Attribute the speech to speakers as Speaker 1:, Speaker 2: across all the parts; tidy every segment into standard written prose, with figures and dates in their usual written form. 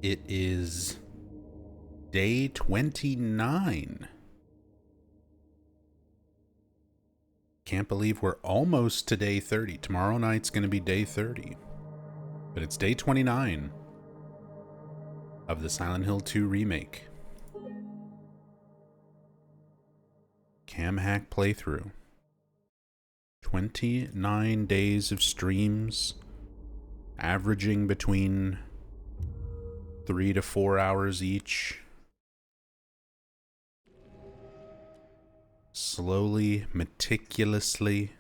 Speaker 1: It is day 29. Can't believe we're almost to day 30. Tomorrow night's going to be day 30. But it's day 29 of the Silent Hill 2 remake. Cam hack playthrough. 29 days of streams, averaging between 3 to 4 hours each. Slowly, meticulously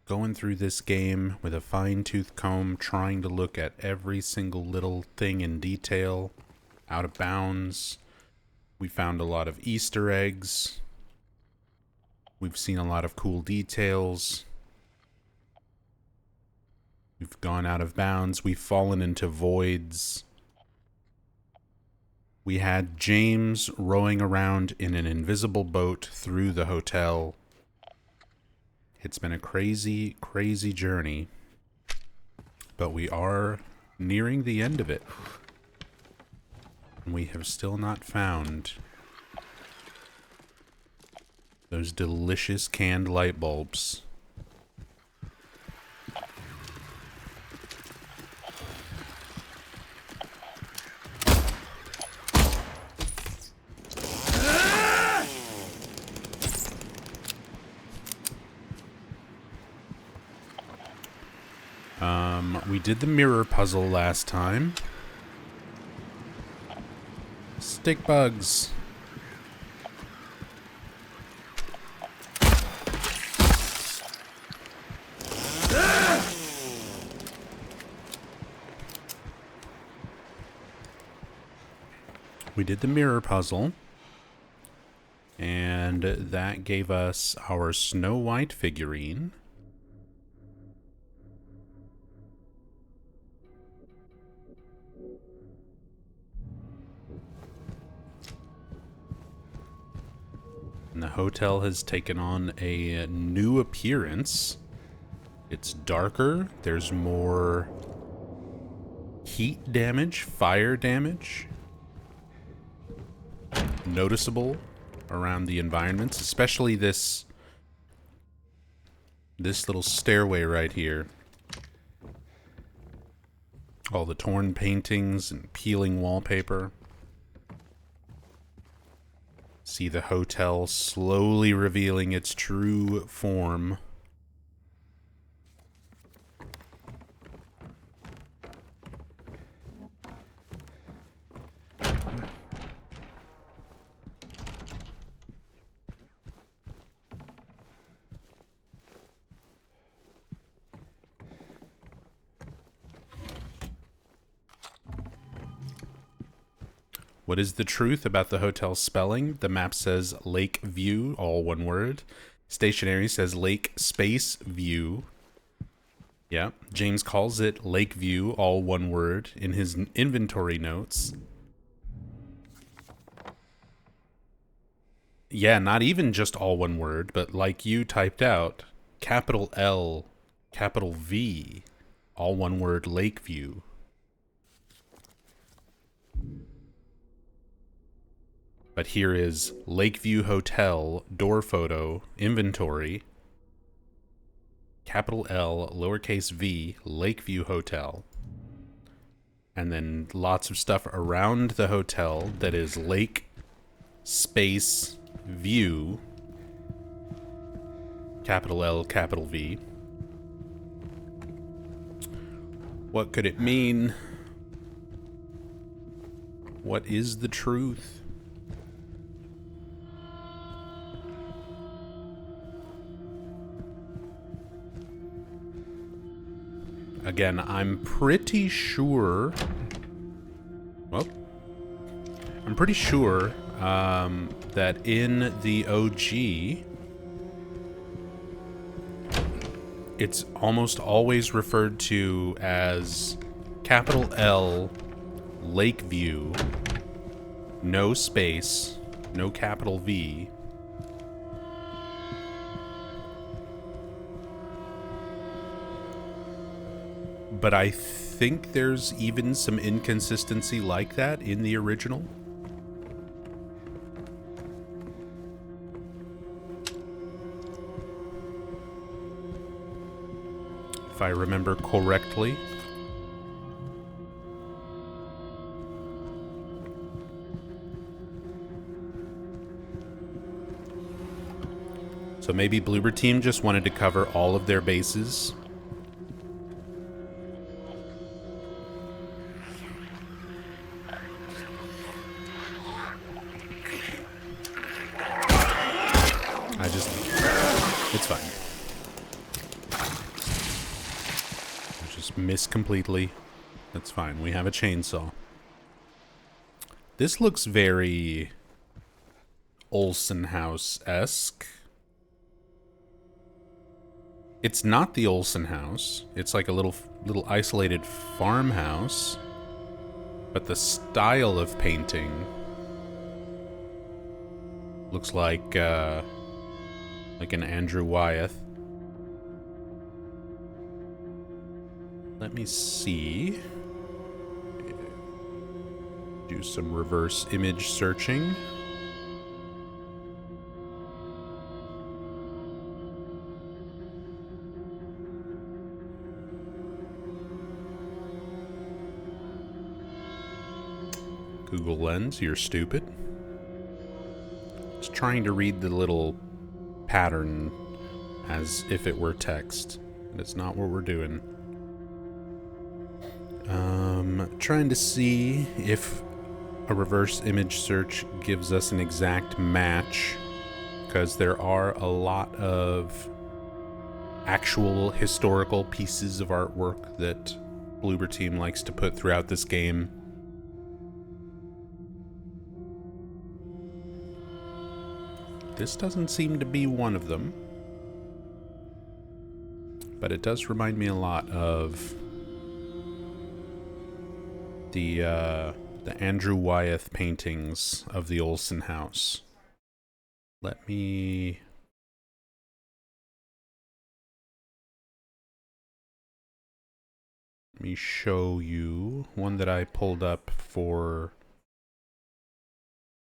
Speaker 1: going through this game with a fine-tooth comb, trying to look at every single little thing in detail, out of bounds. We found a lot of Easter eggs. We've seen a lot of cool details. We've gone out of bounds. We've fallen into voids. We had James rowing around in an invisible boat through the hotel. It's been a crazy, crazy journey, but we are nearing the end of it. And we have still not found those delicious canned light bulbs. We did the mirror puzzle last time. Stick bugs. We did the mirror puzzle, and that gave us our Snow White figurine. And the hotel has taken on a new appearance. It's darker, there's more heat damage, fire damage noticeable around the environments, especially this little stairway right here. All the torn paintings and peeling wallpaper. See the hotel slowly revealing its true form. What is the truth about the hotel's spelling? The map says Lake View, all one word. Stationery says Lake Space View. Yeah, James calls it Lakeview, all one word, in his inventory notes. Yeah, not even just all one word, but like you typed out, capital L, capital V, all one word, Lakeview. But here is Lakeview Hotel, door photo, inventory, capital L, lowercase v, Lakeview Hotel. And then lots of stuff around the hotel that is Lake Space View, capital L, capital V. What could it mean? What is the truth? Again, I'm pretty sure... Well, I'm pretty sure that in the OG, it's almost always referred to as capital L, Lakeview, no space, no capital V. but I think there's even some inconsistency like that in the original. If I remember correctly. So maybe Bloober Team just wanted to cover all of their bases. It's fine. I just missed completely. That's fine. We have a chainsaw. This looks very Olsen House-esque. It's not the Olsen house. It's like a little isolated farmhouse. But the style of painting looks like an Andrew Wyeth. Let me see. Do some reverse image searching. Google Lens, you're stupid. It's trying to read the little pattern as if it were text. And it's not what we're doing. Trying to see if a reverse image search gives us an exact match, because there are a lot of actual historical pieces of artwork that Bloober Team likes to put throughout this game. This doesn't seem to be one of them, but it does remind me a lot of the Andrew Wyeth paintings of the Olsen house. Let me show you one that I pulled up for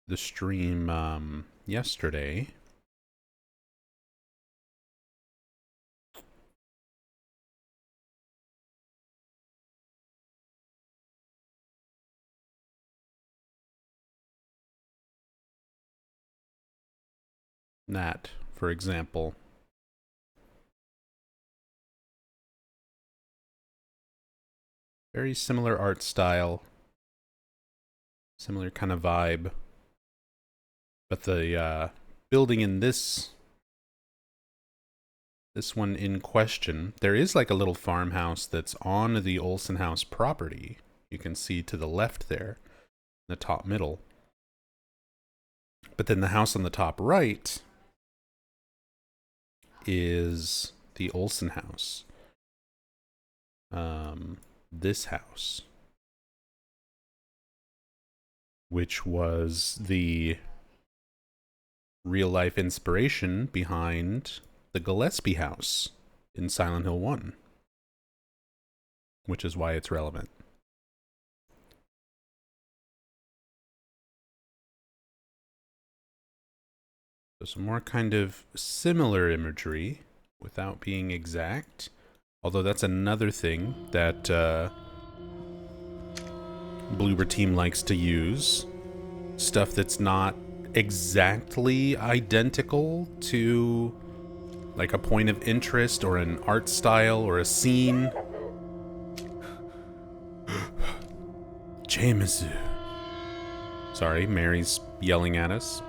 Speaker 1: the stream yesterday. That, for example. Very similar art style. Similar kind of vibe. But the building in this one in question, there is like a little farmhouse that's on the Olsen house property. You can see to the left there, the top middle. But then the house on the top right is the Olsen house. This house, which was the real-life inspiration behind the Gillespie house in Silent Hill 1, which is why it's relevant. So some more kind of similar imagery without being exact. Although that's another thing that Bloober Team likes to use. Stuff that's not exactly identical to like a point of interest or an art style or a scene. Jamesu. Sorry, Mary's yelling at us.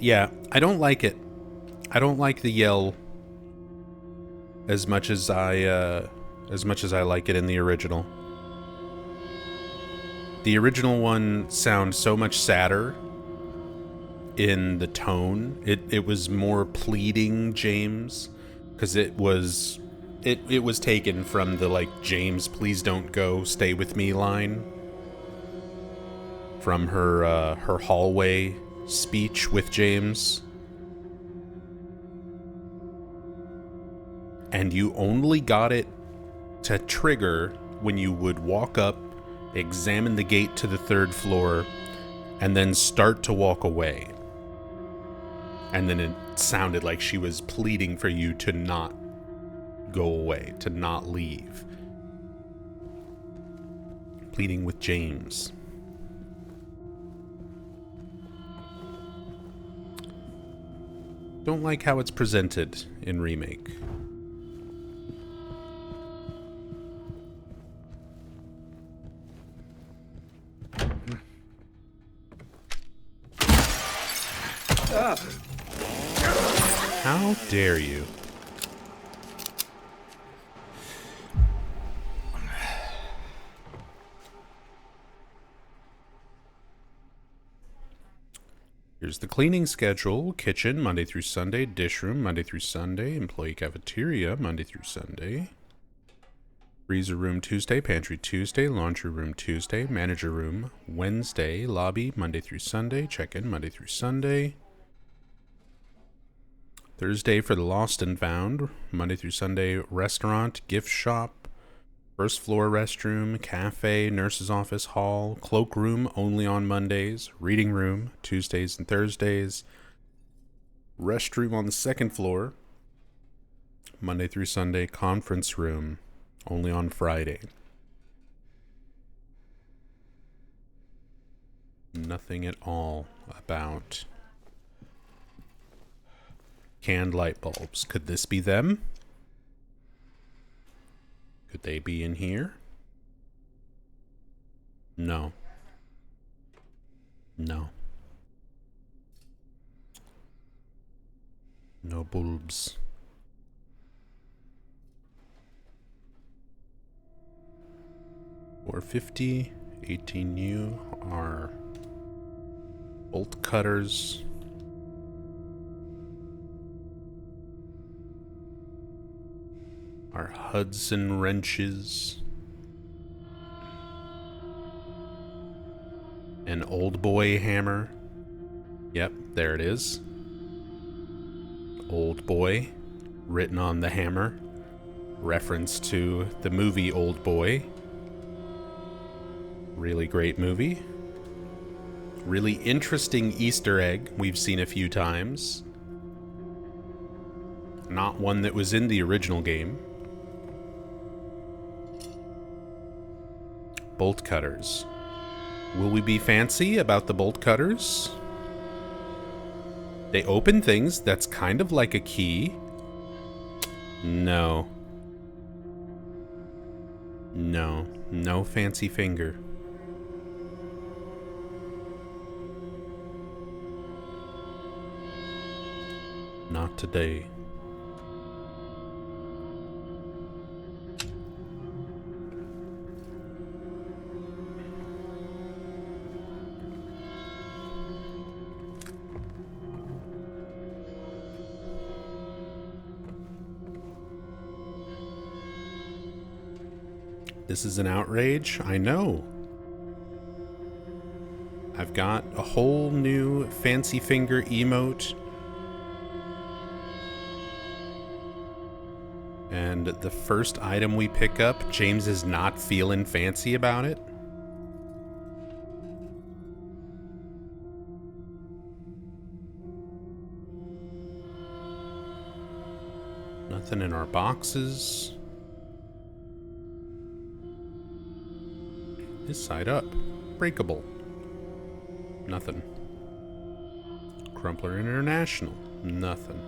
Speaker 1: Yeah, I don't like it. I don't like the yell as much as I like it in the original. The original one sounds so much sadder in the tone. It was more pleading, James, because it was taken from the like James, please don't go, stay with me line from her hallway speech with James and you only got it to trigger when you would walk up, examine the gate to the 3rd floor, and then start to walk away. And then it sounded like she was pleading for you to not go away, to not leave. Pleading with James. Don't like how it's presented in Remake. How dare you? Here's the cleaning schedule. Kitchen, Monday through Sunday. Dish room, Monday through Sunday. Employee cafeteria, Monday through Sunday. Freezer room, Tuesday. Pantry, Tuesday. Laundry room, Tuesday. Manager room, Wednesday. Lobby, Monday through Sunday. Check-in, Monday through Sunday. Thursday for the lost and found. Monday through Sunday. Restaurant, gift shop. 1st floor restroom, cafe, nurse's office, hall, cloakroom only on Mondays, reading room Tuesdays and Thursdays, restroom on the 2nd floor, Monday through Sunday, conference room only on Friday. Nothing at all about canned light bulbs. Could this be them? Could they be in here? No. No. No bulbs. $450, 18U are bolt cutters. Our Hudson wrenches. An old boy hammer. Yep, there it is. Old boy, written on the hammer. Reference to the movie Old Boy. Really great movie. Really interesting Easter egg we've seen a few times. Not one that was in the original game. Bolt cutters. Will we be fancy about the bolt cutters? They open things. That's kind of like a key. No. No. No fancy finger. Not today. This is an outrage, I know. I've got a whole new fancy finger emote. And the first item we pick up, James is not feeling fancy about it. Nothing in our boxes. This side up. Breakable. Nothing. Crumpler International. Nothing.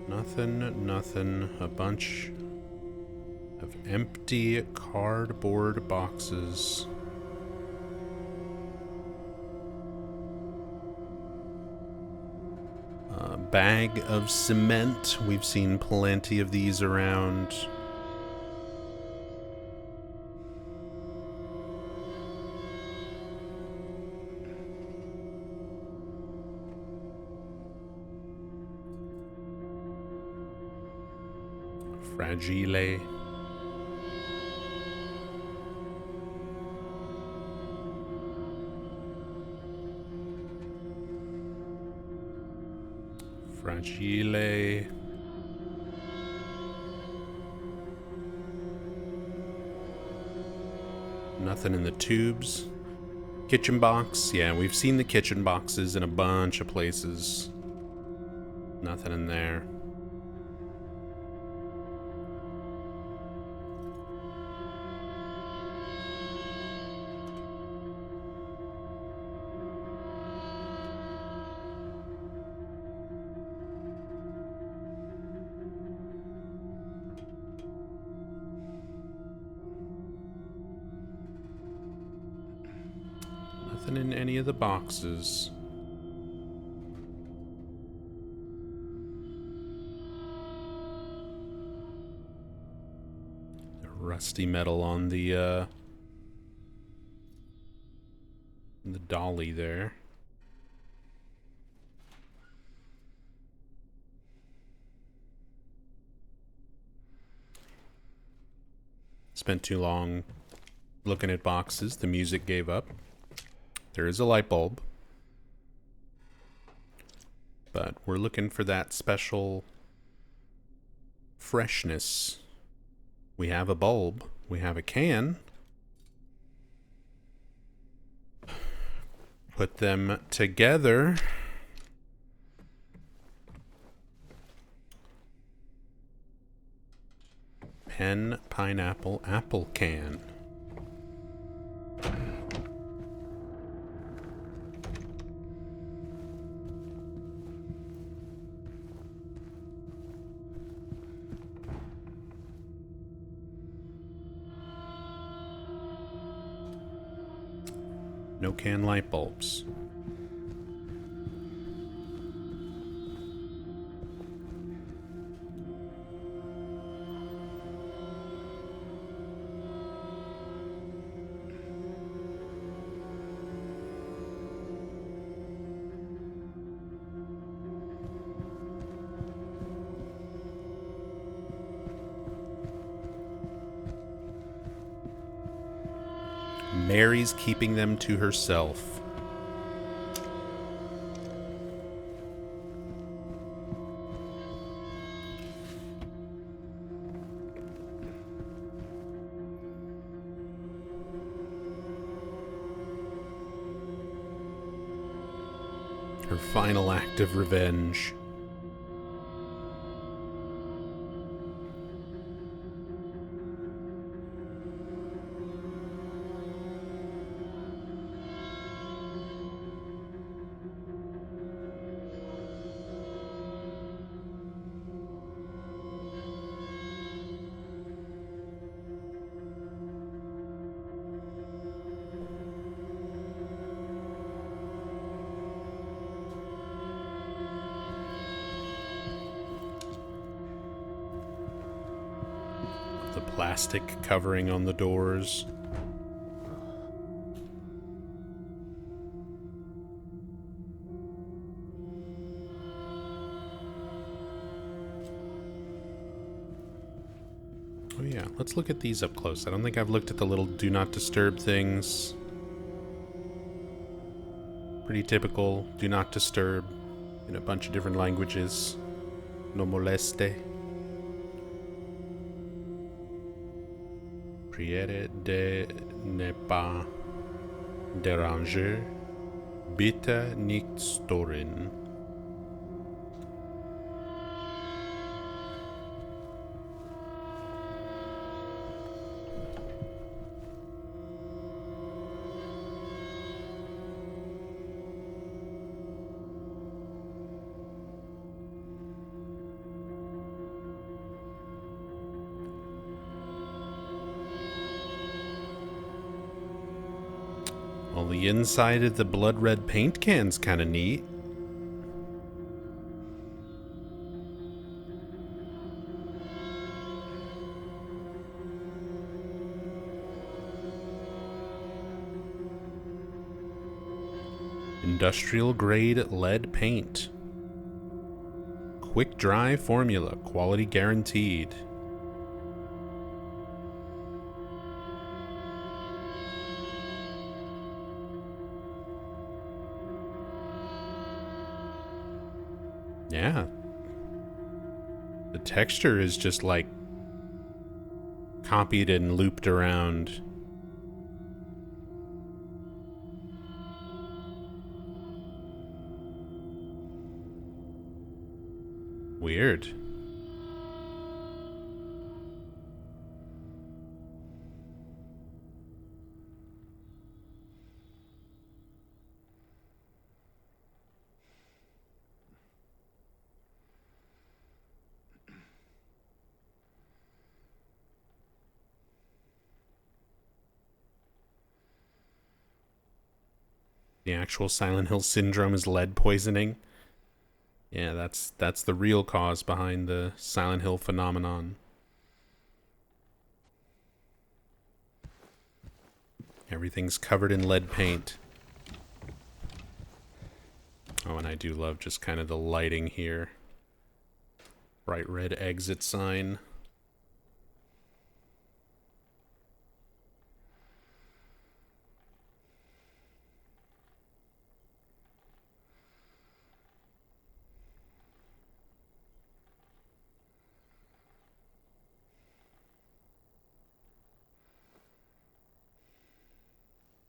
Speaker 1: Nothing. A bunch of empty cardboard boxes. A bag of cement. We've seen plenty of these around. Fragile. Fragile. Nothing in the tubes. Kitchen box. Yeah, we've seen the kitchen boxes in a bunch of places. Nothing in there. Nothing in any of the boxes. Rusty metal on the dolly there. Spent too long looking at boxes. The music gave up. There is a light bulb. But we're looking for that special freshness. We have a bulb. We have a can. Put them together. Pen, pineapple, apple can. No can light bulbs. Mary's keeping them to herself. Her final act of revenge. The plastic covering on the doors. Oh yeah, let's look at these up close. I don't think I've looked at the little do not disturb things. Pretty typical do not disturb in a bunch of different languages. No moleste. Priere de ne pas déranger. Bitte nicht stören. Well, the inside of the blood red paint can's kind of neat. Industrial grade lead paint. Quick dry formula, quality guaranteed. Yeah. The texture is just like copied and looped around Weird. The actual Silent Hill syndrome is lead poisoning. Yeah, that's the real cause behind the Silent Hill phenomenon. Everything's covered in lead paint. Oh, and I do love just kind of the lighting here. Bright red exit sign.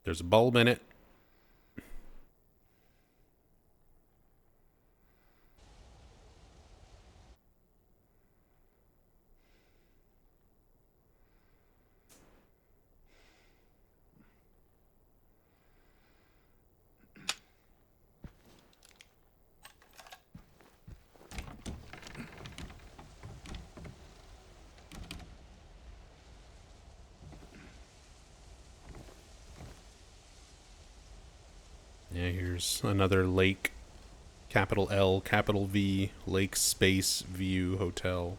Speaker 1: There's a bulb in it. Yeah, here's another lake. Capital L, capital V, Lake Space View Hotel.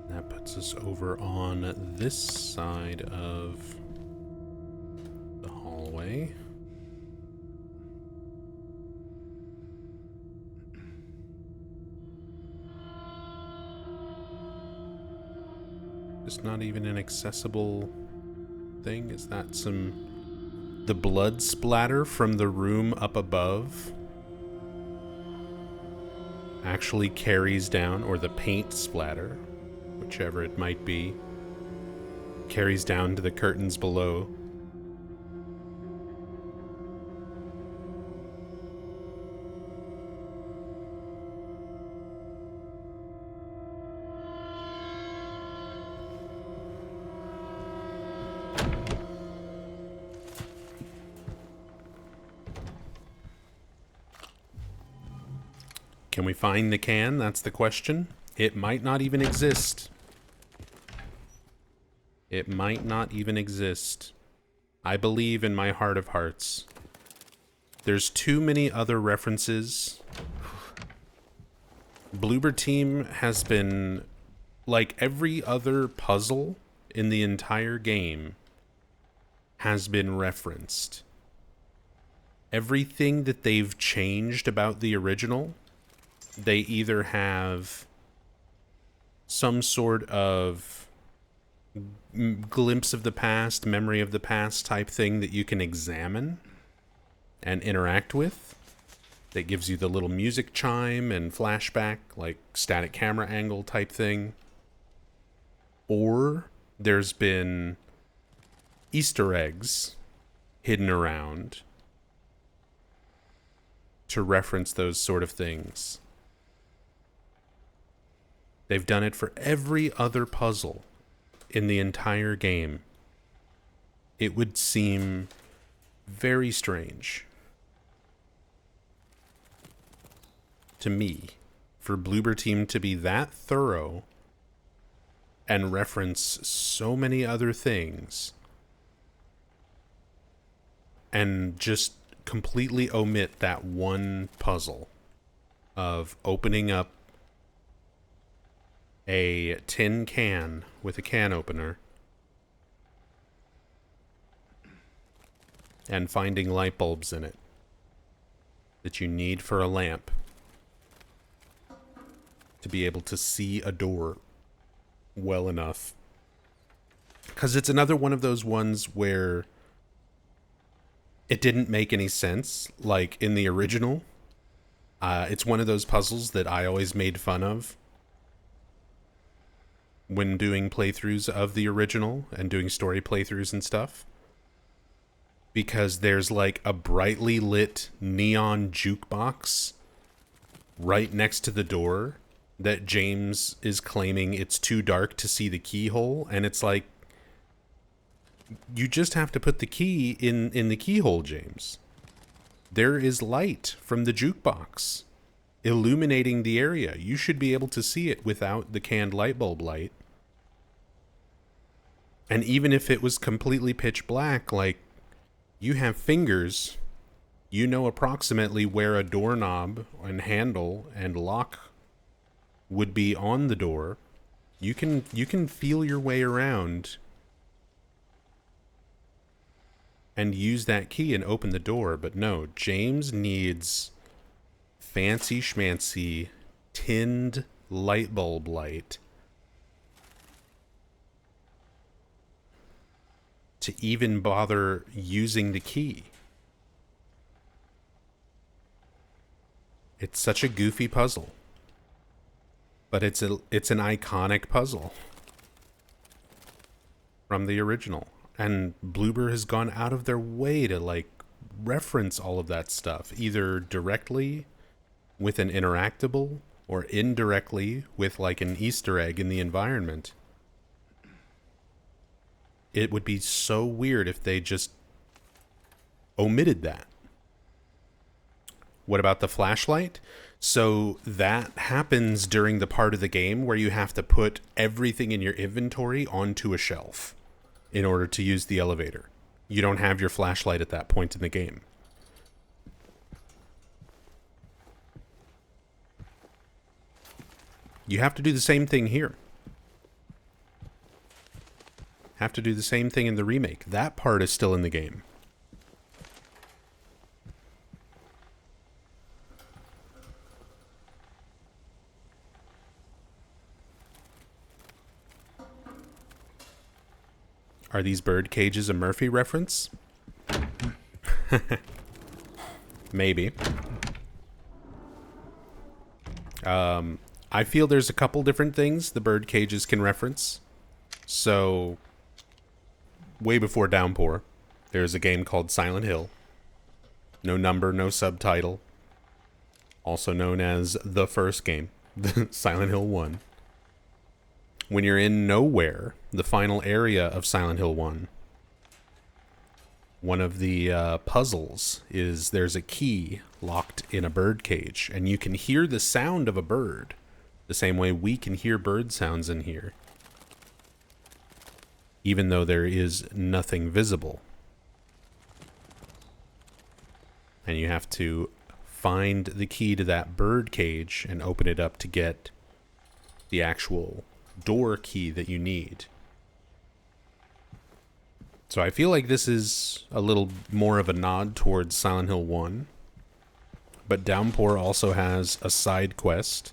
Speaker 1: That puts us over on this side of the hallway. It's not even an accessible thing. Is that the blood splatter from the room up above actually carries down, or the paint splatter, whichever it might be, carries down to the curtains below. Can we find the can? That's the question. It might not even exist. It might not even exist. I believe in my heart of hearts. There's too many other references. Bloober Team has been, like every other puzzle in the entire game, has been referenced. Everything that they've changed about the original, they either have some sort of glimpse of the past, memory of the past type thing that you can examine and interact with, that gives you the little music chime and flashback, like static camera angle type thing. Or there's been Easter eggs hidden around to reference those sort of things. They've done it for every other puzzle in the entire game. It would seem very strange to me for Bloober Team to be that thorough and reference so many other things and just completely omit that one puzzle of opening up a tin can with a can opener and finding light bulbs in it that you need for a lamp to be able to see a door well enough. Because it's another one of those ones where it didn't make any sense, like in the original. It's one of those puzzles that I always made fun of when doing playthroughs of the original and doing story playthroughs and stuff. Because there's like a brightly lit neon jukebox right next to the door that James is claiming it's too dark to see the keyhole. And it's like, you just have to put the key in the keyhole, James. There is light from the jukebox illuminating the area. You should be able to see it without the canned light bulb light. And even if it was completely pitch black, like, you have fingers, you know approximately where a doorknob and handle and lock would be on the door. You can feel your way around and use that key and open the door. But no, James needs fancy schmancy tinned light bulb light to even bother using the key. It's such a goofy puzzle, but it's an iconic puzzle from the original. And Bloober has gone out of their way to, like, reference all of that stuff, either directly with an interactable or indirectly with, like, an Easter egg in the environment. It would be so weird if they just omitted that. What about the flashlight? So that happens during the part of the game where you have to put everything in your inventory onto a shelf in order to use the elevator. You don't have your flashlight at that point in the game. You have to do the same thing here. Have to do the same thing in the remake. That part is still in the game. Are these bird cages a Murphy reference? Maybe. I feel there's a couple different things the bird cages can reference. So, way before Downpour, there's a game called Silent Hill. No number, no subtitle. Also known as the first game, Silent Hill 1. When you're in Nowhere, the final area of Silent Hill 1, one of the puzzles is there's a key locked in a bird cage, and you can hear the sound of a bird, the same way we can hear bird sounds in here, even though there is nothing visible. And you have to find the key to that bird cage and open it up to get the actual door key that you need. So I feel like this is a little more of a nod towards Silent Hill 1. But Downpour also has a side quest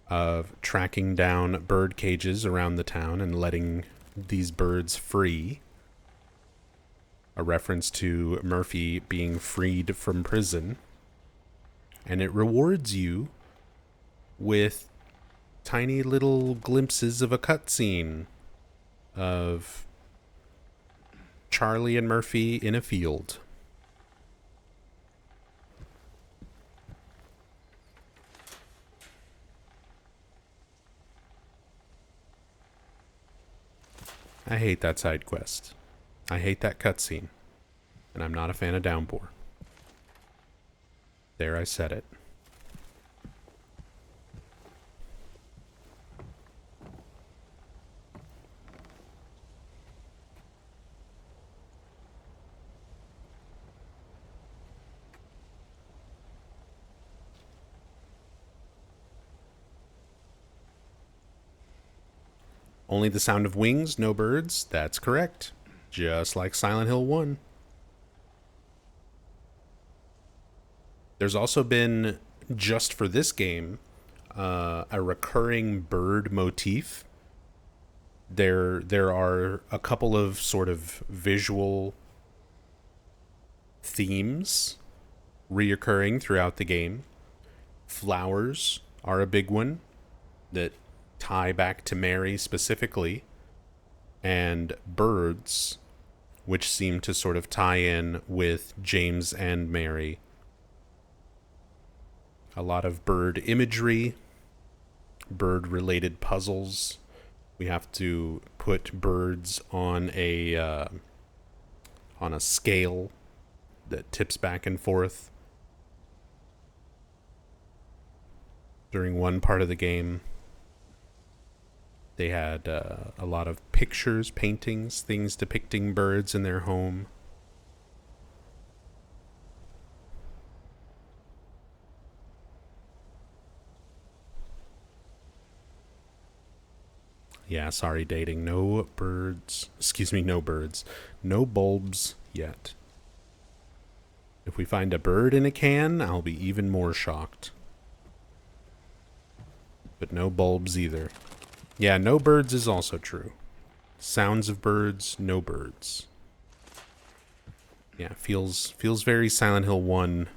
Speaker 1: of tracking down bird cages around the town and letting these birds free. A reference to Murphy being freed from prison. And it rewards you with tiny little glimpses of a cutscene of Charlie and Murphy in a field. I hate that side quest. I hate that cutscene. And I'm not a fan of Downpour. There, I said it. Only the sound of wings, no birds. That's correct. Just like Silent Hill 1. There's also been, just for this game, a recurring bird motif. There are a couple of sort of visual themes reoccurring throughout the game. Flowers are a big one that tie back to Mary specifically, and birds, which seem to sort of tie in with James and Mary. A lot of bird imagery, bird related puzzles. We have to put birds on a scale that tips back and forth. During one part of the game, they had a lot of pictures, paintings, things depicting birds in their home. Yeah, sorry, dating. No birds. Excuse me, no birds. No bulbs yet. If we find a bird in a can, I'll be even more shocked. But no bulbs either. Yeah, no birds is also true. Sounds of birds, no birds. Yeah, feels very Silent Hill 1.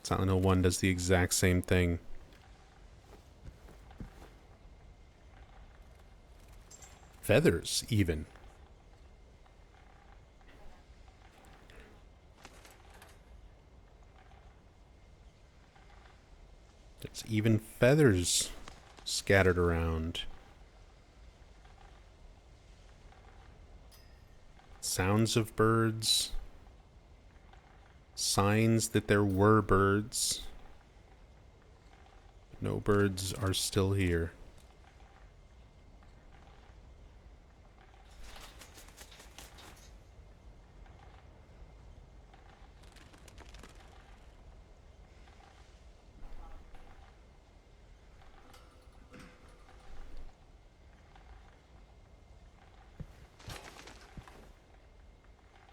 Speaker 1: Silent Hill 1 does the exact same thing. Feathers, even. There's even feathers scattered around. Sounds of birds. Signs that there were birds. No birds are still here.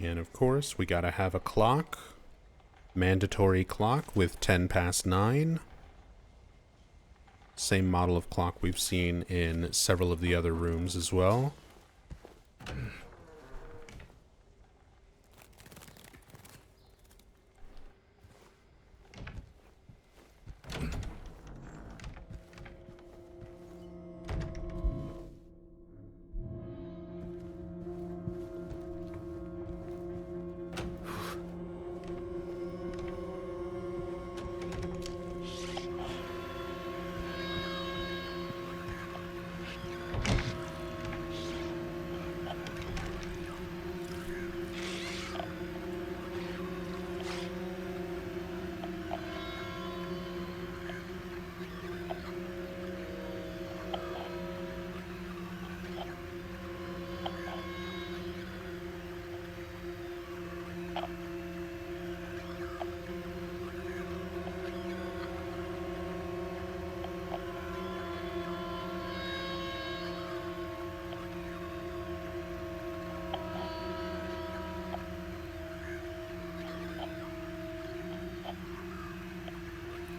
Speaker 1: And of course, we gotta have a clock. Mandatory clock with 10 past 9. Same model of clock we've seen in several of the other rooms as well.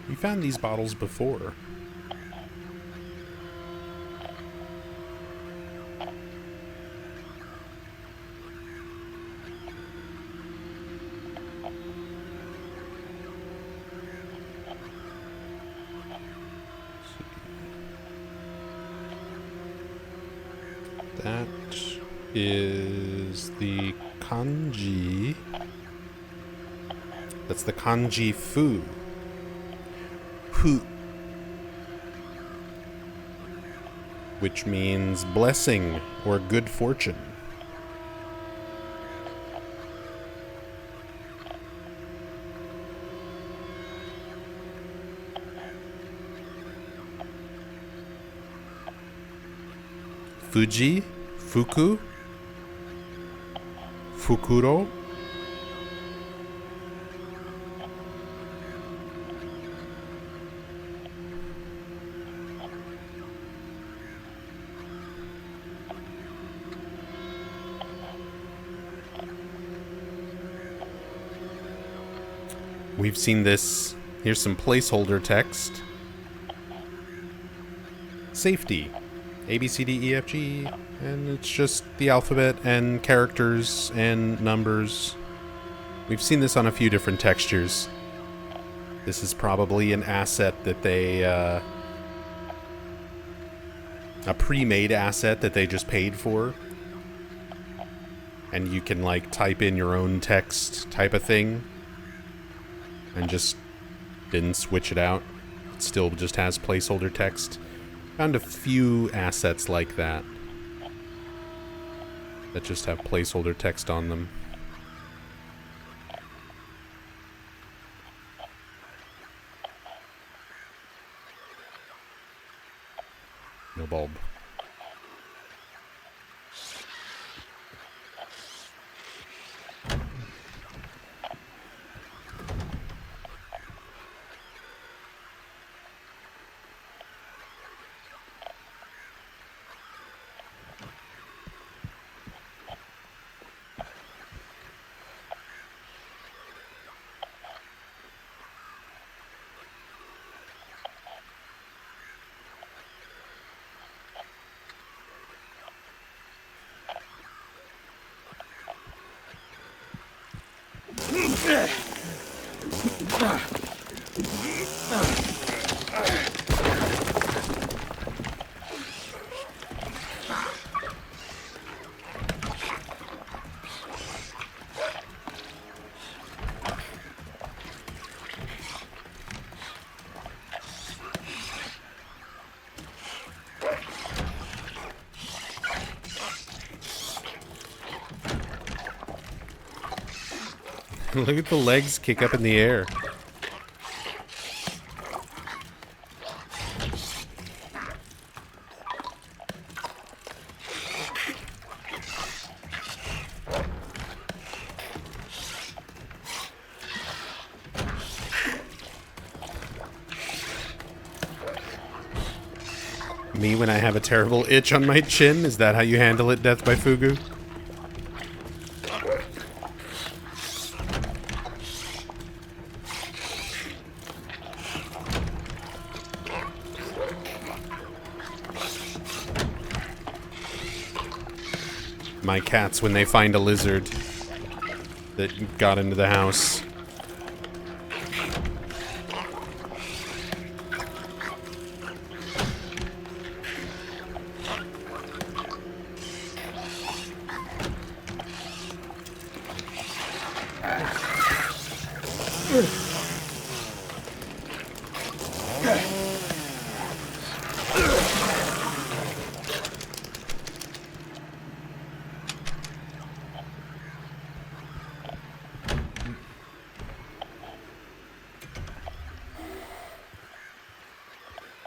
Speaker 1: We found these bottles before. That is the kanji. That's the kanji fu. Hu. Which means blessing or good fortune. Fuji, Fuku, Fukuro. We've seen this. Here's some placeholder text. Safety. A, B, C, D, E, F, G. And it's just the alphabet and characters and numbers. We've seen this on a few different textures. This is probably an asset that they... a pre-made asset that they just paid for. And you can, like, type in your own text type of thing. And just didn't switch it out. It still just has placeholder text. Found a few assets like that. That just have placeholder text on them. No bulb. Look at the legs kick up in the air. Me when I have a terrible itch on my chin? Is that how you handle it, Death by Fugu? My cats when they find a lizard that got into the house.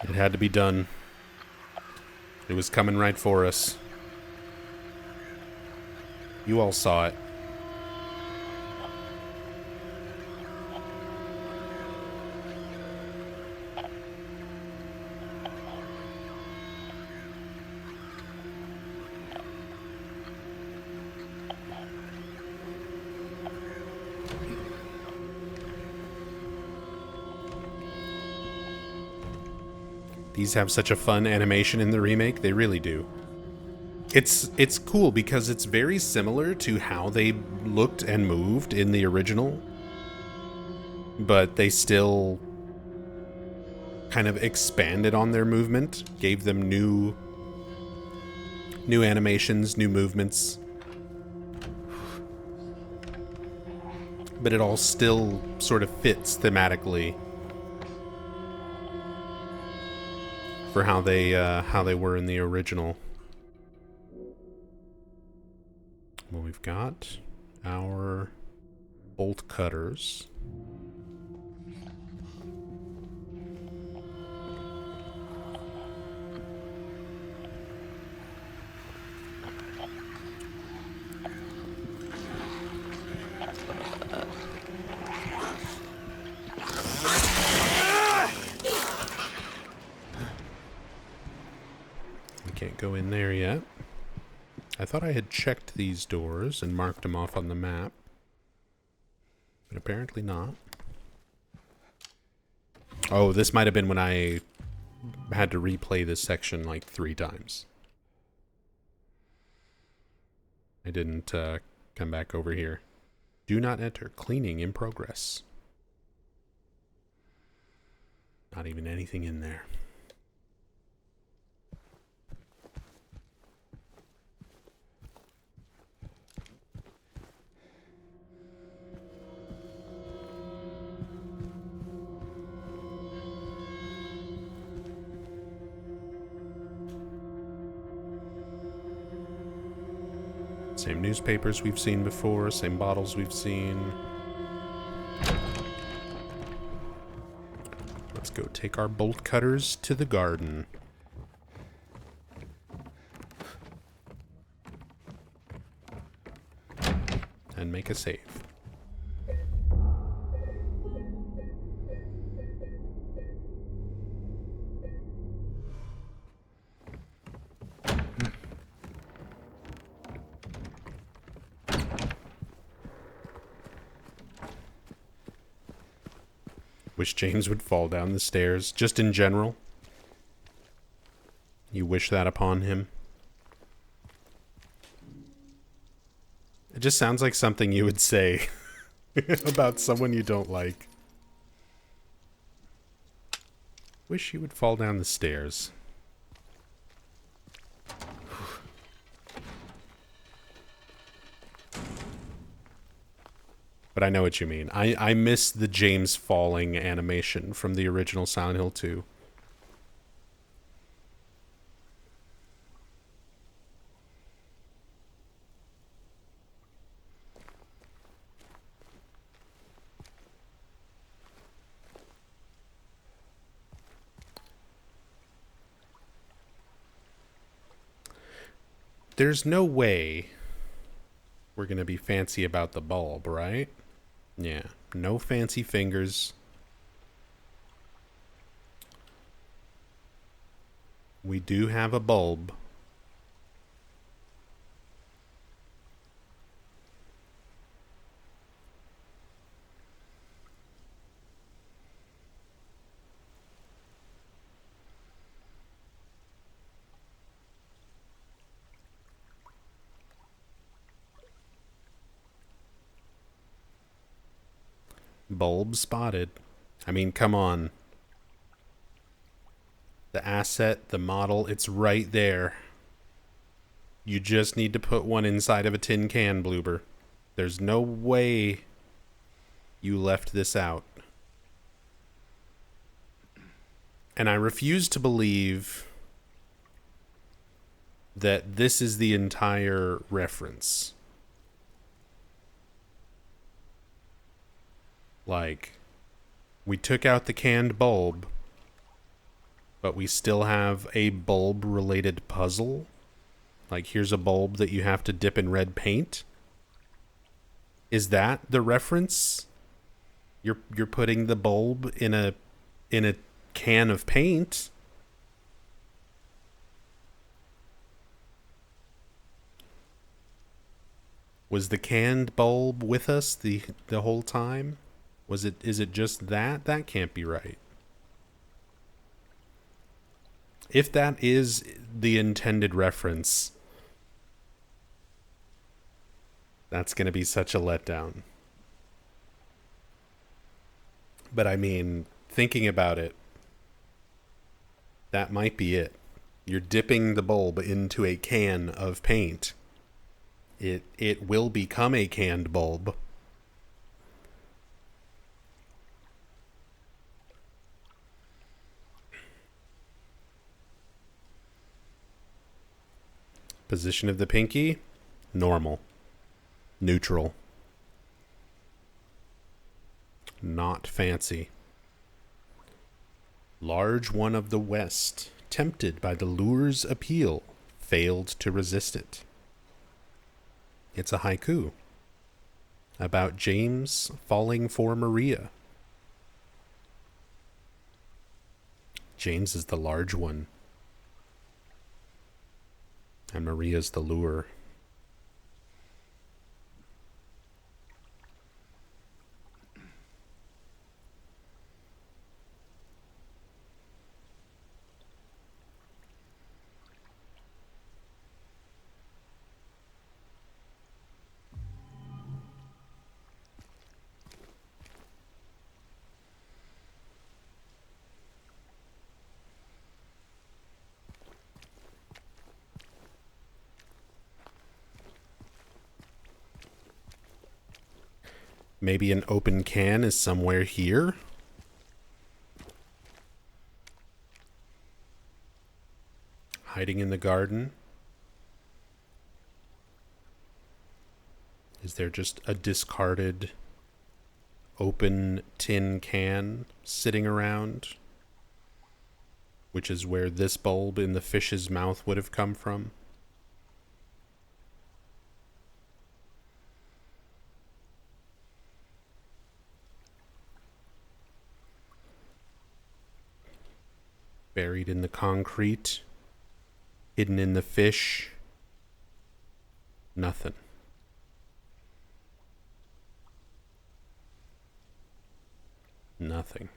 Speaker 1: It had to be done. It was coming right for us. You all saw it. These have such a fun animation in the remake. They really do. It's cool because it's very similar to how they looked and moved in the original. But they still kind of expanded on their movement, gave them new animations, new movements. But it all still sort of fits thematically for how they were in the original. Well, we've got our bolt cutters. Can't go in there yet. I thought I had checked these doors and marked them off on the map, but apparently not. Oh, this might have been when I had to replay this section like 3 times. I didn't come back over here. Do not enter. Cleaning in progress. Not even anything in there. Same newspapers we've seen before, same bottles we've seen. Let's go take our bolt cutters to the garden. And make a save. Wish James would fall down the stairs, just in general. You wish that upon him. It just sounds like something you would say about someone you don't like. Wish he would fall down the stairs. But I know what you mean. I miss the James falling animation from the original Silent Hill 2. There's no way we're gonna be fancy about the bulb, right? Yeah, no fancy fingers. We do have a bulb. Bulb spotted. I mean, come on. The asset, the model, it's right there. You just need to put one inside of a tin can, Bloober. There's no way you left this out. And I refuse to believe that this is the entire reference. Like, we took out the canned bulb, but we still have a bulb-related puzzle. Like, here's a bulb that you have to dip in red paint. Is that the reference? You're putting the bulb in a can of paint. Was the canned bulb with us the whole time? Is it just that? That can't be right. If that is the intended reference, that's going to be such a letdown. But I mean, thinking about it, that might be it. You're dipping the bulb into a can of paint. It will become a canned bulb. Position of the pinky, normal. Neutral. Not fancy. Large one of the West, tempted by the lure's appeal, failed to resist it. It's a haiku about James falling for Maria. James is the large one, and Maria's the lure. Maybe an open can is somewhere here? Hiding in the garden? Is there just a discarded open tin can sitting around? Which is where this bulb in the fish's mouth would have come from? Buried in the concrete, hidden in the fish, nothing. Nothing.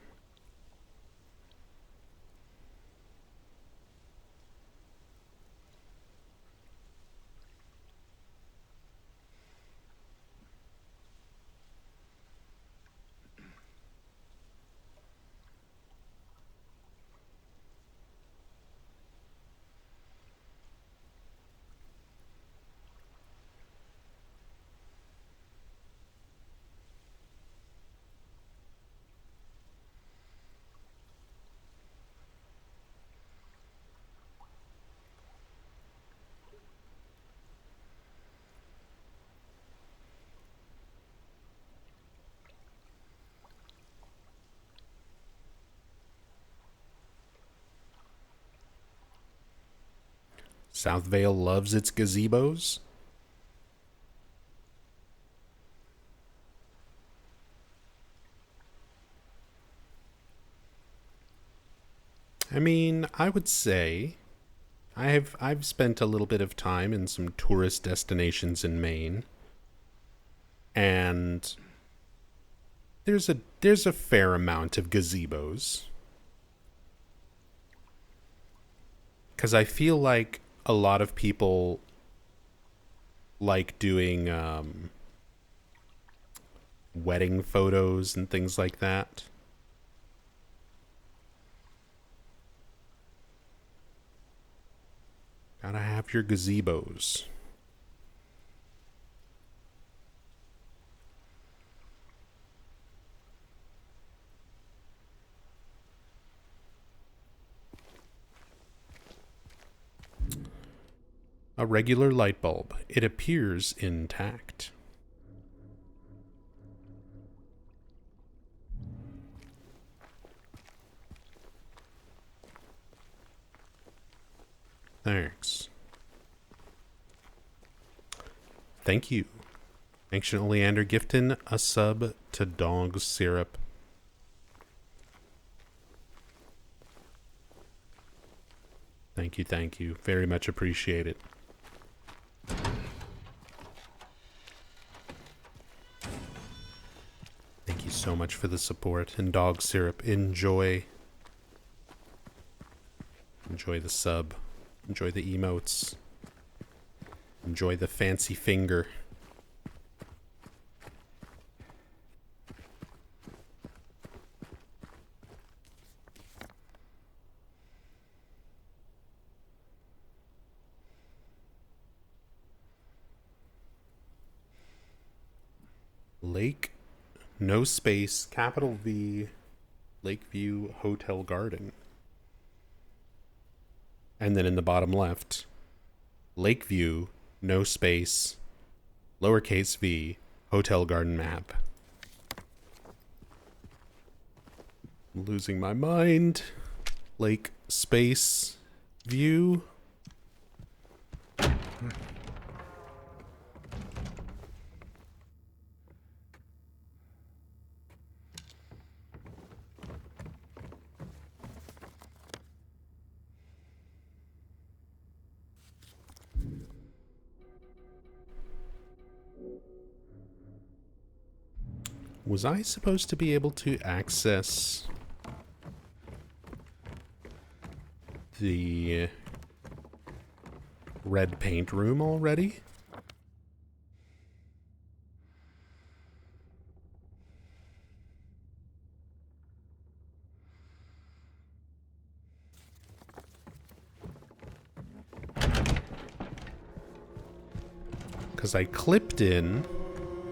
Speaker 1: South Vale loves its gazebos. I mean, I would say I've spent a little bit of time in some tourist destinations in Maine, and there's a fair amount of gazebos. Because I feel like a lot of people like doing wedding photos and things like that. Gotta have your gazebos. A regular light bulb. It appears intact. Thanks. Thank you. Ancient Oleander gifting a sub to Dog Syrup. Thank you, thank you. Very much appreciated. Thank you so much for the support. And Dog Syrup, enjoy. Enjoy the sub. Enjoy the emotes. Enjoy the fancy finger. Lake, no space, capital V, Lakeview Hotel Garden. And then in the bottom left, Lakeview, no space, lowercase v, Hotel Garden map. I'm losing my mind. Lake space view. Was I supposed to be able to access the red paint room already? Because I clipped in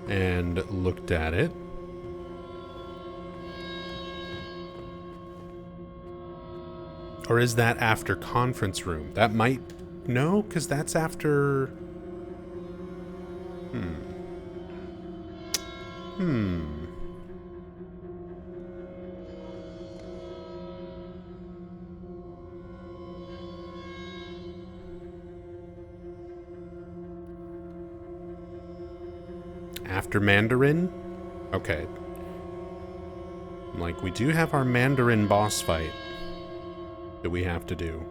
Speaker 1: and looked at it. Or is that after conference room? That might... No, because that's after... After Mandarin? Okay. Like, we do have our Mandarin boss fight that we have to do.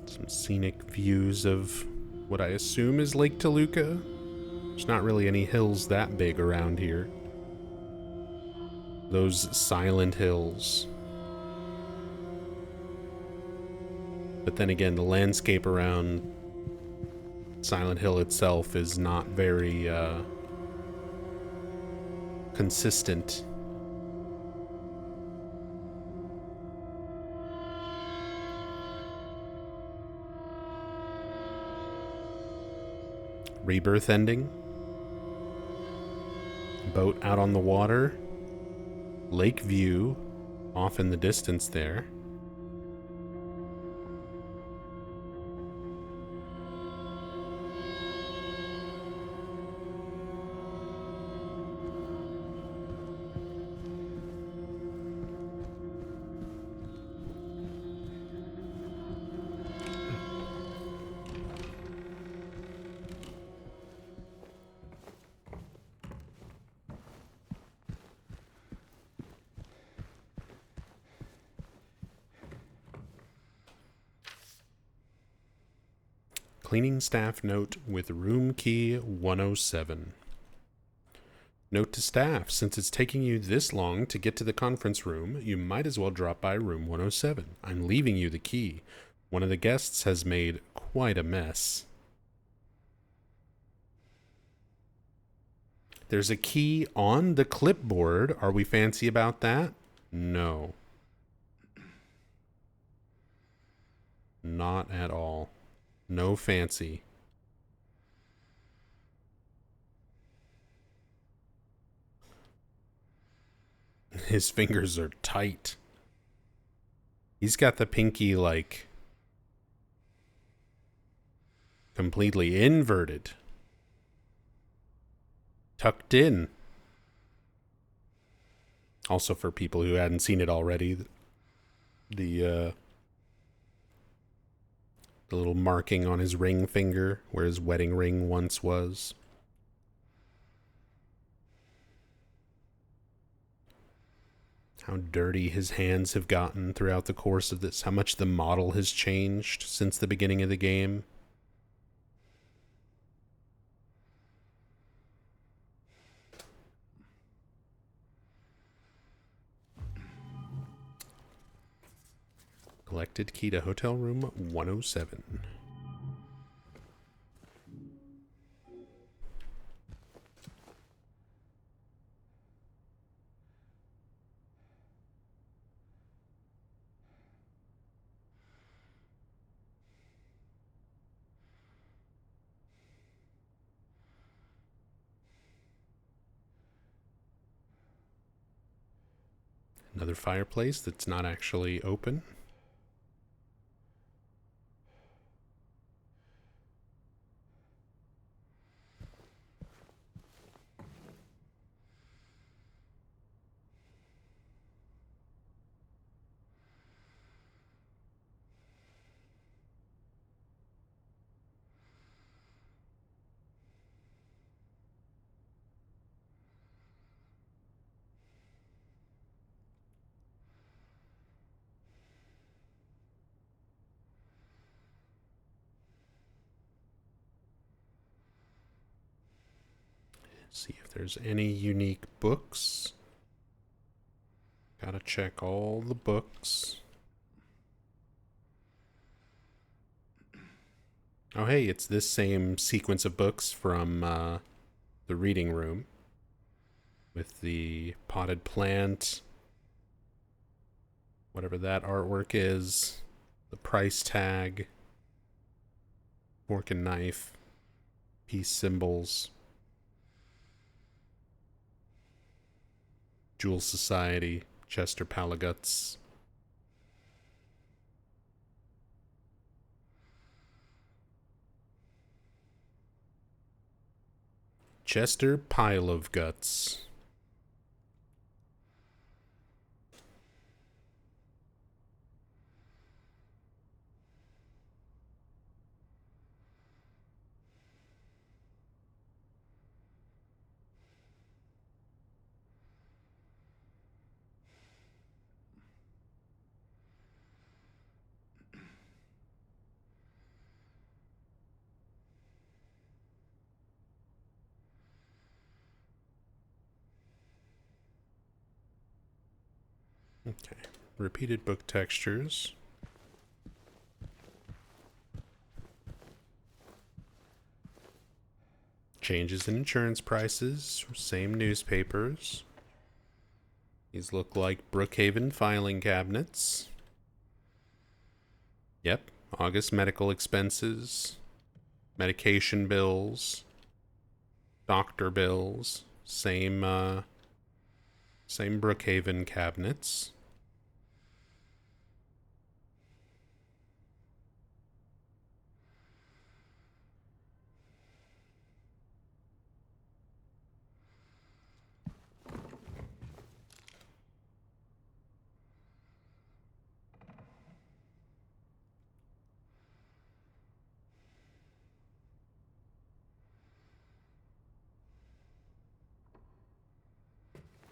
Speaker 1: Some scenic views of what I assume is Lake Toluca. There's not really any hills that big around here. Those silent hills. But then again, the landscape around Silent Hill itself is not very consistent. Rebirth ending. Boat out on the water. Lake view off in the distance there. Cleaning staff note with room key 107. Note to staff, since it's taking you this long to get to the conference room, you might as well drop by room 107. I'm leaving you the key. One of the guests has made quite a mess. There's a key on the clipboard. Are we fancy about that? No. Not at all. No fancy. His fingers are tight. He's got the pinky, like, completely inverted. Tucked in. Also, for people who hadn't seen it already, the little marking on his ring finger where his wedding ring once was. How dirty his hands have gotten throughout the course of this. How much the model has changed since the beginning of the game. Collected key to hotel room 107. Another fireplace that's not actually open. See if there's any unique books. Gotta check all the books. Oh hey, it's this same sequence of books from the reading room. With the potted plant. Whatever that artwork is. The price tag, fork and knife, peace symbols, Jewel Society, Chester Palaguts. Chester Pile of Guts. Okay. Repeated book textures. Changes in insurance prices. Same newspapers. These look like Brookhaven filing cabinets. Yep. August medical expenses. Medication bills. Doctor bills. Same Brookhaven cabinets.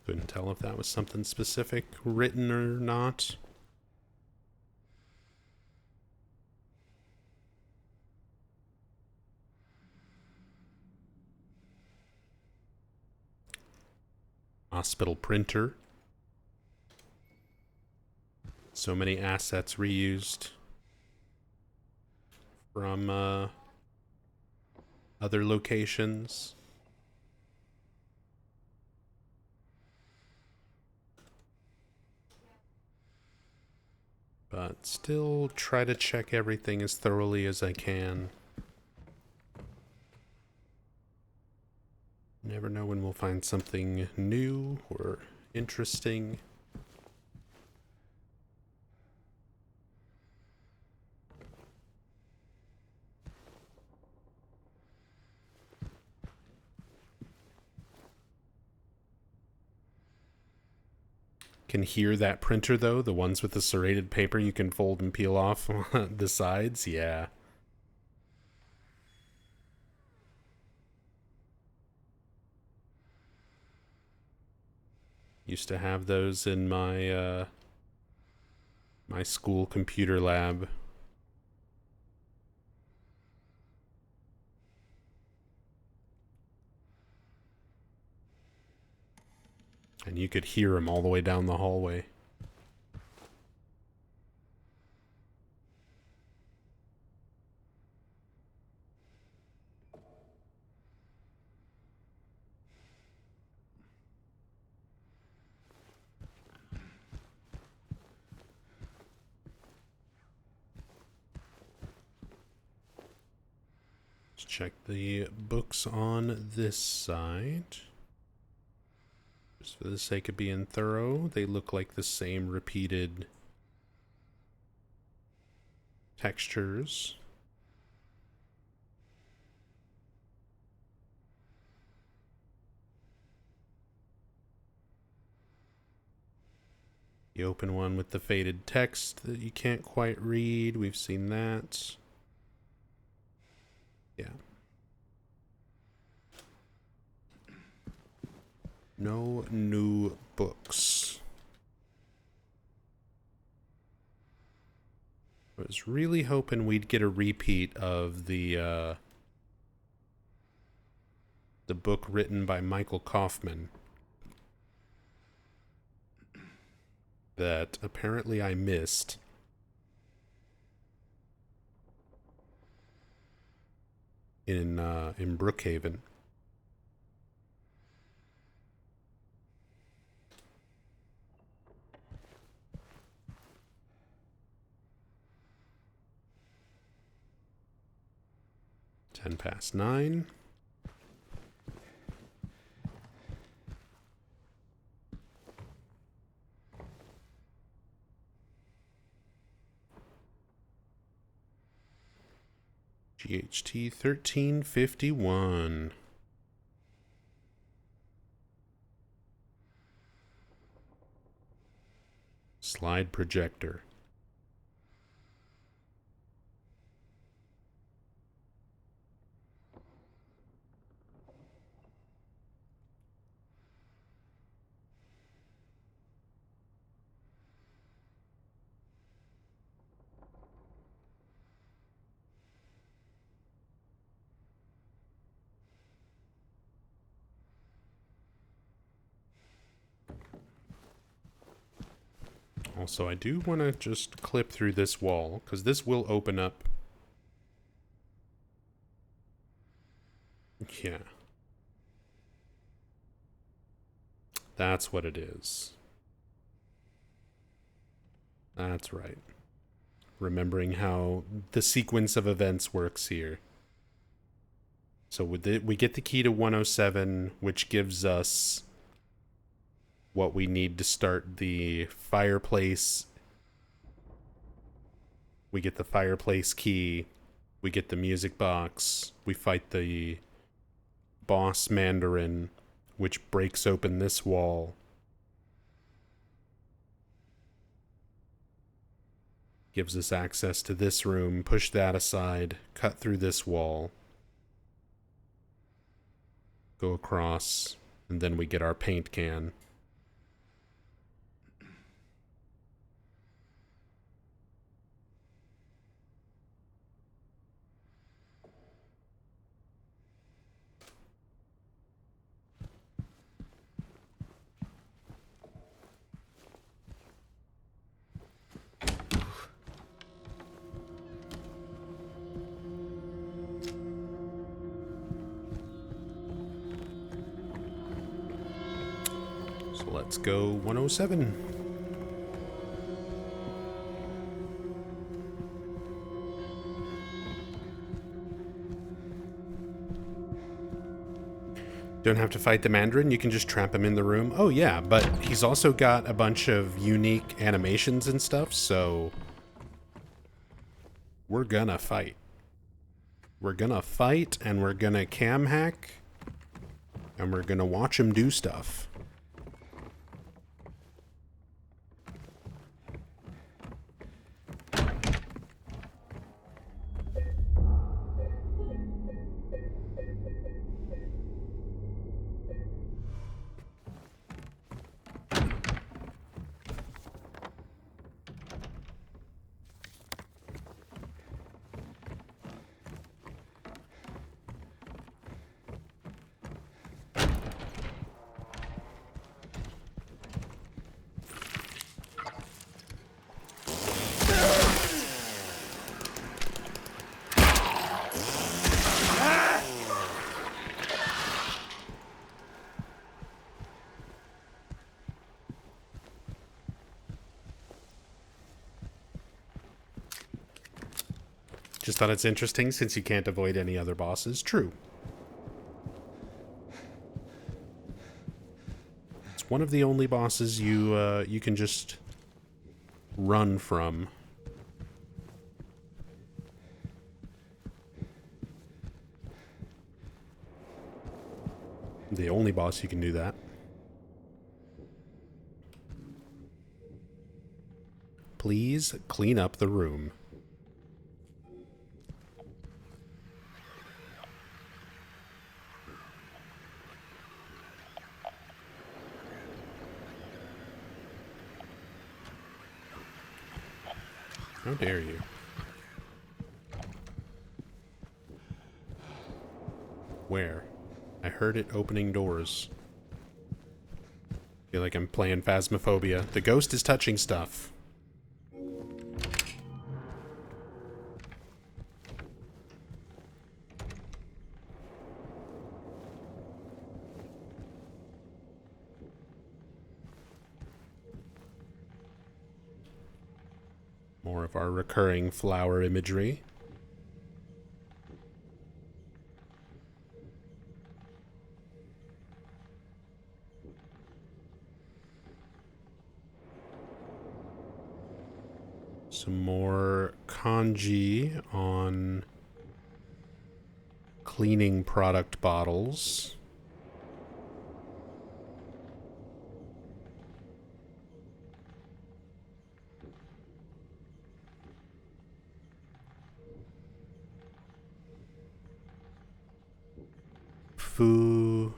Speaker 1: Couldn't tell if that was something specific written or not. Hospital printer. So many assets reused from other locations. But still try to check everything as thoroughly as I can. Never know when we'll find something new or interesting. Can hear that printer though, the ones with the serrated paper you can fold and peel off the sides. Yeah. Used to have those in my my school computer lab. And you could hear them all the way down the hallway. Let's check the books on this side. Just for the sake of being thorough, they look like the same repeated textures. The open one with the faded text that you can't quite read. We've seen that. Yeah. No new books. I was really hoping we'd get a repeat of the book written by Michael Kaufman that apparently I missed. In Brookhaven. 9:10. GHT 1351. Slide projector. Also, I do want to just clip through this wall, because this will open up. Yeah. That's what it is. That's right. Remembering how the sequence of events works here. So we get the key to 107, which gives us what we need to start the fireplace. We get the fireplace key. We get the music box. We fight the boss Mandarin, which breaks open this wall. Gives us access to this room. Push that aside. Cut through this wall. Go across. And then we get our paint can. So let's go 107. Don't have to fight the Mandarin, you can just trap him in the room. Oh yeah, but he's also got a bunch of unique animations and stuff, so we're gonna fight. We're gonna fight, and we're gonna cam hack, and we're gonna watch him do stuff. Just thought it's interesting since you can't avoid any other bosses. True. It's one of the only bosses you can just run from. The only boss you can do that. Please clean up the room. How dare you? Where? I heard it opening doors. Feel like I'm playing Phasmophobia. The ghost is touching stuff. More of our recurring flower imagery. Some more kanji on cleaning product bottles. Fu.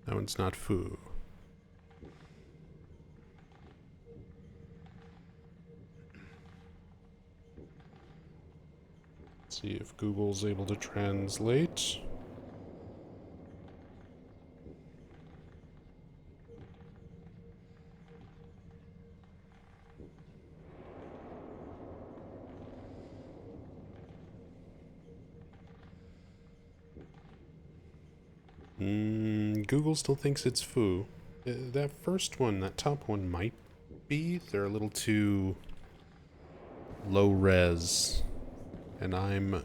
Speaker 1: That one's not fu. Let's see if Google's able to translate. Google still thinks it's foo. That first one, that top one might be. They're a little too low res. And I am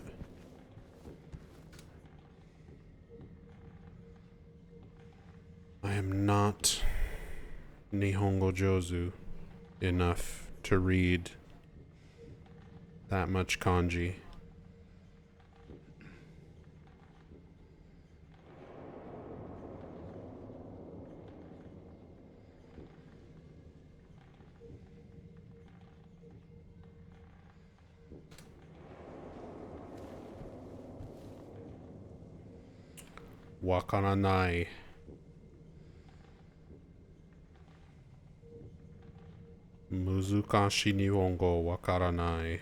Speaker 1: not Nihongo Jozu enough to read that much kanji. Wakaranai. Muzukashi Nihongo wakaranai.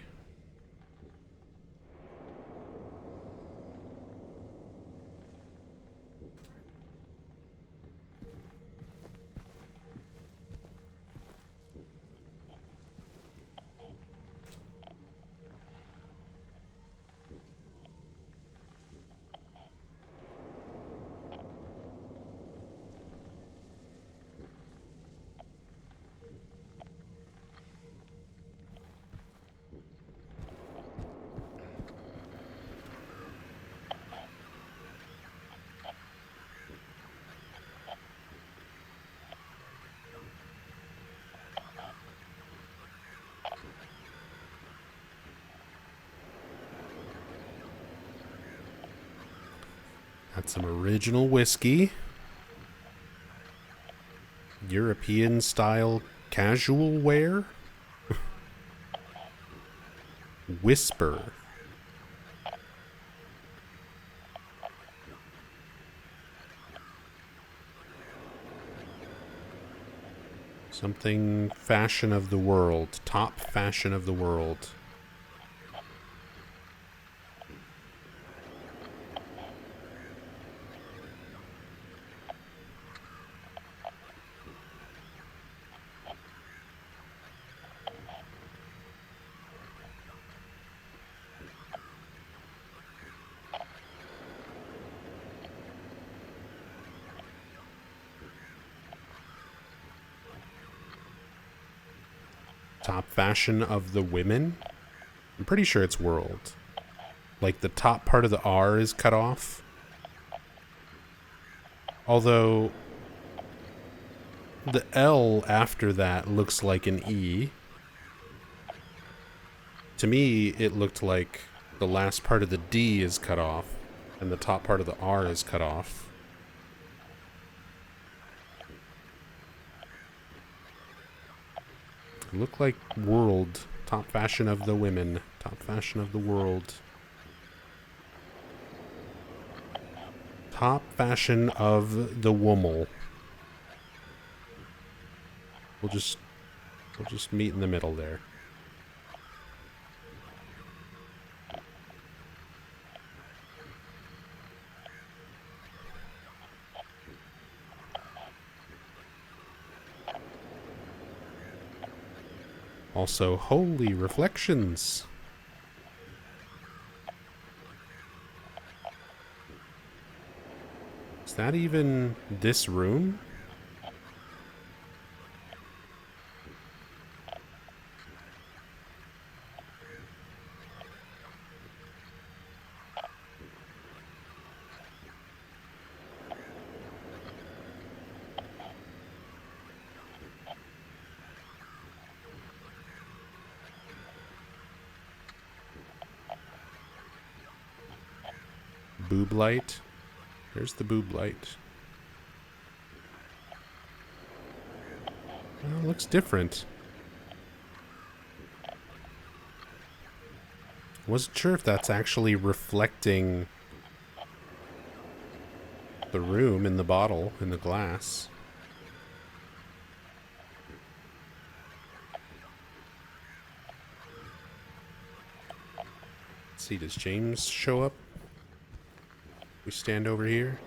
Speaker 1: Got some original whiskey. European style casual wear. Whisper. Something fashion of the world. Top fashion of the world. Top fashion of the women? I'm pretty sure it's world. Like the top part of the R is cut off. Although the L after that looks like an E. To me, it looked like the last part of the D is cut off and the top part of the R is cut off. Look like world. Top fashion of the women. Top fashion of the world. Top fashion of the womal. We'll just meet in the middle there. Also, holy reflections. Is that even this room? boob light. There's the boob light. Well, it looks different. Wasn't sure if that's actually reflecting the room in the bottle, in the glass. Let's see, does James show up? We stand over here.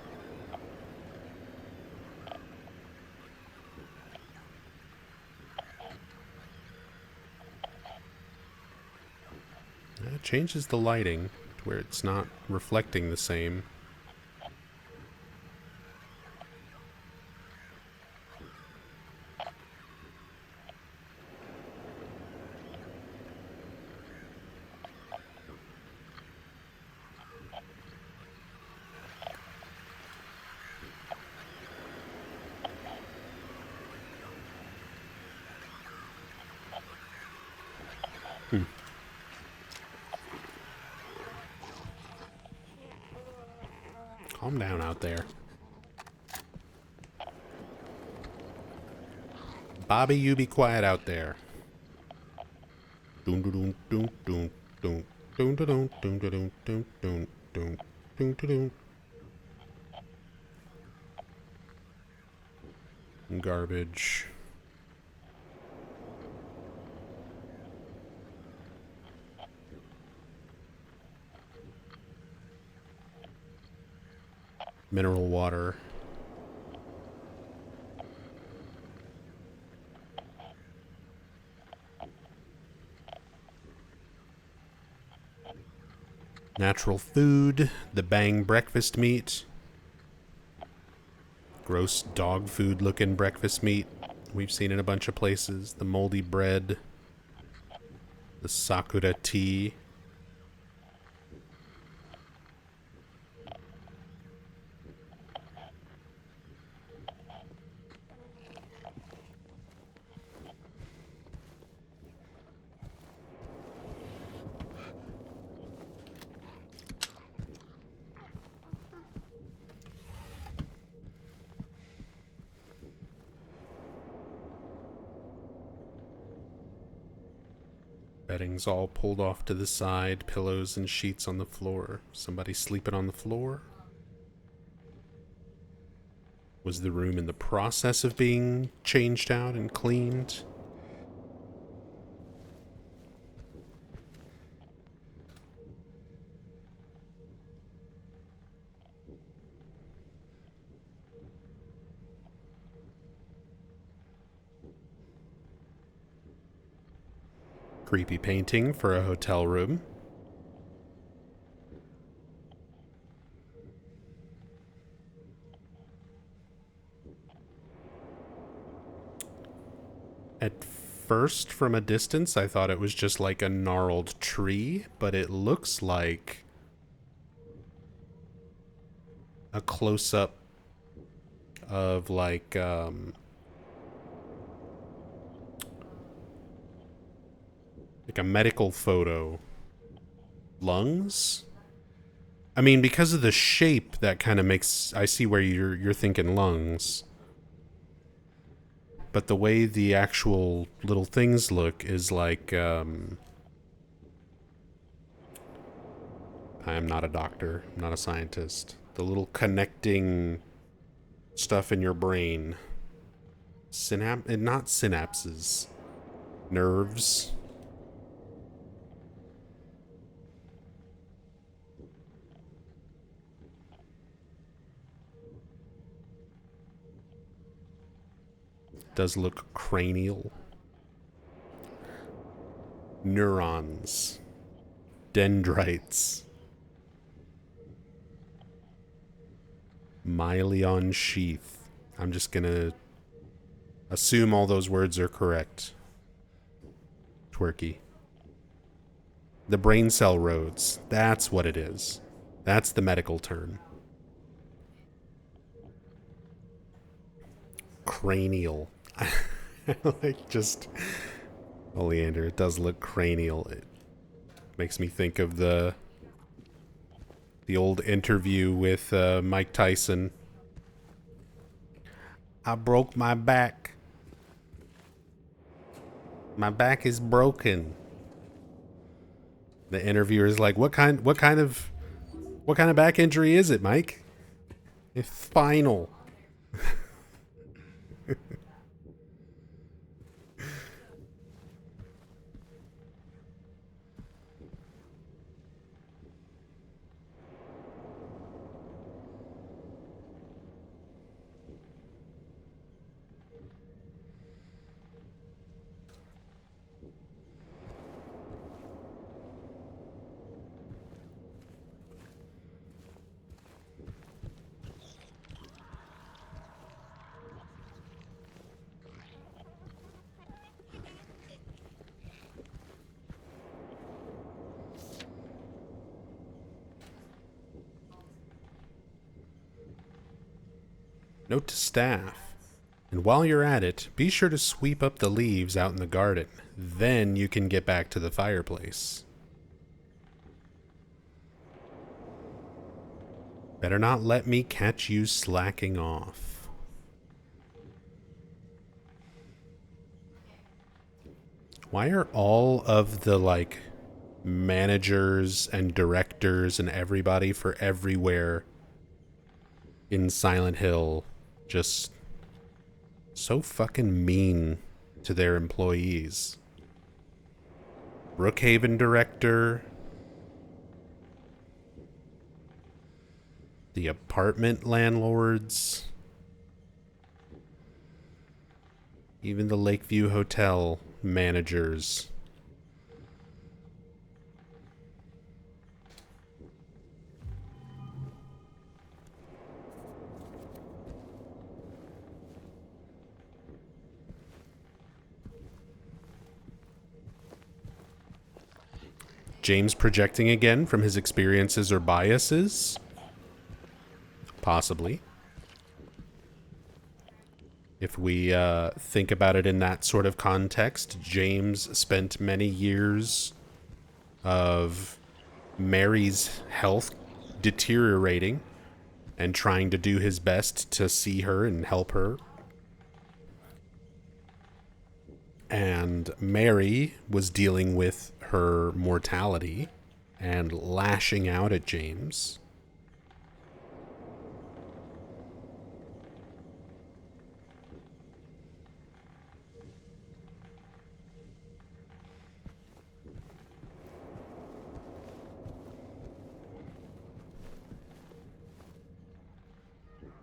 Speaker 1: It changes the lighting to where it's not reflecting the same. Calm down out there. Bobby, you be quiet out there. Doom doom doom doom doom doom doom doom doom doom doom doom doom doom. Garbage. Mineral water. Natural food. The Bang breakfast meat. Gross dog food looking breakfast meat. We've seen in a bunch of places. The moldy bread. The Sakura tea. Bedding's all pulled off to the side, pillows and sheets on the floor. Somebody sleeping on the floor? Was the room in the process of being changed out and cleaned? Creepy painting for a hotel room. At first, from a distance, I thought it was just like a gnarled tree, but it looks like a close-up of like a medical photo. Lungs? I mean, because of the shape, that kind of makes... I see where you're thinking lungs. But the way the actual little things look is like... I am not a doctor. I'm not a scientist. The little connecting stuff in your brain. Not synapses. Nerves. Does look cranial. Neurons. Dendrites. Myelin sheath. I'm just gonna assume all those words are correct. Twerky. The brain cell roads. That's what it is. That's the medical term. Cranial. Like just... Oleander, it does look cranial. It makes me think of the The old interview with Mike Tyson. I broke my back. My back is broken. The interviewer is like, what kind of back injury is it, Mike? It's spinal. Note to staff. And while you're at it, be sure to sweep up the leaves out in the garden. Then you can get back to the fireplace. Better not let me catch you slacking off. Why are all of the, like, managers and directors and everybody for everywhere in Silent Hill just so fucking mean to their employees? Brookhaven director, the apartment landlords, even the Lakeview Hotel managers. James projecting again from his experiences or biases? Possibly. If we think about it in that sort of context, James spent many years of Mary's health deteriorating and trying to do his best to see her and help her. And Mary was dealing with her mortality and lashing out at James.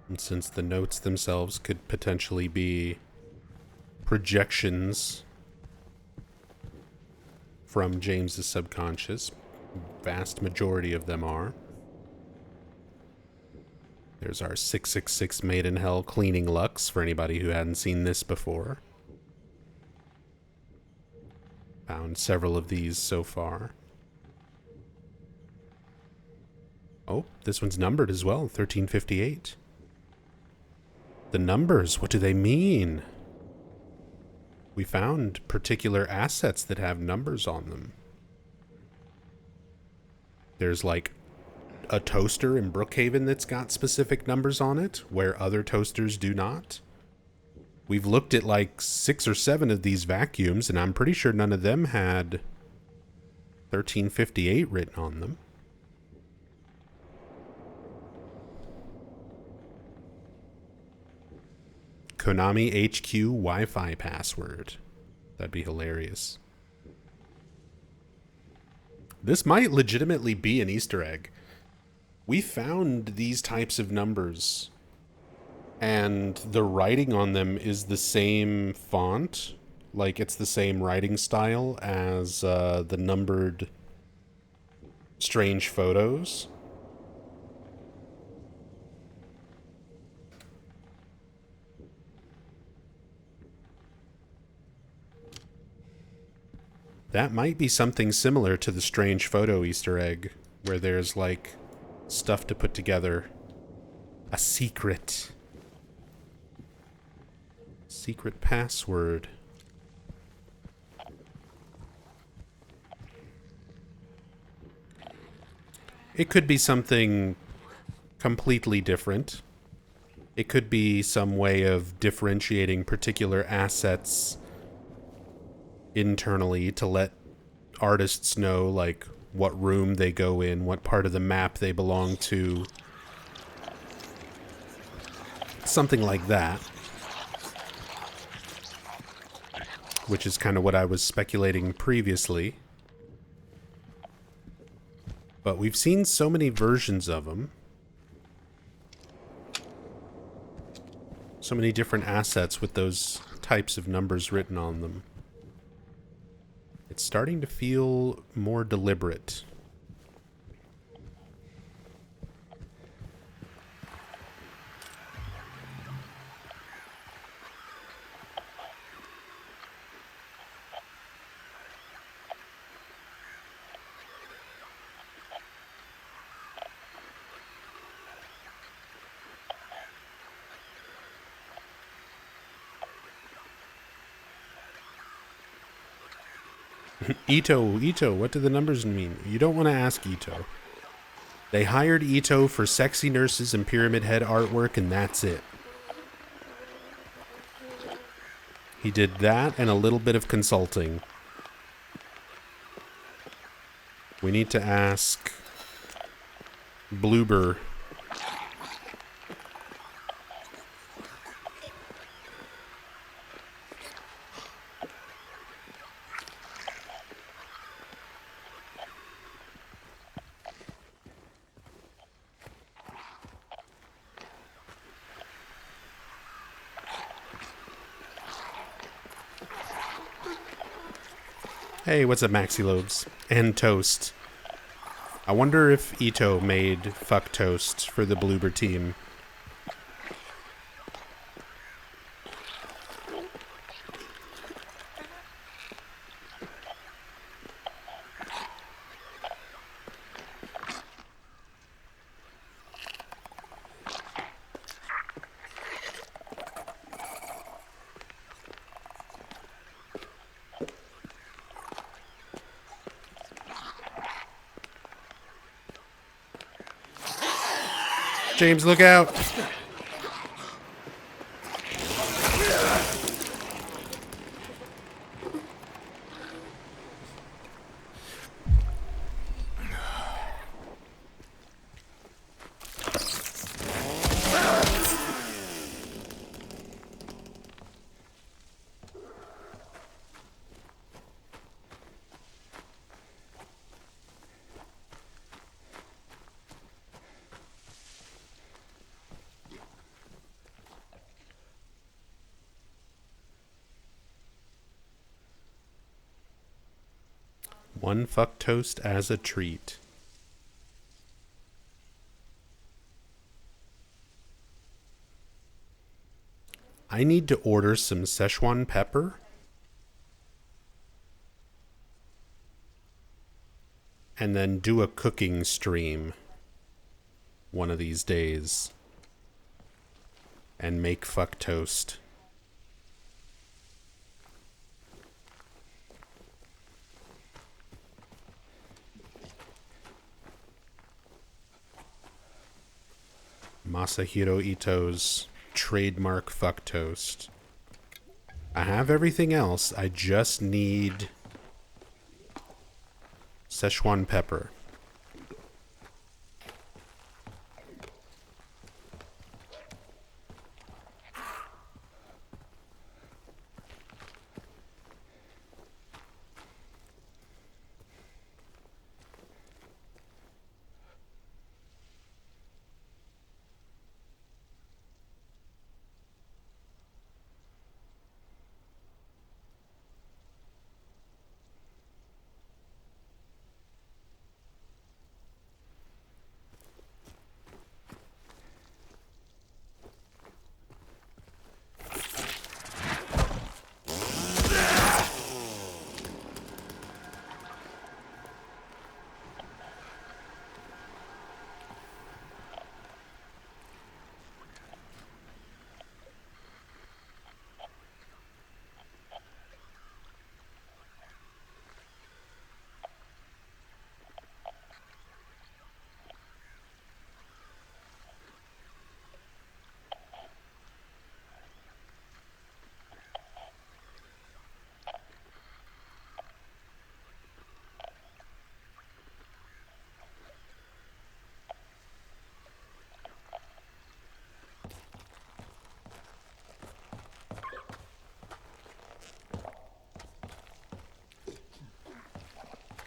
Speaker 1: And since the notes themselves could potentially be projections from James's subconscious, vast majority of them are. There's our 666 Made in Hell cleaning Lux for anybody who hadn't seen this before. Found several of these so far. Oh, this one's numbered as well, 1358. The numbers, what do they mean? We found particular assets that have numbers on them. There's like a toaster in Brookhaven that's got specific numbers on it, where other toasters do not. We've looked at like 6 or 7 of these vacuums, and I'm pretty sure none of them had 1358 written on them. Konami HQ Wi-Fi password. That'd be hilarious. This might legitimately be an Easter egg. We found these types of numbers, and the writing on them is the same font. Like, it's the same writing style as the numbered strange photos. That might be something similar to the strange photo Easter egg, where there's like stuff to put together. A secret. Secret password. It could be something completely different. It could be some way of differentiating particular assets internally to let artists know, like, what room they go in, what part of the map they belong to. Something like that. Which is kind of what I was speculating previously. But we've seen so many versions of them. So many different assets with those types of numbers written on them. It's starting to feel more deliberate. Ito, what do the numbers mean? You don't want to ask Ito. They hired Ito for sexy nurses and Pyramid Head artwork, and that's it. He did that and a little bit of consulting. We need to ask Bloober. Hey, what's up, Maxi Lobes? And Toast. I wonder if Ito made Fuck Toast for the Bloober team. James, look out! One Fuck Toast as a treat. I need to order some Szechuan pepper. And then do a cooking stream one of these days. And make Fuck Toast. Masahiro Ito's trademark Fuck Toast. I have everything else. I just need Szechuan pepper.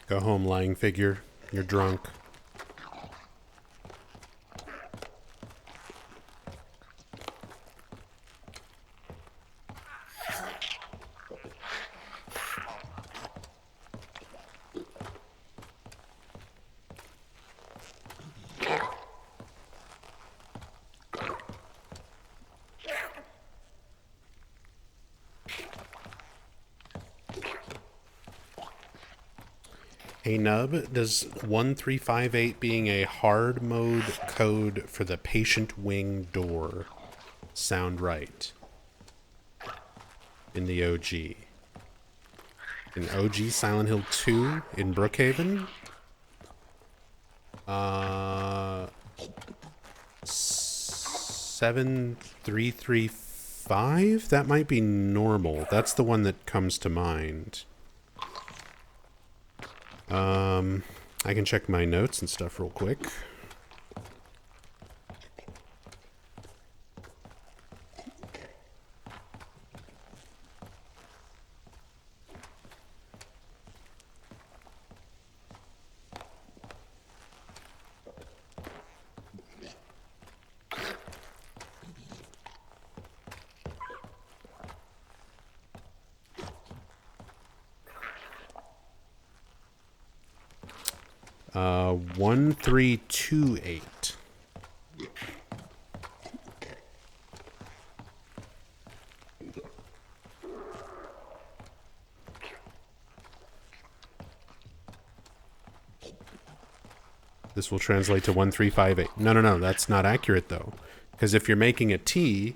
Speaker 1: Go home, lying figure. You're drunk. Hey Nub, does 1358 being a hard mode code for the patient wing door sound right? In the OG. In OG Silent Hill 2 in Brookhaven? 7335? That might be normal. That's the one that comes to mind. I can check my notes and stuff real quick. 1328. This will translate to 1358. No, that's not accurate though. Because if you're making a T,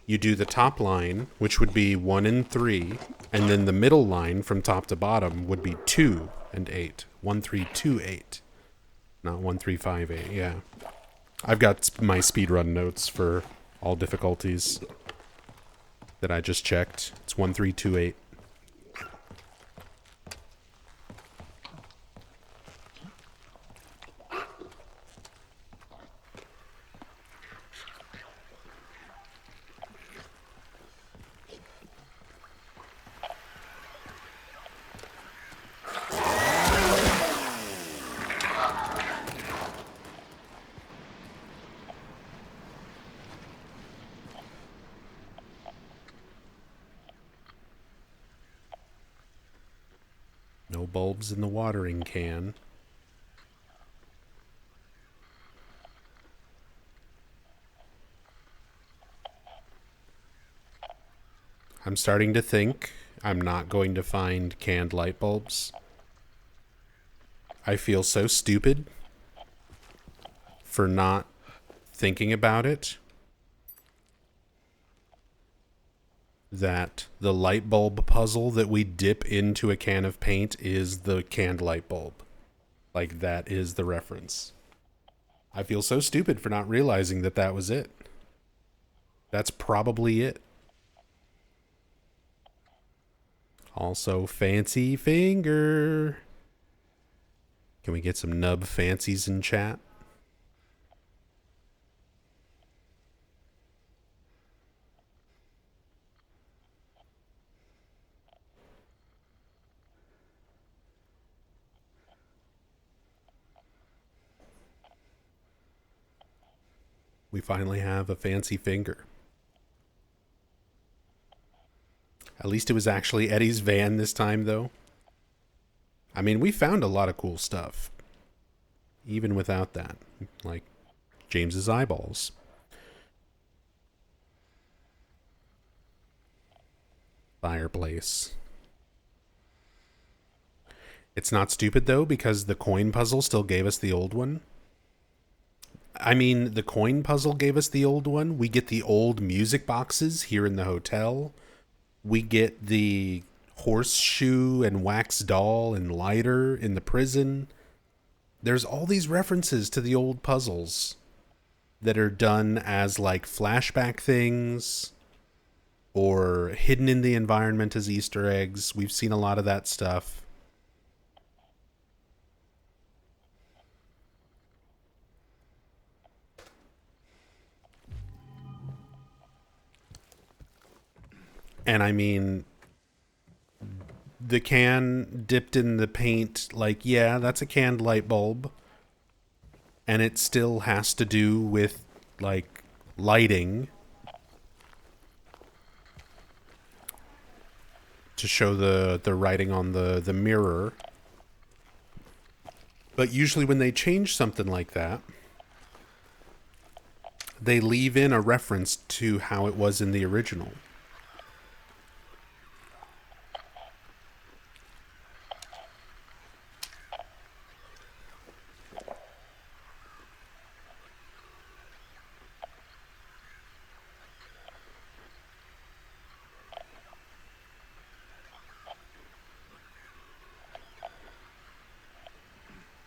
Speaker 1: you do the top line, which would be 1 and 3, and then the middle line from top to bottom would be 2 and 8. 1328. Not 1358, yeah. I've got my speedrun notes for all difficulties that I just checked. It's 1328. No bulbs in the watering can. I'm starting to think I'm not going to find canned light bulbs. I feel so stupid for not thinking about it that the light bulb puzzle that we dip into a can of paint is the canned light bulb. Like, that is the reference. I feel so stupid for not realizing that that was it. That's probably it. Also, fancy finger. Can we get some nub fancies in chat? We finally have a fancy finger. At least it was actually Eddie's van this time, though. I mean, we found a lot of cool stuff. Even without that. Like James's eyeballs. Fireplace. It's not stupid, though, because the coin puzzle still gave us the old one. I mean, the coin puzzle gave us the old one. We get the old music boxes here in the hotel. We get the horseshoe and wax doll and lighter in the prison. There's all these references to the old puzzles that are done as like flashback things or hidden in the environment as Easter eggs. We've seen a lot of that stuff. And I mean, the can dipped in the paint, like, yeah, that's a canned light bulb. And it still has to do with, like, lighting to show the writing on the mirror. But usually when they change something like that, they leave in a reference to how it was in the original.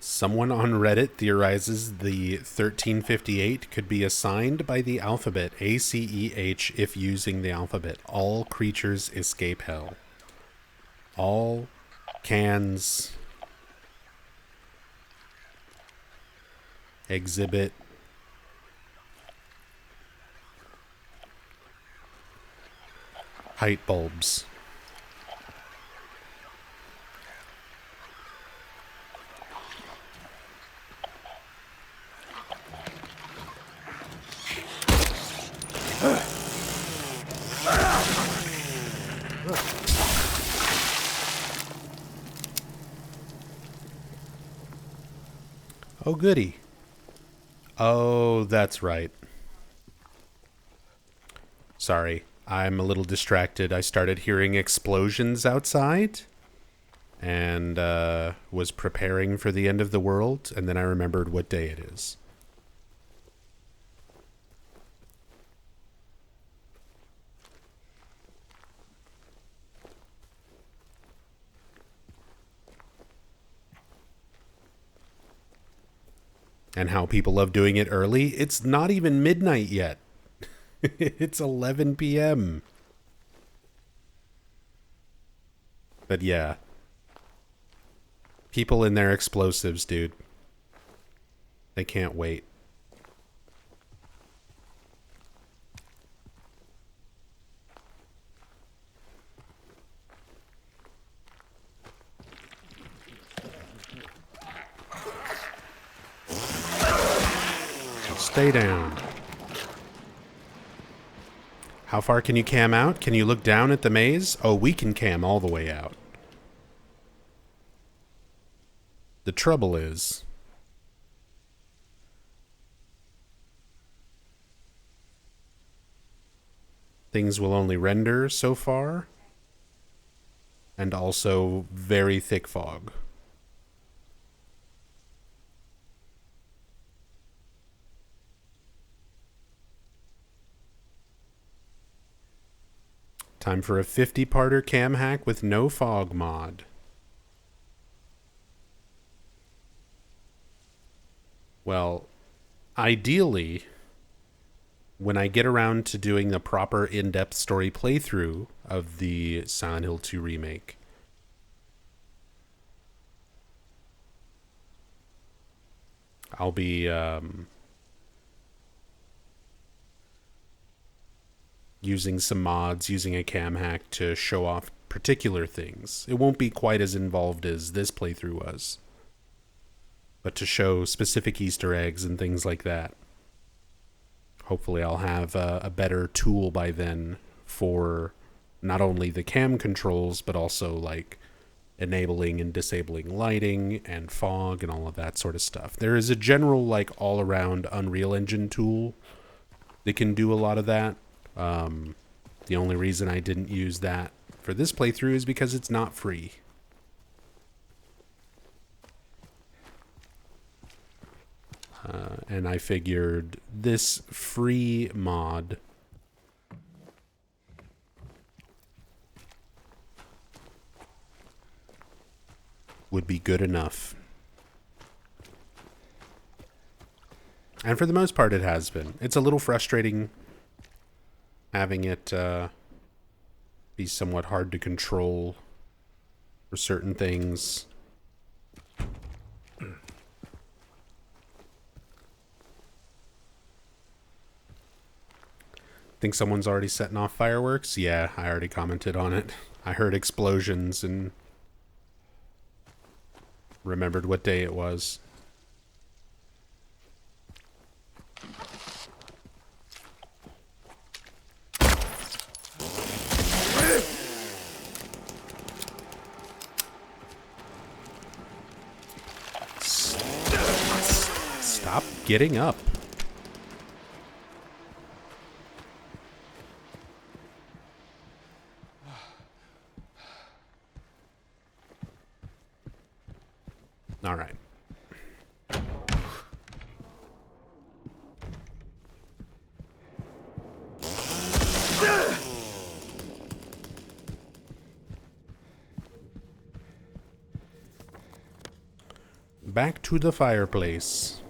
Speaker 1: Someone on Reddit theorizes the 1358 could be assigned by the alphabet ACEH if using the alphabet. All creatures escape hell. All cans exhibit height bulbs. Oh, goody. Oh, that's right. Sorry, I'm a little distracted. I started hearing explosions outside and was preparing for the end of the world, and then I remembered what day it is. And how people love doing it early. It's not even midnight yet. It's 11 p.m. But yeah. People in their explosives, dude. They can't wait. Stay down. How far can you cam out? Can you look down at the maze? Oh, we can cam all the way out. The trouble is, things will only render so far, and also very thick fog. Time for a 50-parter cam hack with no fog mod. Well, ideally, when I get around to doing the proper in-depth story playthrough of the Silent Hill 2 remake, I'll be using some mods, using a cam hack to show off particular things. It won't be quite as involved as this playthrough was, but to show specific Easter eggs and things like that. Hopefully I'll have a better tool by then for not only the cam controls, but also like enabling and disabling lighting and fog and all of that sort of stuff. There is a general like all-around Unreal Engine tool that can do a lot of that. The only reason I didn't use that for this playthrough is because it's not free. And I figured this free mod would be good enough. And for the most part, it has been. It's a little frustrating having it be somewhat hard to control for certain things. Think someone's already setting off fireworks? Yeah, I already commented on it. I heard explosions and remembered what day it was. Stop getting up. All right. Back to the fireplace.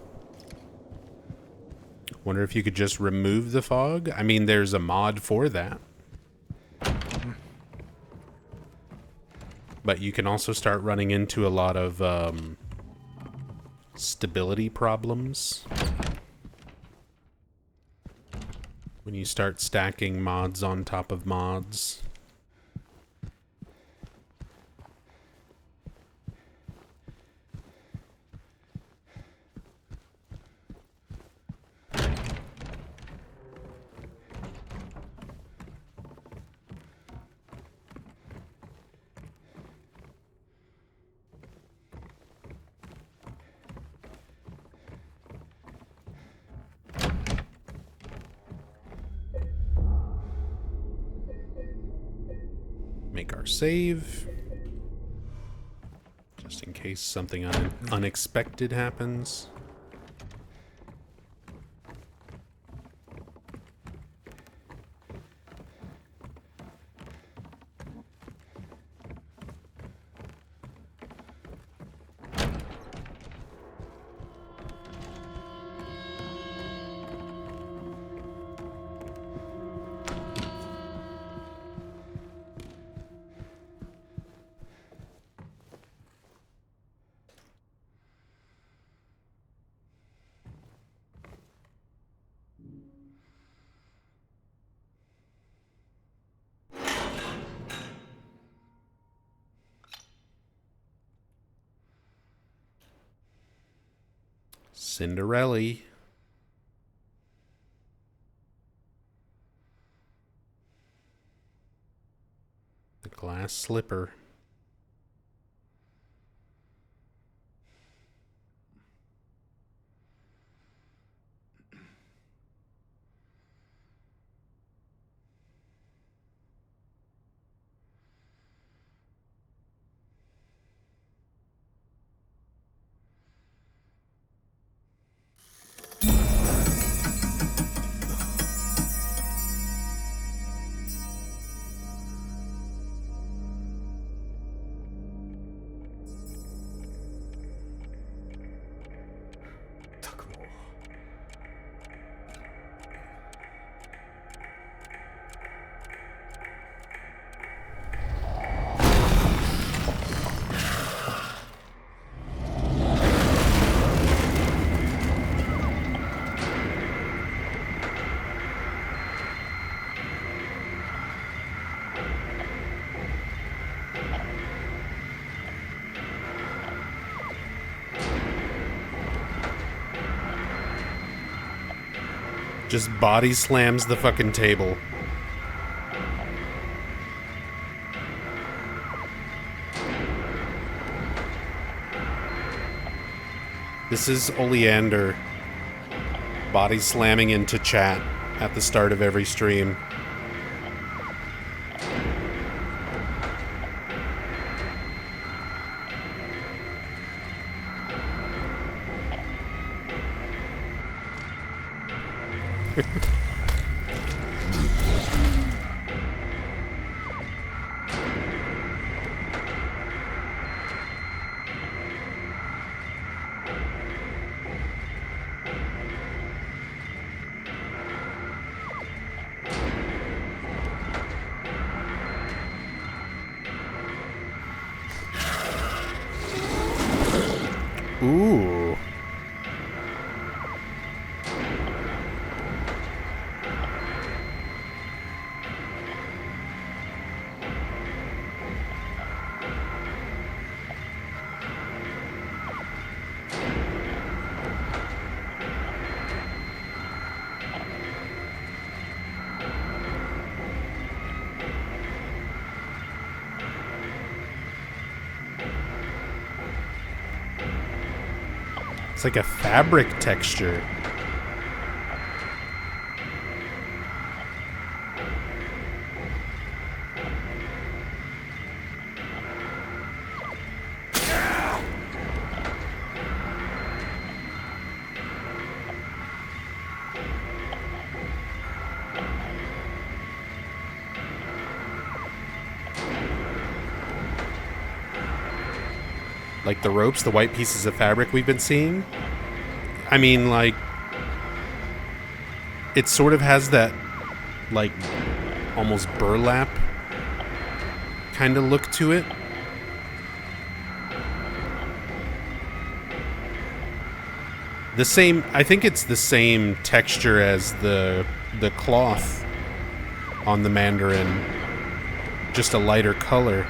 Speaker 1: Wonder if you could just remove the fog? I mean, there's a mod for that. But you can also start running into a lot of stability problems when you start stacking mods on top of mods. Make our save. Just in case something unexpected happens. Cinderella. The glass slipper. Just body slams the fucking table. This is Oleander body slamming into chat at the start of every stream. Ooh. It's like a fabric texture. Like the ropes, the white pieces of fabric we've been seeing. I mean, like, it sort of has that, like, almost burlap kind of look to it. The same, I think it's the same texture as the cloth on the Mandarin, just a lighter color.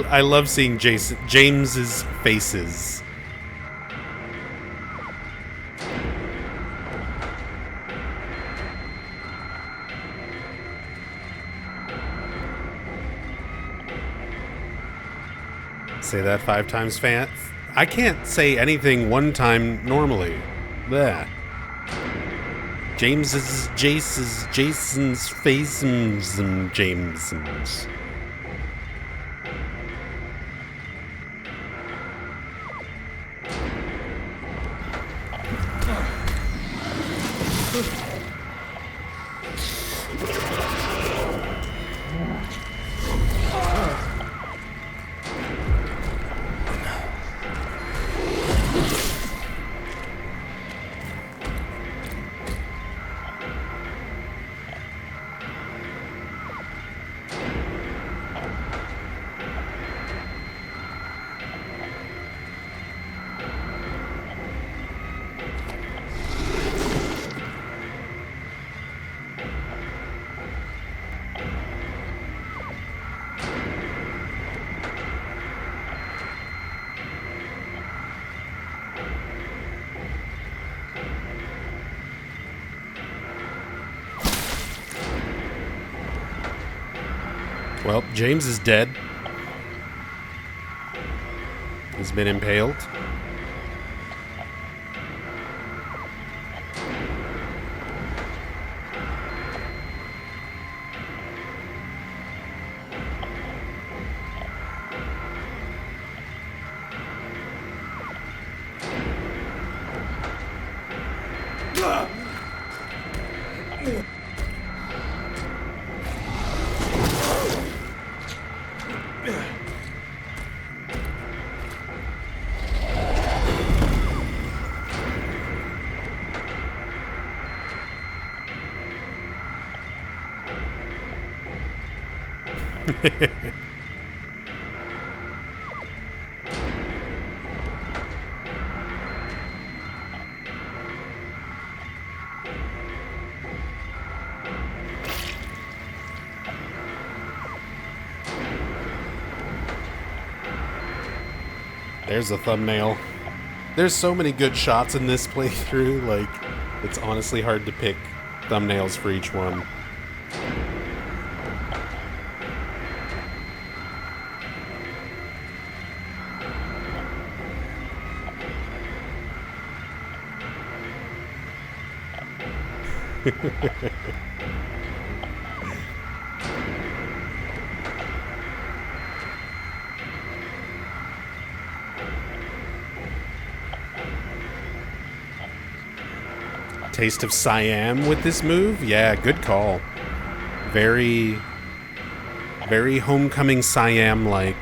Speaker 1: I love seeing James's faces. Say that 5 times fast. I can't say anything one time normally. Bleh. Jason's faces, James's. Well, James is dead. He's been impaled. There's a thumbnail. There's so many good shots in this playthrough, like, it's honestly hard to pick thumbnails for each one. Taste of Siam with this move? Yeah, good call. Very, very Homecoming Siam-like.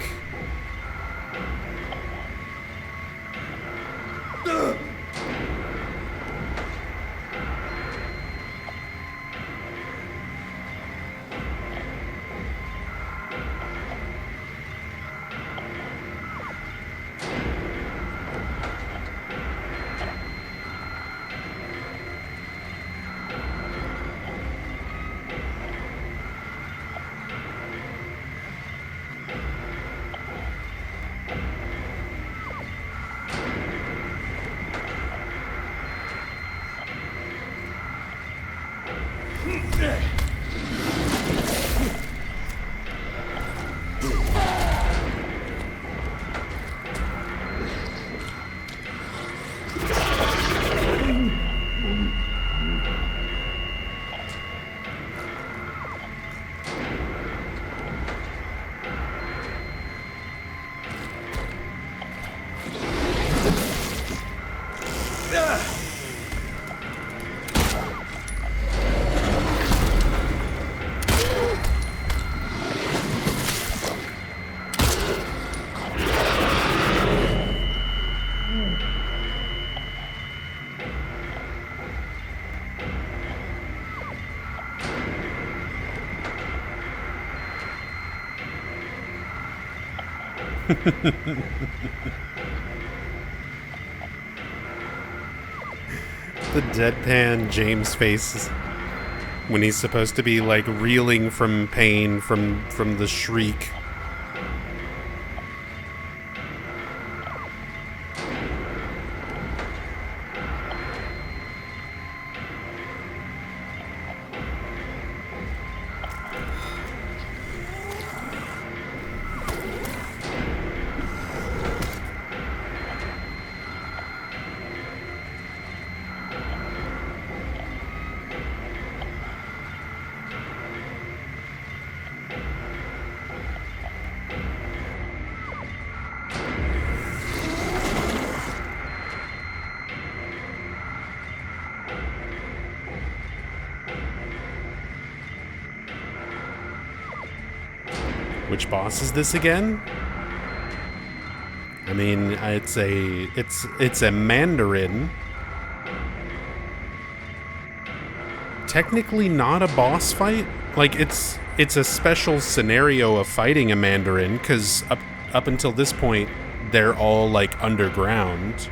Speaker 1: The deadpan James face when he's supposed to be like reeling from pain from the shriek. Which boss is this again? I mean, it's a Mandarin. Technically not a boss fight. Like it's a special scenario of fighting a Mandarin, because up until this point they're all like underground,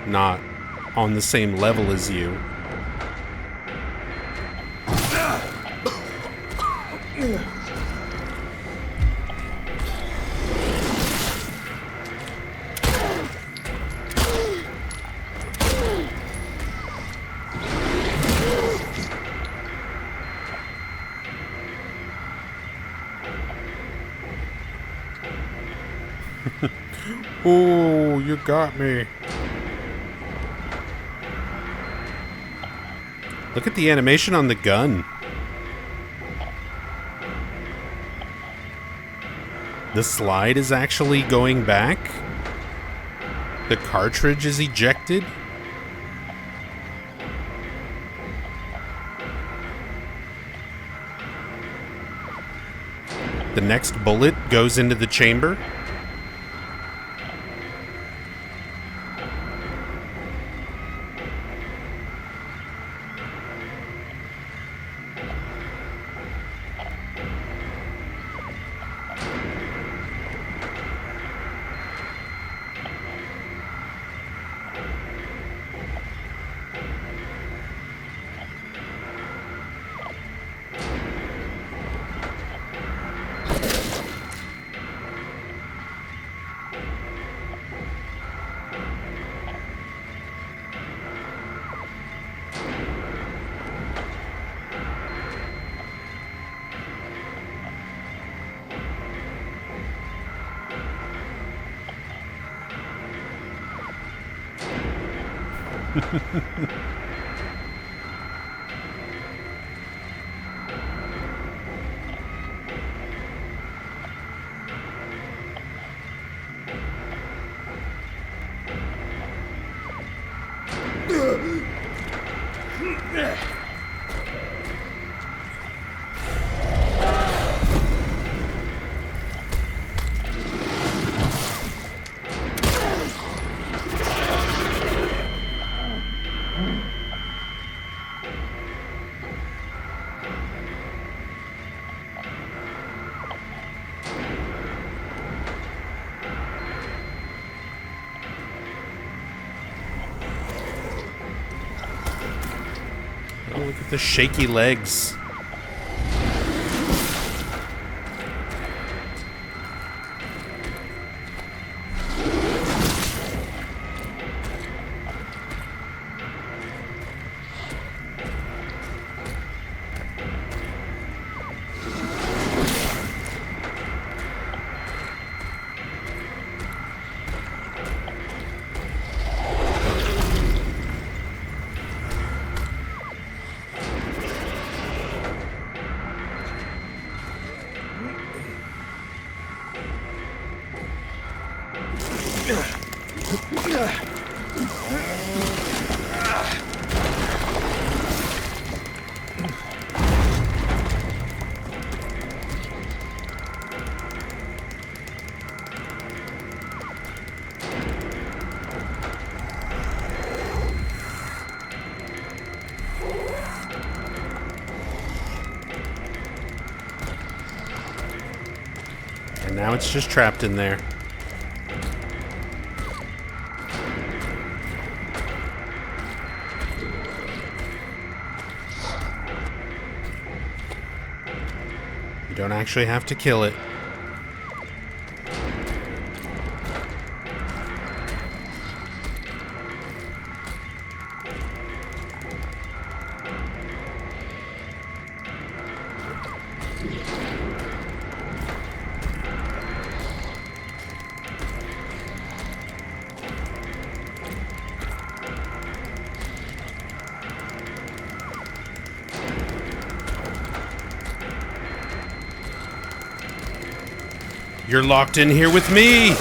Speaker 1: not on the same level as you. Oh, you got me. Look at the animation on the gun. The slide is actually going back. The cartridge is ejected. The next bullet goes into the chamber. look at the shaky legs. And now it's just trapped in there. You don't actually have to kill it. You're locked in here with me!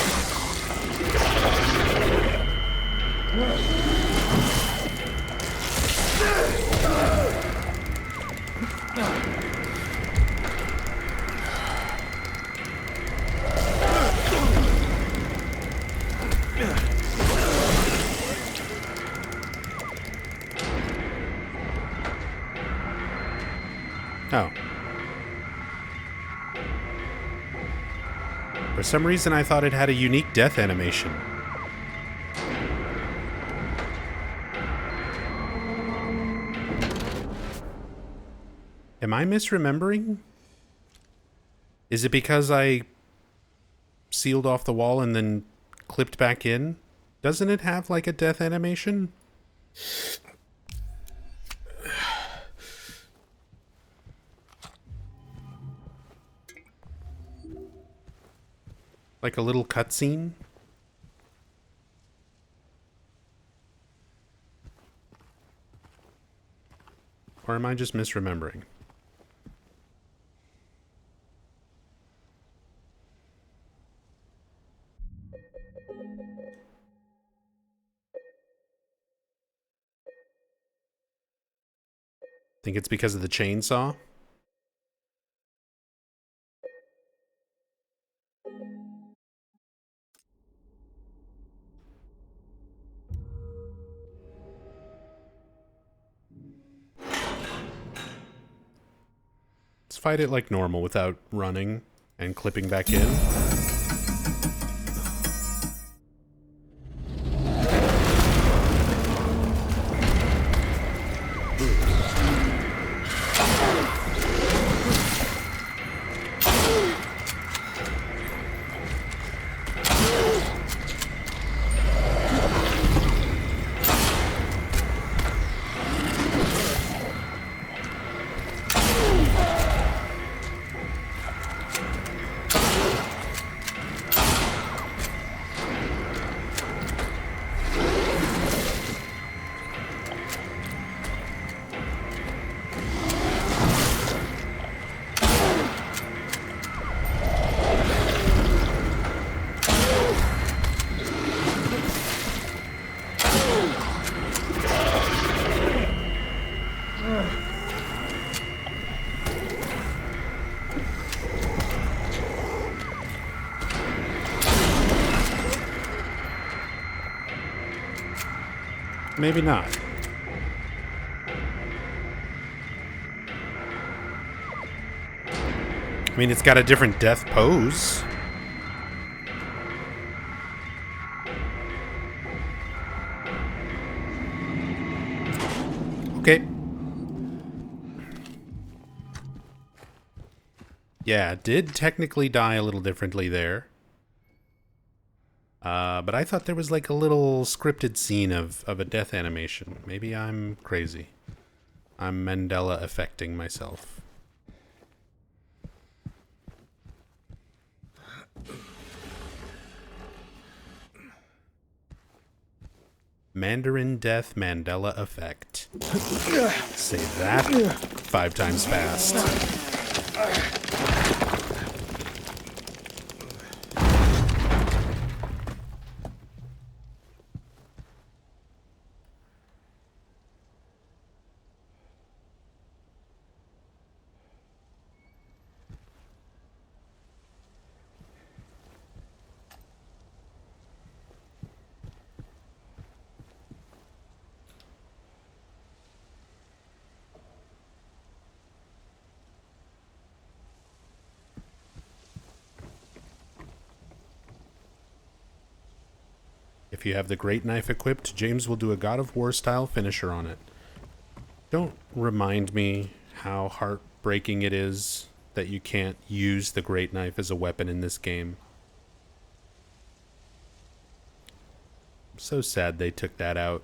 Speaker 1: Oh. For some reason, I thought it had a unique death animation. Am I misremembering? Is it because I sealed off the wall and then clipped back in? Doesn't it have like a death animation? Like a little cutscene? Or am I just misremembering? Think it's because of the chainsaw? Let's fight it like normal without running and clipping back in. Maybe not. I mean, it's got a different death pose. Okay. Yeah, did technically die a little differently there. But I thought there was like a little scripted scene of a death animation. Maybe I'm crazy. I'm Mandela affecting myself. Mandarin death Mandela effect. Say that 5 times fast. If you have the great knife equipped, James will do a God of War style finisher on it. Don't remind me how heartbreaking it is that you can't use the great knife as a weapon in this game. I'm so sad they took that out.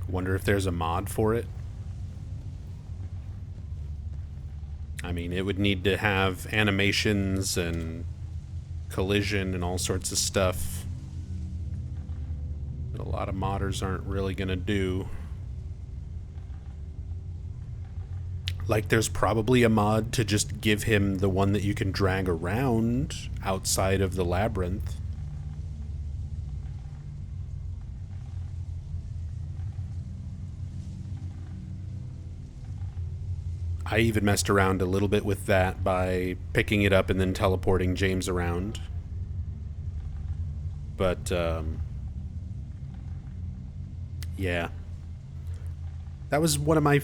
Speaker 1: Wonder if there's a mod for it. I mean, it would need to have animations and collision and all sorts of stuff that a lot of modders aren't really gonna do. Like, there's probably a mod to just give him the one that you can drag around outside of the labyrinth. I even messed around a little bit with that by picking it up and then teleporting James around. But, yeah. That was one of my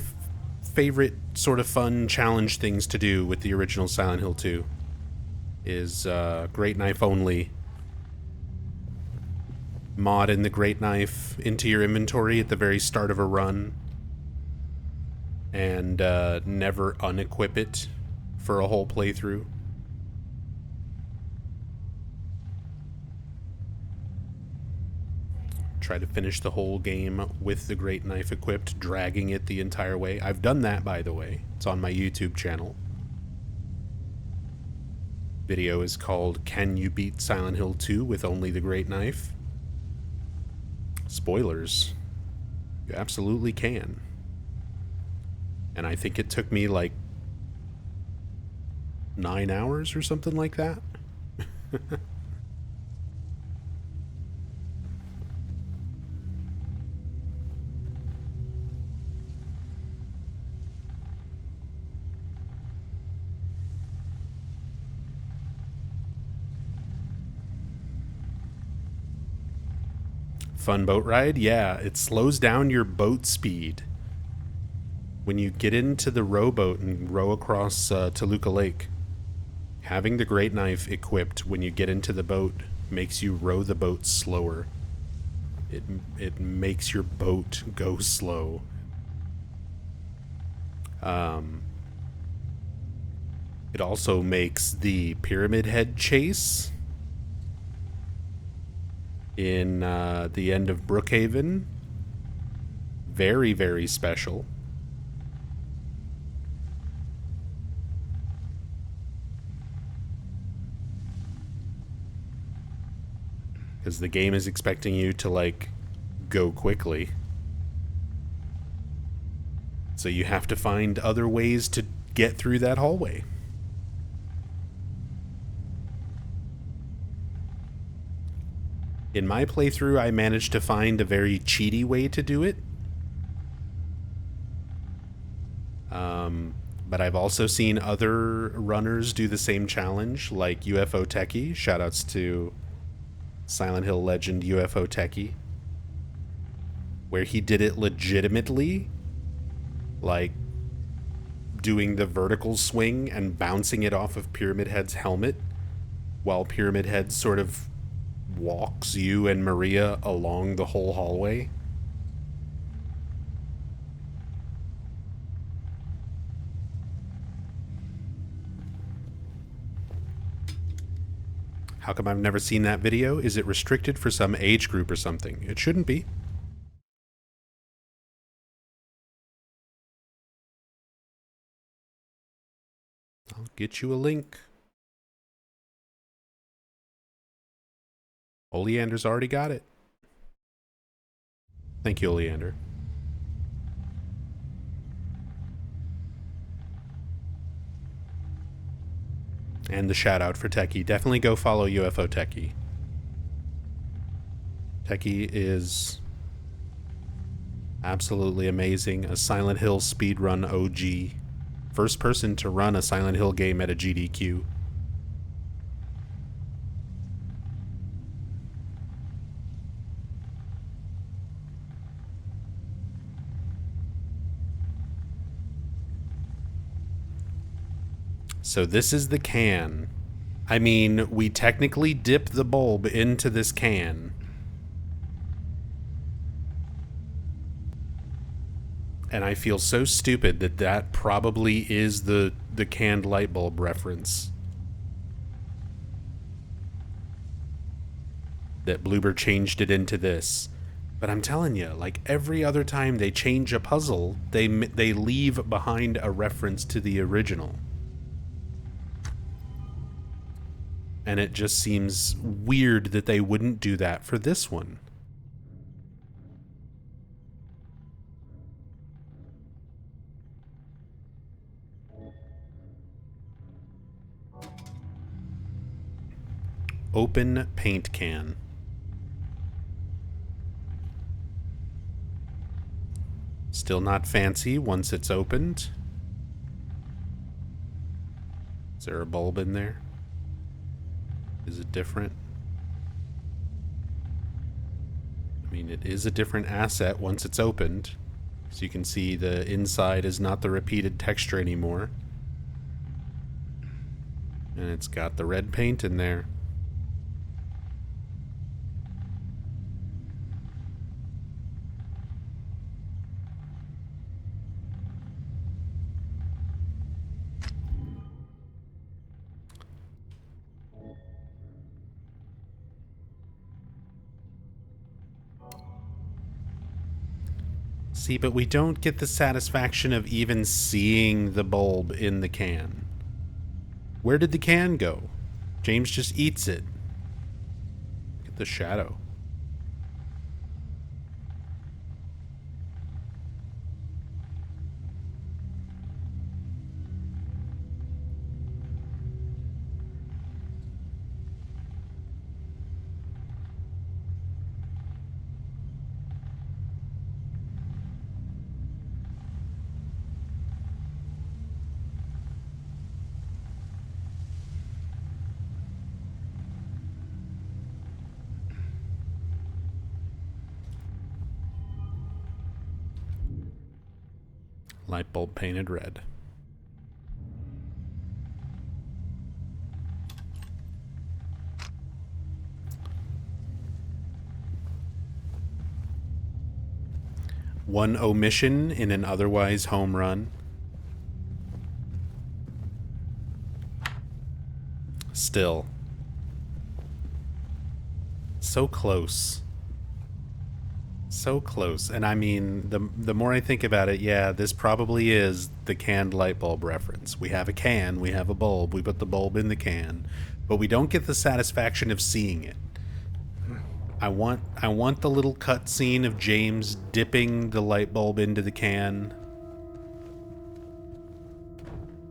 Speaker 1: favorite sort of fun challenge things to do with the original Silent Hill 2. Is, Great Knife only. Mod in the Great Knife into your inventory at the very start of a run. And never unequip it for a whole playthrough. Try to finish the whole game with the great knife equipped, dragging it the entire way. I've done that, by the way. It's on my YouTube channel. Video is called Can You Beat Silent Hill 2 with Only the Great Knife? Spoilers. You absolutely can. And I think it took me like 9 hours or something like that. Fun boat ride? Yeah, it slows down your boat speed. When you get into the rowboat and row across Toluca Lake, having the great knife equipped when you get into the boat makes you row the boat slower. It makes your boat go slow. It also makes the Pyramid Head chase in the end of Brookhaven very, very special. Because the game is expecting you to, like, go quickly. So you have to find other ways to get through that hallway. In my playthrough, I managed to find a very cheaty way to do it. But I've also seen other runners do the same challenge, like UFO Techie. Shoutouts to Silent Hill legend UFO Techie. where he did it legitimately, like doing the vertical swing and bouncing it off of Pyramid Head's helmet, while Pyramid Head sort of walks you and Maria along the whole hallway. How come I've never seen that video? Is it restricted for some age group or something? It shouldn't be. I'll get you a link. Oleander's already got it. Thank you, Oleander. And the shout out for Techie. Definitely go follow UFO Techie. Techie is absolutely amazing. A Silent Hill speedrun OG. First person to run a Silent Hill game at a GDQ. So this is the can. I mean, we technically dip the bulb into this can. And I feel so stupid that that probably is the canned light bulb reference. That Bloober changed it into this. But I'm telling you, like every other time they change a puzzle, they leave behind a reference to the original. And it just seems weird that they wouldn't do that for this one. Open paint can. Still not fancy once it's opened. Is there a bulb in there? Is it different? I mean, it is a different asset once it's opened. So you can see the inside is not the repeated texture anymore. And it's got the red paint in there. See, but we don't get the satisfaction of even seeing the bulb in the can. Where did the can go? James just eats it. Look at the shadow. Light bulb painted red. One omission in an otherwise home run. Still. So close. So close. And I mean, the more I think about it, yeah, this probably is the canned light bulb reference. We have a can, we have a bulb, we put the bulb in the can, but we don't get the satisfaction of seeing it. I want the little cut scene of James dipping the light bulb into the can.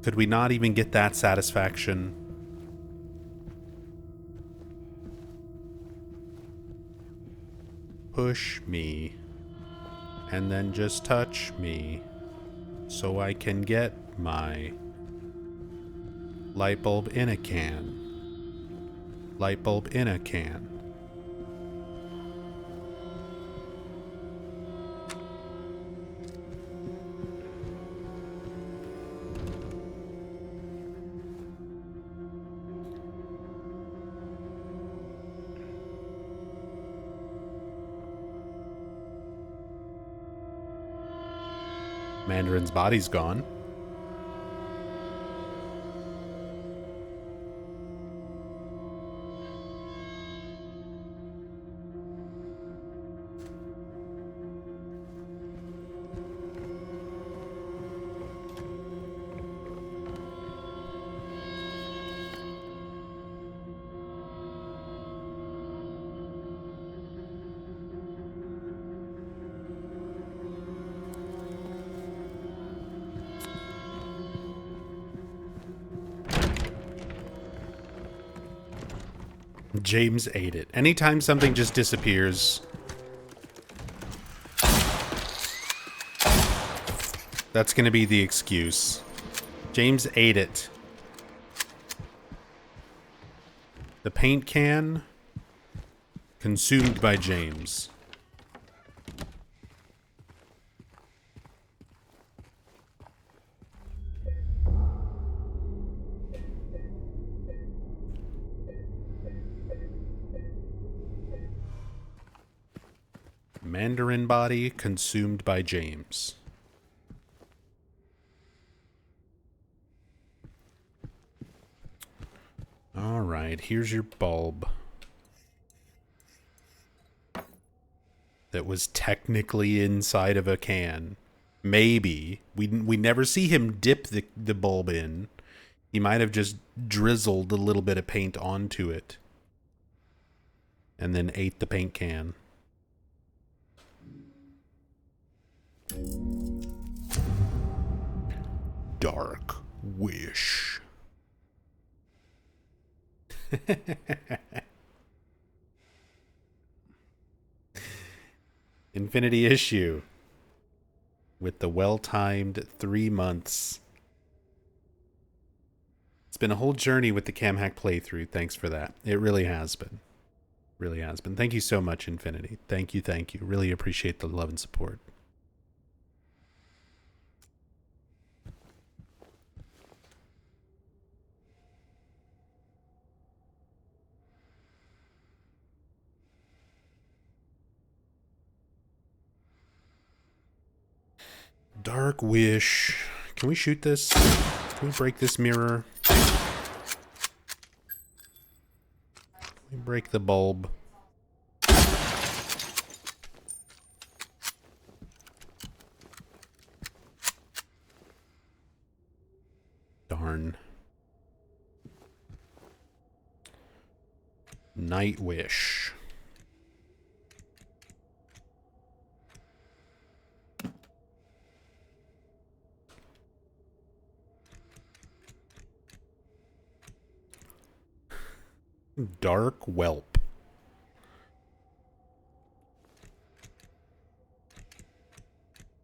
Speaker 1: Could we not even get that satisfaction? Push me, and then just touch me, so I can get my light bulb in a can. Light bulb in a can. Mandarin's body's gone. James ate it. Anytime something just disappears, that's going to be the excuse. James ate it. The paint can consumed by James. Mandarin body consumed by James. All right, here's your bulb. That was technically inside of a can. Maybe. We never see him dip the bulb in. He might have just drizzled a little bit of paint onto it. And then ate the paint can. Dark wish. Infinity issue. With the well-timed 3 months. It's been a whole journey with the Cam Hack playthrough. Thanks for that. It really has been. Really has been. Thank you so much, Infinity. Thank you, thank you. Really appreciate the love and support. Dark wish. Can we shoot this? Can we break this mirror? Can we break the bulb? Darn. Night wish. Dark whelp.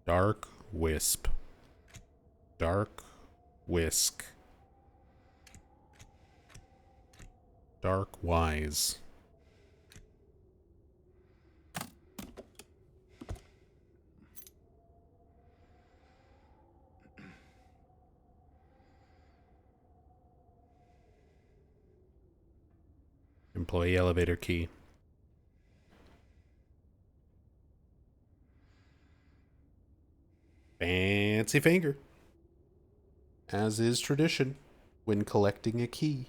Speaker 1: Dark wisp. Dark whisk. Dark wise. Employee elevator key. Fancy finger. As is tradition when collecting a key.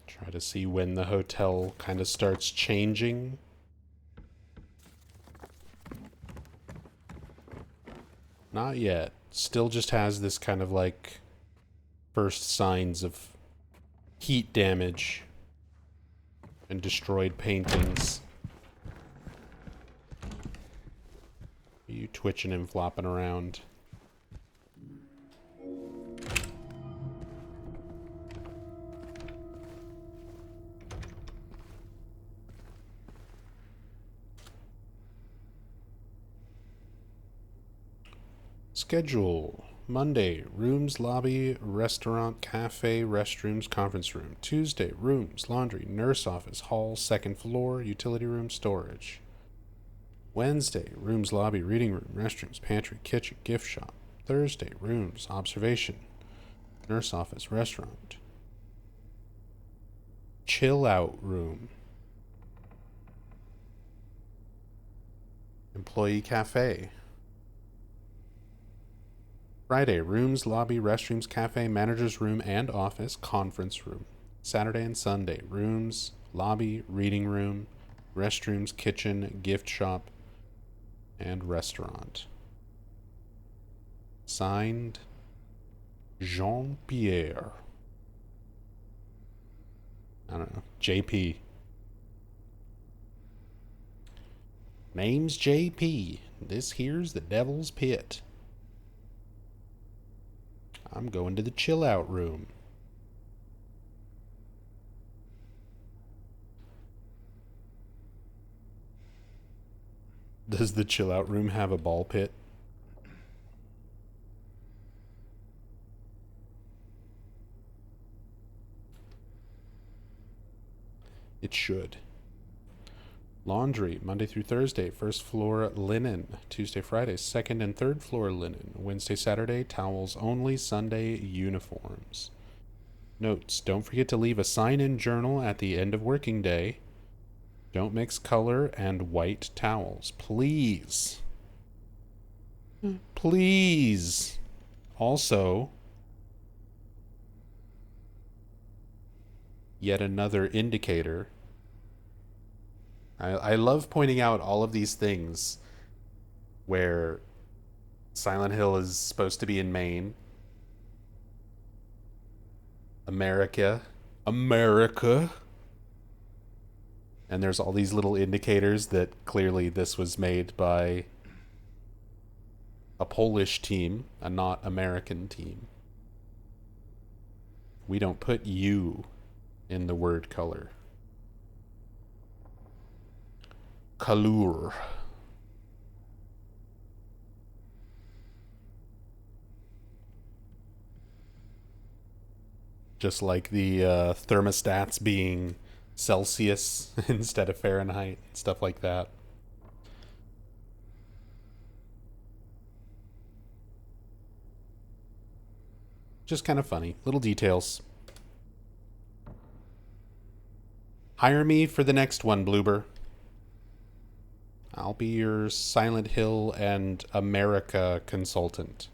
Speaker 1: Try to see when the hotel kind of starts changing. Not yet. Still just has this kind of like first signs of heat damage and destroyed paintings. Are you twitching and flopping around. Schedule. Monday, rooms, lobby, restaurant, cafe, restrooms, conference room. Tuesday, rooms, laundry, nurse office, hall, second floor, utility room, storage. Wednesday, rooms, lobby, reading room, restrooms, pantry, kitchen, gift shop. Thursday, rooms, observation, nurse office, restaurant. Chill out room. Employee cafe. Friday, rooms, lobby, restrooms, cafe, manager's room and office, conference room. Saturday and Sunday, rooms, lobby, reading room, restrooms, kitchen, gift shop, and restaurant. Signed, Jean-Pierre. I don't know, JP. Name's JP. This here's the Devil's Pit. I'm going to the chill out room. Does the chill out room have a ball pit? It should. Laundry, Monday through Thursday, first floor linen. Tuesday, Friday, second and third floor linen. Wednesday, Saturday, towels only. Sunday, uniforms. Notes, don't forget to leave a sign-in journal at the end of working day. Don't mix color and white towels. Please. Please. Also, yet another indicator. I love pointing out all of these things where Silent Hill is supposed to be in Maine. America. And there's all these little indicators that clearly this was made by a Polish team, a not American team. We don't put you in the word color. Color. Just like the thermostats being Celsius instead of Fahrenheit, stuff like that. Just kind of funny. Little details. Hire me for the next one, Bloober. I'll be your Silent Hill and America consultant.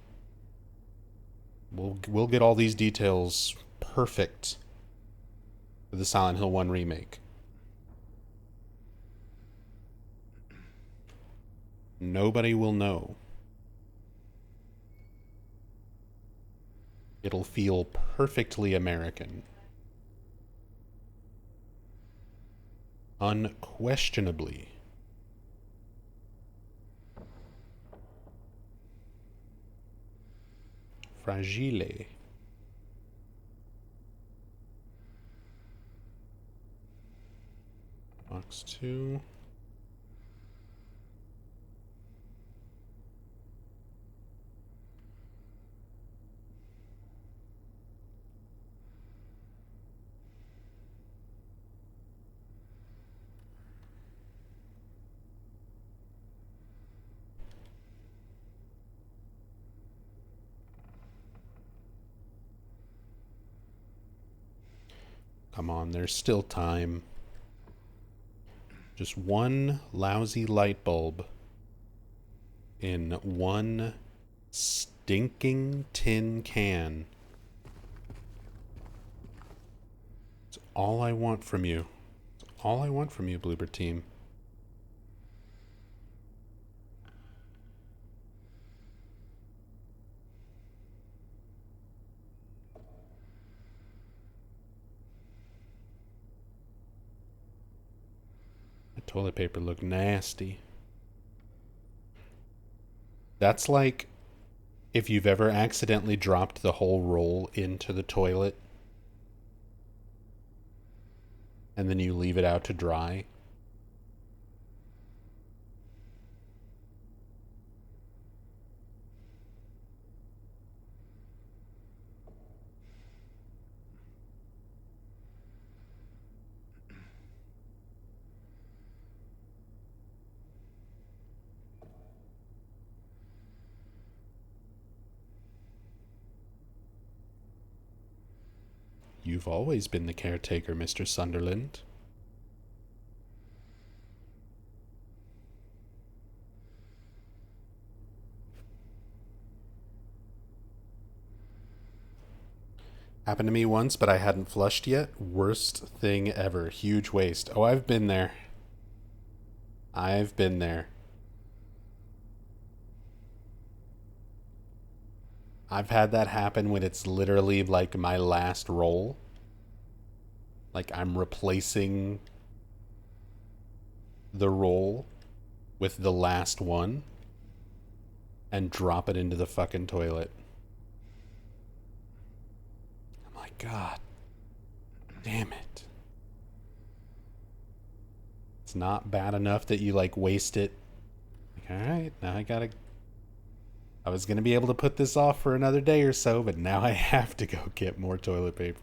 Speaker 1: We'll get all these details perfect for the Silent Hill 1 remake. Nobody will know. It'll feel perfectly American. Unquestionably. Fragile. Box 2. Come on, there's still time. Just one lousy light bulb in one stinking tin can. It's all I want from you. It's all I want from you, Bloober Team. The toilet paper looked nasty. That's like if you've ever accidentally dropped the whole roll into the toilet and then you leave it out to dry. You've always been the caretaker, Mr. Sunderland. Happened to me once, but I hadn't flushed yet. Worst thing ever. Huge waste. Oh, I've been there. I've been there. I've had that happen when it's literally like my last roll. Like I'm replacing the roll with the last one and drop it into the fucking toilet. I'm like, God damn it. It's not bad enough that you like waste it. Like, all right, now I was going to be able to put this off for another day or so, but now I have to go get more toilet paper.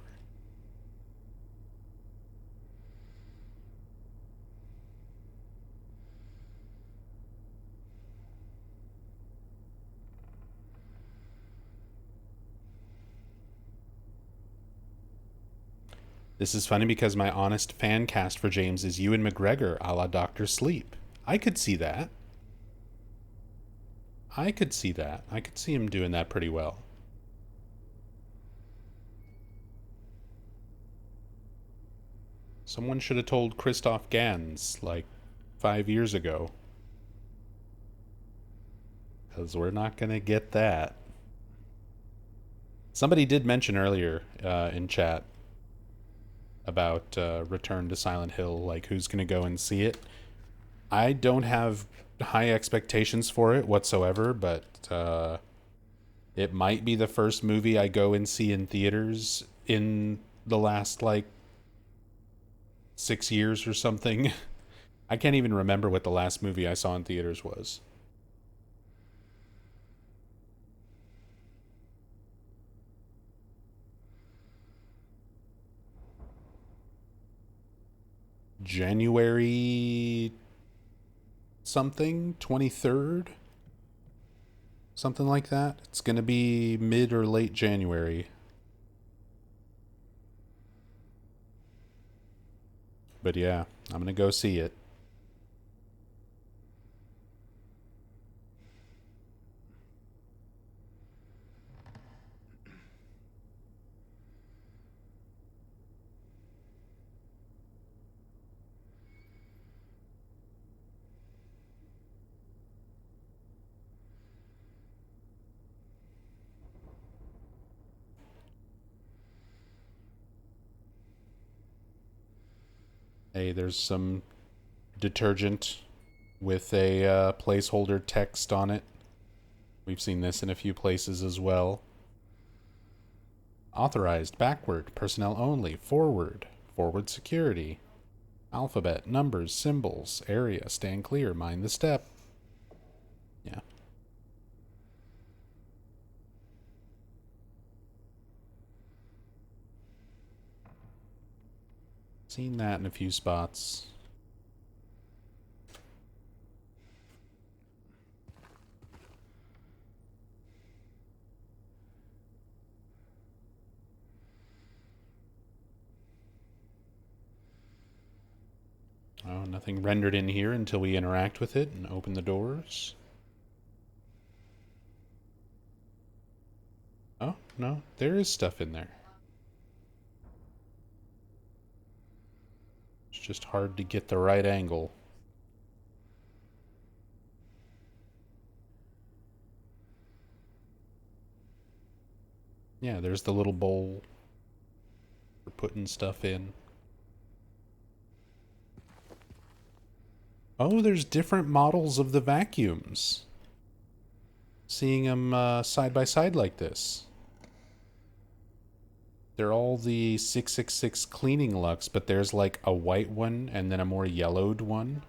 Speaker 1: This is funny because my honest fan cast for James is Ewan McGregor a la Dr. Sleep. I could see that. I could see that. I could see him doing that pretty well. Someone should have told Christoph Gans like 5 years ago. Because we're not going to get that. Somebody did mention earlier in chat about Return to Silent Hill, like who's going to go and see it. I don't have high expectations for it whatsoever, but it might be the first movie I go and see in theaters in the last like 6 years or something. I can't even remember what the last movie I saw in theaters was. January something, 23rd? Something like that. It's going to be mid or late January. But yeah, I'm going to go see it. Hey, there's some detergent with a placeholder text on it. We've seen this in a few places as well. Authorized, backward, personnel only, forward, forward security, alphabet, numbers, symbols, area, stand clear, mind the step. Yeah. Seen that in a few spots. Oh, nothing rendered in here until we interact with it and open the doors. Oh, no, there is stuff in there. It's just hard to get the right angle. Yeah, there's the little bowl for putting stuff in. Oh, there's different models of the vacuums. seeing them side by side like this. They're all the 666 cleaning Lux, but there's like a white one and then a more yellowed one.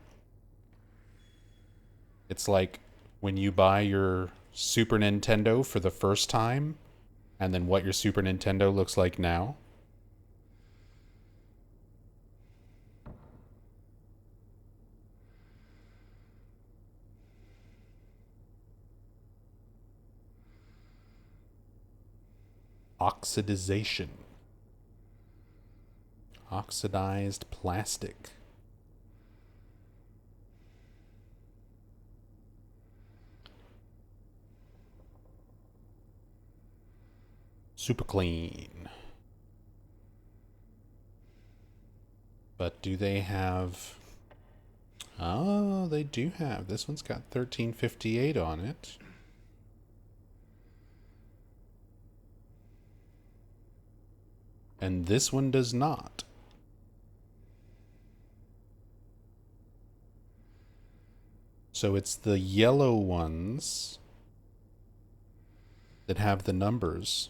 Speaker 1: It's like when you buy your Super Nintendo for the first time and then what your Super Nintendo looks like now. Oxidization. Oxidized plastic. Super clean. But do they have... Oh, they do have. This one's got 1358 on it. And this one does not. So it's the yellow ones that have the numbers,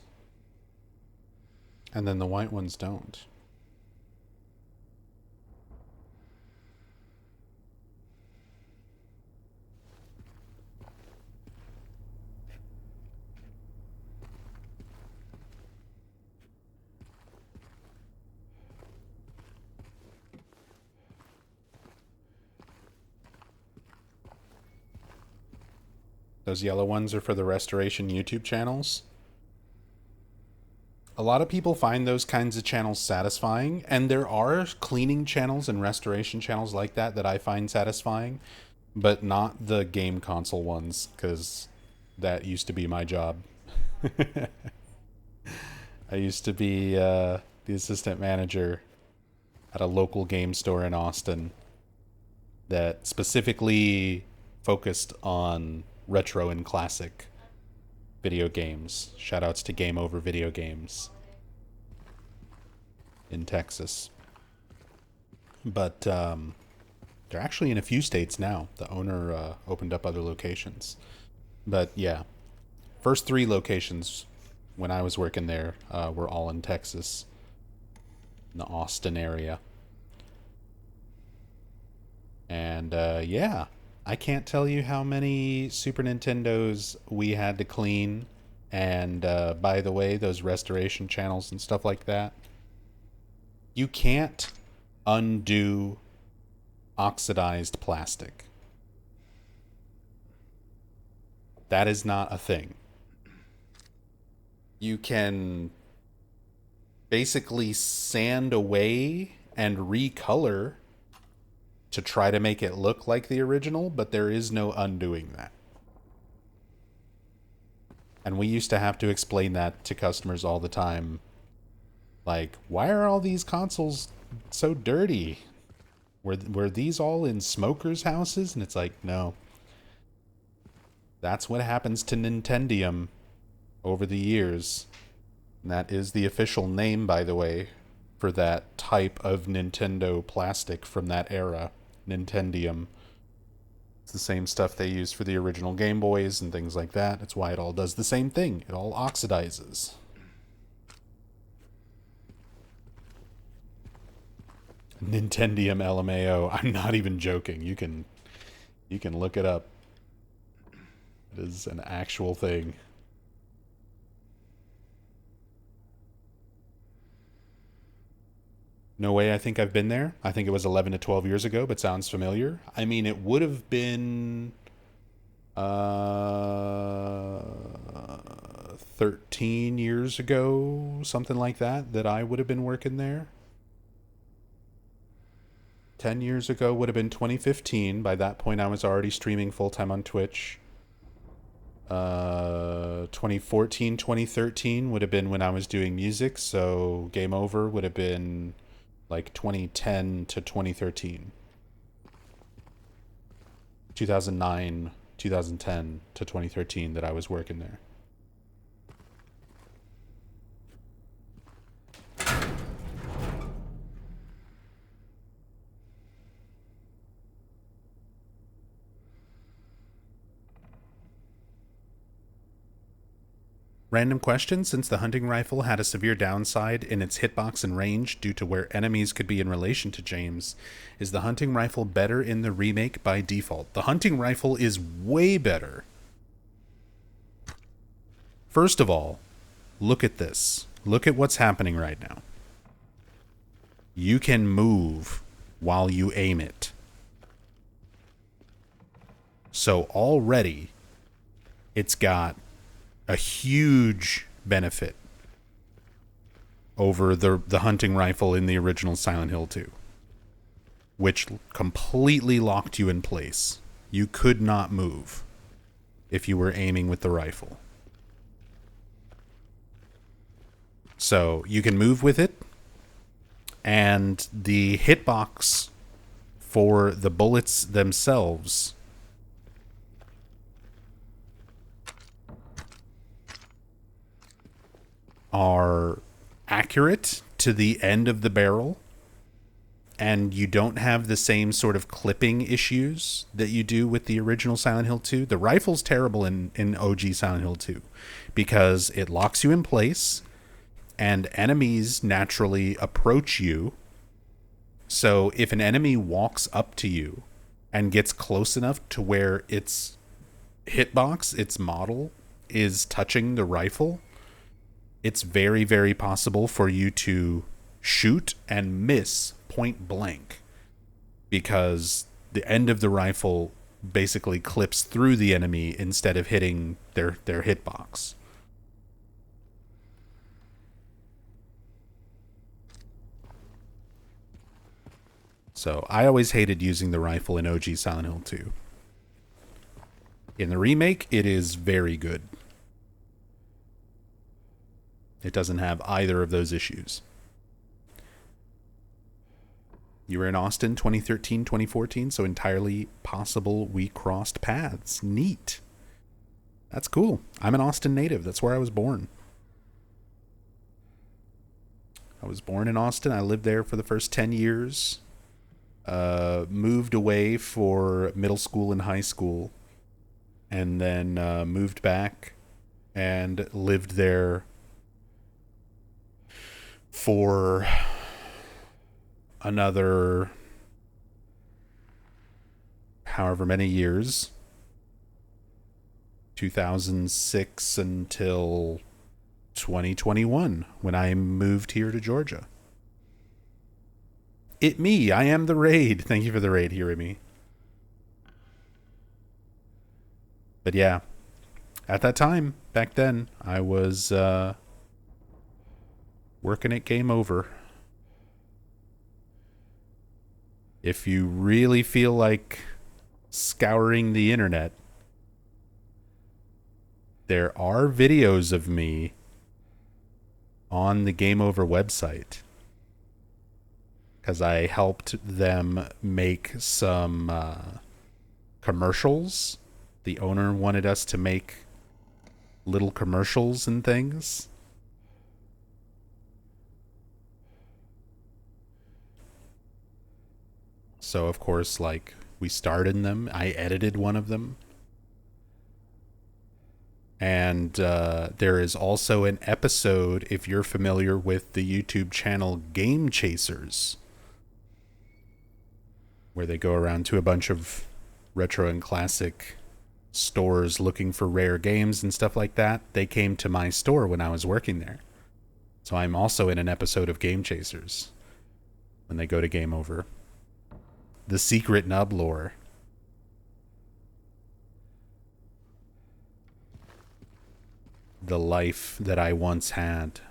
Speaker 1: and then the white ones don't. Those yellow ones are for the restoration YouTube channels. A lot of people find those kinds of channels satisfying, and there are cleaning channels and restoration channels like that that I find satisfying, but not the game console ones, because that used to be my job. I used to be the assistant manager at a local game store in Austin that specifically focused on retro and classic video games. Shoutouts to Game Over Video Games in Texas. But they're actually in a few states now. The owner opened up other locations. But yeah, first 3 locations when I was working there were all in Texas, in the Austin area. And yeah, I can't tell you how many Super Nintendos we had to clean. And by the way, those restoration channels and stuff like that, you can't undo oxidized plastic. That is not a thing. You can basically sand away and recolor to try to make it look like the original, but there is no undoing that. And we used to have to explain that to customers all the time. Like, why are all these consoles so dirty? Were these all in smokers' houses? And it's like, no. That's what happens to Nintendium over the years. And that is the official name, by the way, for that type of Nintendo plastic from that era. Nintendium. It's the same stuff they used for the original Game Boys and things like that. It's why it all does the same thing. It all oxidizes. Nintendium LMAO. I'm not even joking. You can look it up. It is an actual thing. No way I think I've been there. I think it was 11 to 12 years ago, but sounds familiar. I mean, it would have been 13 years ago, something like that I would have been working there. 10 years ago would have been 2015. By that point, I was already streaming full-time on Twitch. 2014, 2013 would have been when I was doing music, so Game Over would have been like 2010 to 2013. 2009, 2010 to 2013 that I was working there. Random question: since the hunting rifle had a severe downside in its hitbox and range due to where enemies could be in relation to James, is the hunting rifle better in the remake by default? The hunting rifle is way better. First of all, look at this. Look at what's happening right now. You can move while you aim it. So already, it's got a huge benefit over the hunting rifle in the original Silent Hill 2, which completely locked you in place. You could not move if you were aiming with the rifle. So you can move with it, and the hitbox for the bullets themselves are accurate to the end of the barrel, and you don't have the same sort of clipping issues that you do with the original Silent Hill 2. The rifle's terrible in OG Silent Hill 2 because it locks you in place and enemies naturally approach you. So if an enemy walks up to you and gets close enough to where its hitbox, its model, is touching the rifle, it's very, very possible for you to shoot and miss point blank because the end of the rifle basically clips through the enemy instead of hitting their hitbox. So I always hated using the rifle in OG Silent Hill 2. In the remake, it is very good. It doesn't have either of those issues. You were in Austin 2013, 2014, so entirely possible we crossed paths. Neat. That's cool. I'm an Austin native. That's where I was born. I was born in Austin. I lived there for the first 10 years. Moved away for middle school and high school. And then moved back and lived there for another however many years, 2006 until 2021, when I moved here to Georgia. I am the raid. Thank you for the raid, Hirimi. But yeah, at that time, back then, I was working at Game Over. If you really feel like scouring the internet, there are videos of me on the Game Over website because I helped them make some commercials. The owner wanted us to make little commercials and things. So, of course, like, we starred in them. I edited one of them. And there is also an episode, if you're familiar with the YouTube channel Game Chasers, where they go around to a bunch of retro and classic stores looking for rare games and stuff like that. They came to my store when I was working there. So I'm also in an episode of Game Chasers when they go to Game Over. The secret nub lore. The life that I once had.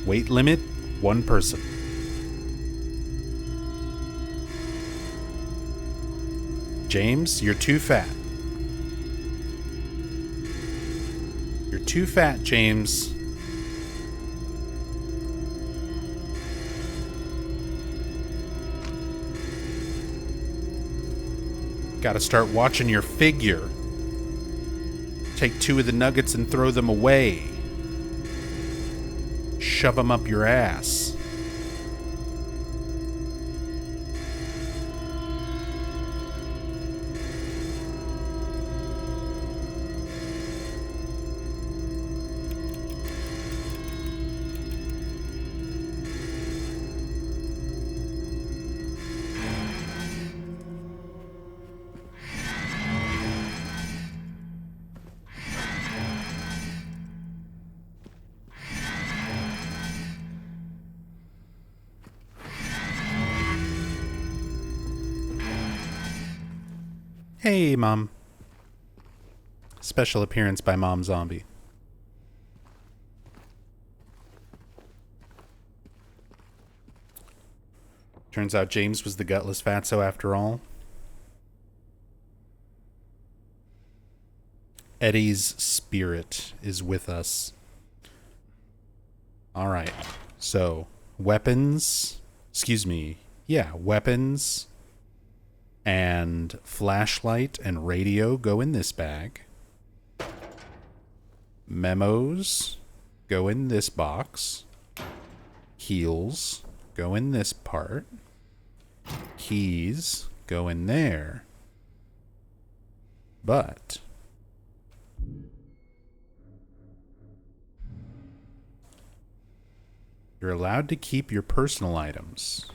Speaker 1: Weight limit, 1 person. James, you're too fat. You're too fat, James. Gotta start watching your figure. Take 2 of the nuggets and throw them away. Shove them up your ass. Hey, Mom. Special appearance by Mom Zombie. Turns out James was the gutless fatso after all. Eddie's spirit is with us. Alright, so weapons, weapons and flashlight and radio go in this bag. Memos go in this box. Heals go in this part. Keys go in there. But you're allowed to keep your personal items.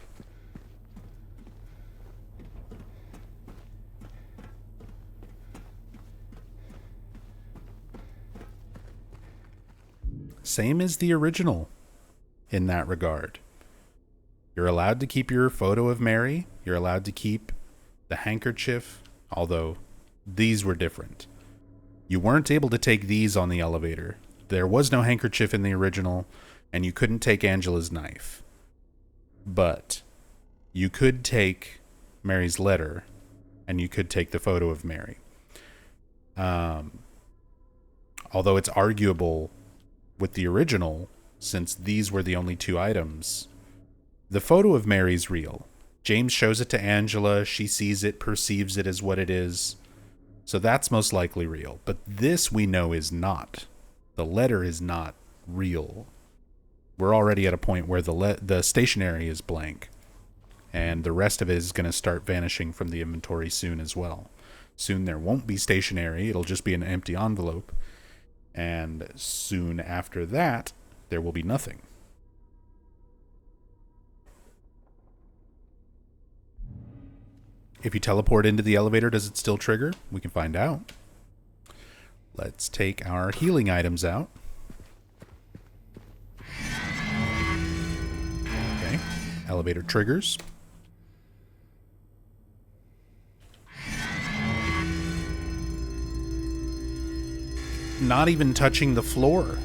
Speaker 1: Same as the original in that regard. You're allowed to keep your photo of Mary. You're allowed to keep the handkerchief, although these were different. You weren't able to take these on the elevator. There was no handkerchief in the original, and you couldn't take Angela's knife. But you could take Mary's letter, and you could take the photo of Mary. Although it's arguable with the original, since these were the only 2 items, the photo of Mary's real. James shows it to Angela. She sees it, perceives it as what it is. So that's most likely real. But this we know is not. The letter is not real. We're already at a point where the stationery is blank. And the rest of it is going to start vanishing from the inventory soon as well. Soon there won't be stationery. It'll just be an empty envelope. And soon after that, there will be nothing. If you teleport into the elevator, does it still trigger? We can find out. Let's take our healing items out. Okay, elevator triggers. Not even touching the floor.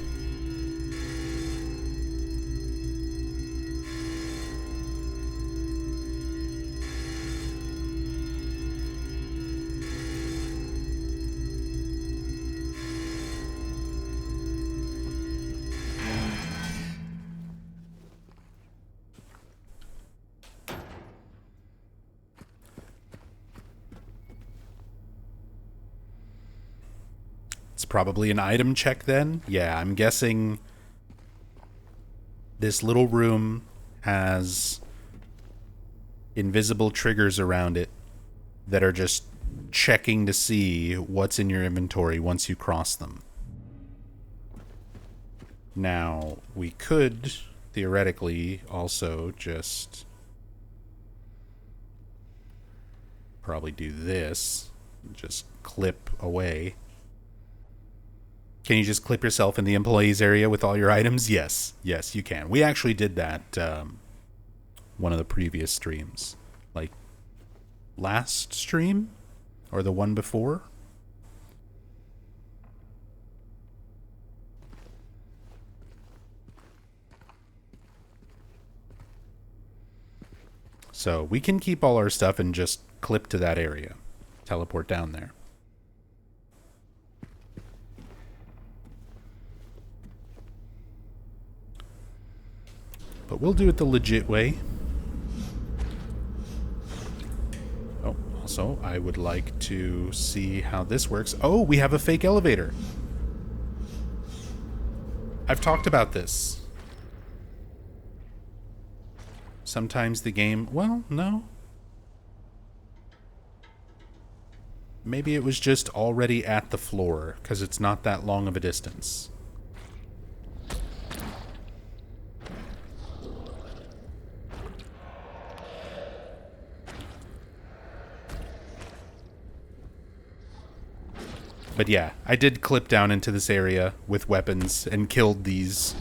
Speaker 1: Probably an item check then. Yeah, I'm guessing this little room has invisible triggers around it that are just checking to see what's in your inventory once you cross them. Now, we could theoretically also just probably do this. Just clip away. Can you just clip yourself in the employees area with all your items? Yes. Yes, you can. We actually did that one of the previous streams. Like, last stream? Or the one before? So we can keep all our stuff and just clip to that area. Teleport down there. But we'll do it the legit way. Oh, also, I would like to see how this works. Oh, we have a fake elevator. I've talked about this. Sometimes the game... Well, no. Maybe it was just already at the floor, because it's not that long of a distance. But yeah, I did clip down into this area with weapons and killed these.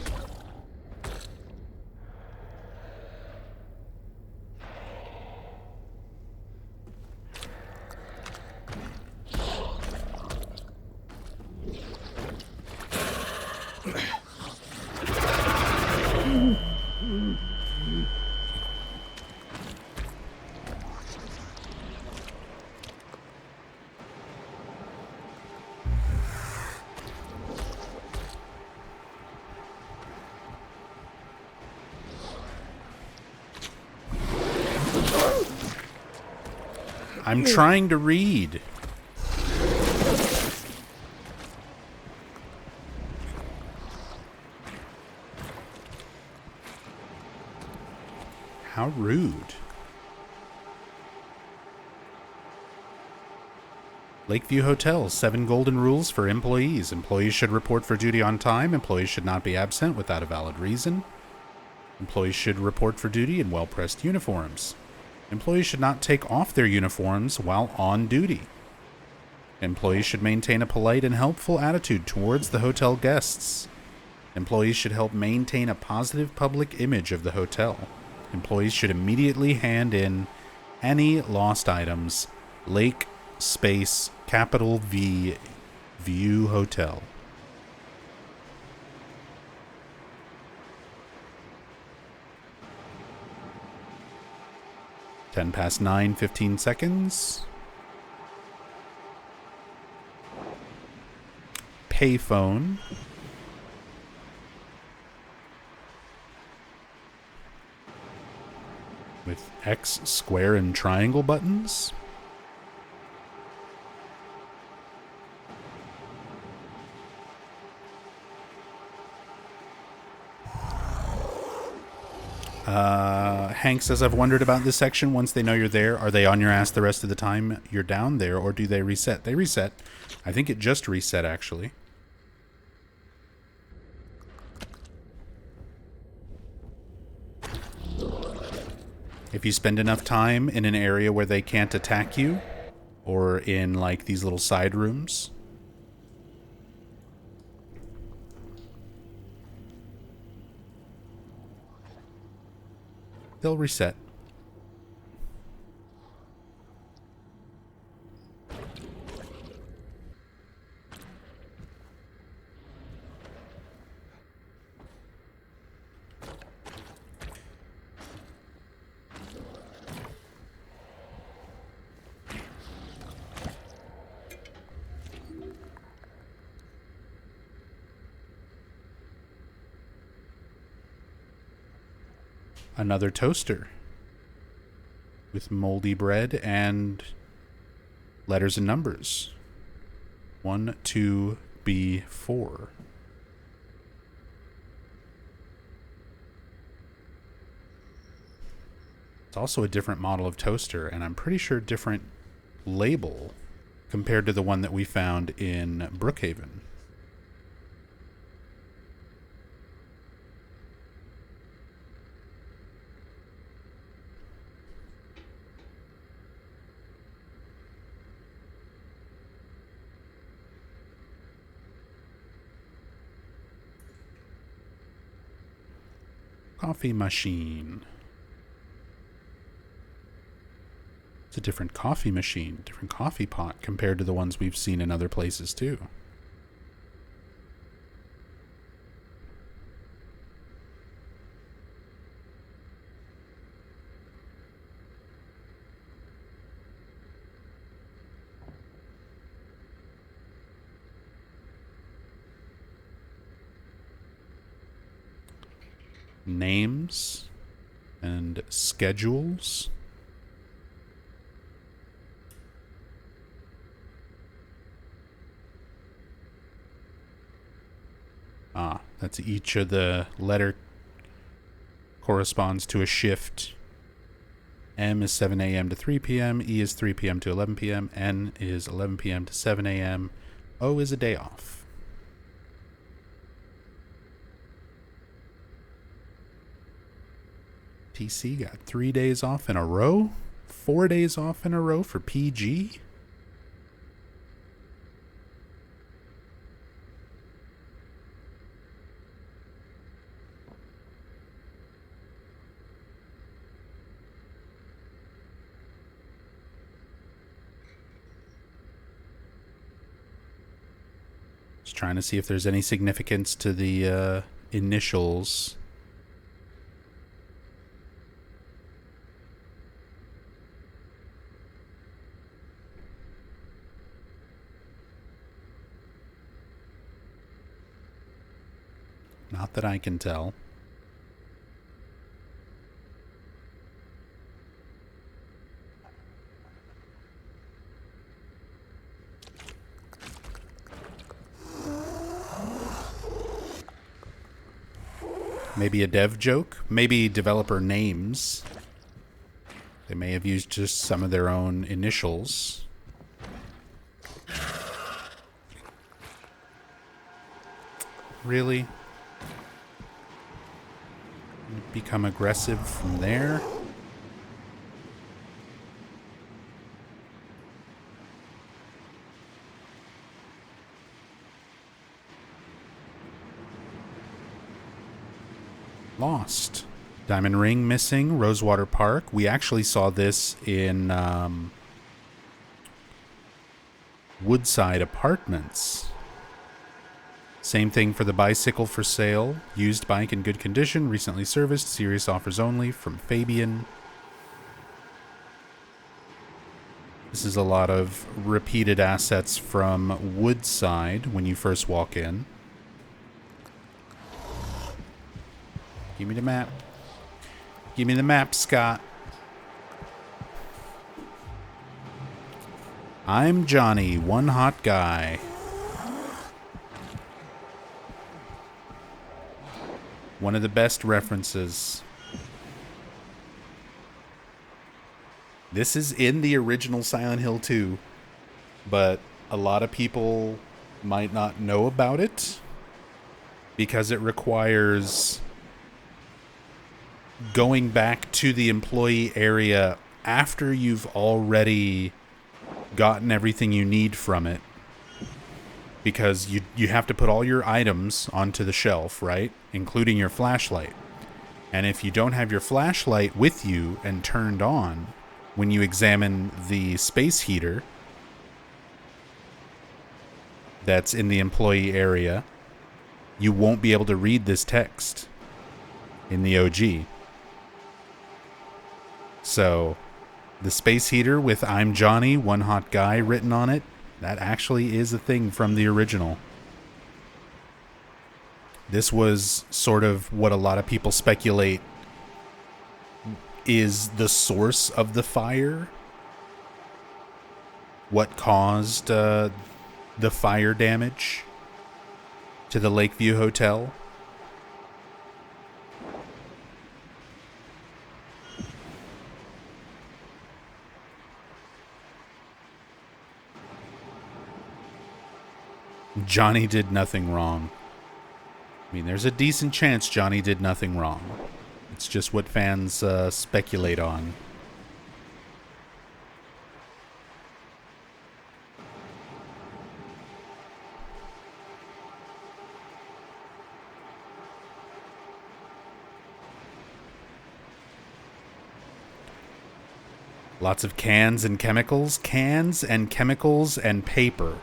Speaker 1: I'm trying to read. How rude. Lakeview Hotel, 7 golden rules for employees. Employees should report for duty on time. Employees should not be absent without a valid reason. Employees should report for duty in well-pressed uniforms. Employees should not take off their uniforms while on duty. Employees should maintain a polite and helpful attitude towards the hotel guests. Employees should help maintain a positive public image of the hotel. Employees should immediately hand in any lost items. Lake Space Capital V View Hotel. (10 past 9, 15 seconds). Payphone. With X, square, and triangle buttons. Hank says, I've wondered about this section. Once they know you're there, are they on your ass the rest of the time you're down there, or do they reset? They reset. I think it just reset, actually. If you spend enough time in an area where they can't attack you, or in, like, these little side rooms, they'll reset. Another toaster with moldy bread and letters and numbers. 1, 2, B, 4. It's also a different model of toaster, and I'm pretty sure different label compared to the one that we found in Brookhaven. Coffee machine. It's a different coffee machine, different coffee pot compared to the ones we've seen in other places too. names and schedules. Ah, that's each of the letter corresponds to a shift. M is 7 a.m. to 3 p.m. E is 3 p.m. to 11 p.m. N is 11 p.m. to 7 a.m. O is a day off. PC got 3 days off in a row? 4 days off in a row for PG? Just trying to see if there's any significance to the initials. Not that I can tell. Maybe a dev joke? Maybe developer names. They may have used just some of their own initials. Really? Become aggressive from there? Lost. Diamond Ring missing. Rosewater Park. We actually saw this in Woodside Apartments. Same thing for the bicycle for sale. Used bike in good condition. Recently serviced. Serious offers only from Fabian. This is a lot of repeated assets from Woodside when you first walk in. Give me the map. Give me the map, Scott. I'm Johnny, one hot guy. One of the best references. This is in the original Silent Hill 2, but a lot of people might not know about it because it requires going back to the employee area after you've already gotten everything you need from it, because you have to put all your items onto the shelf, right? Including your flashlight. And if you don't have your flashlight with you and turned on when you examine the space heater that's in the employee area, you won't be able to read this text in the OG. So, the space heater with I'm Johnny, one hot guy written on it, that actually is a thing from the original. This was sort of what a lot of people speculate is the source of the fire. What caused the fire damage to the Lakeview Hotel. Johnny did nothing wrong. I mean, there's a decent chance Johnny did nothing wrong. It's just what fans speculate on. Lots of cans and chemicals. Cans and chemicals and paper.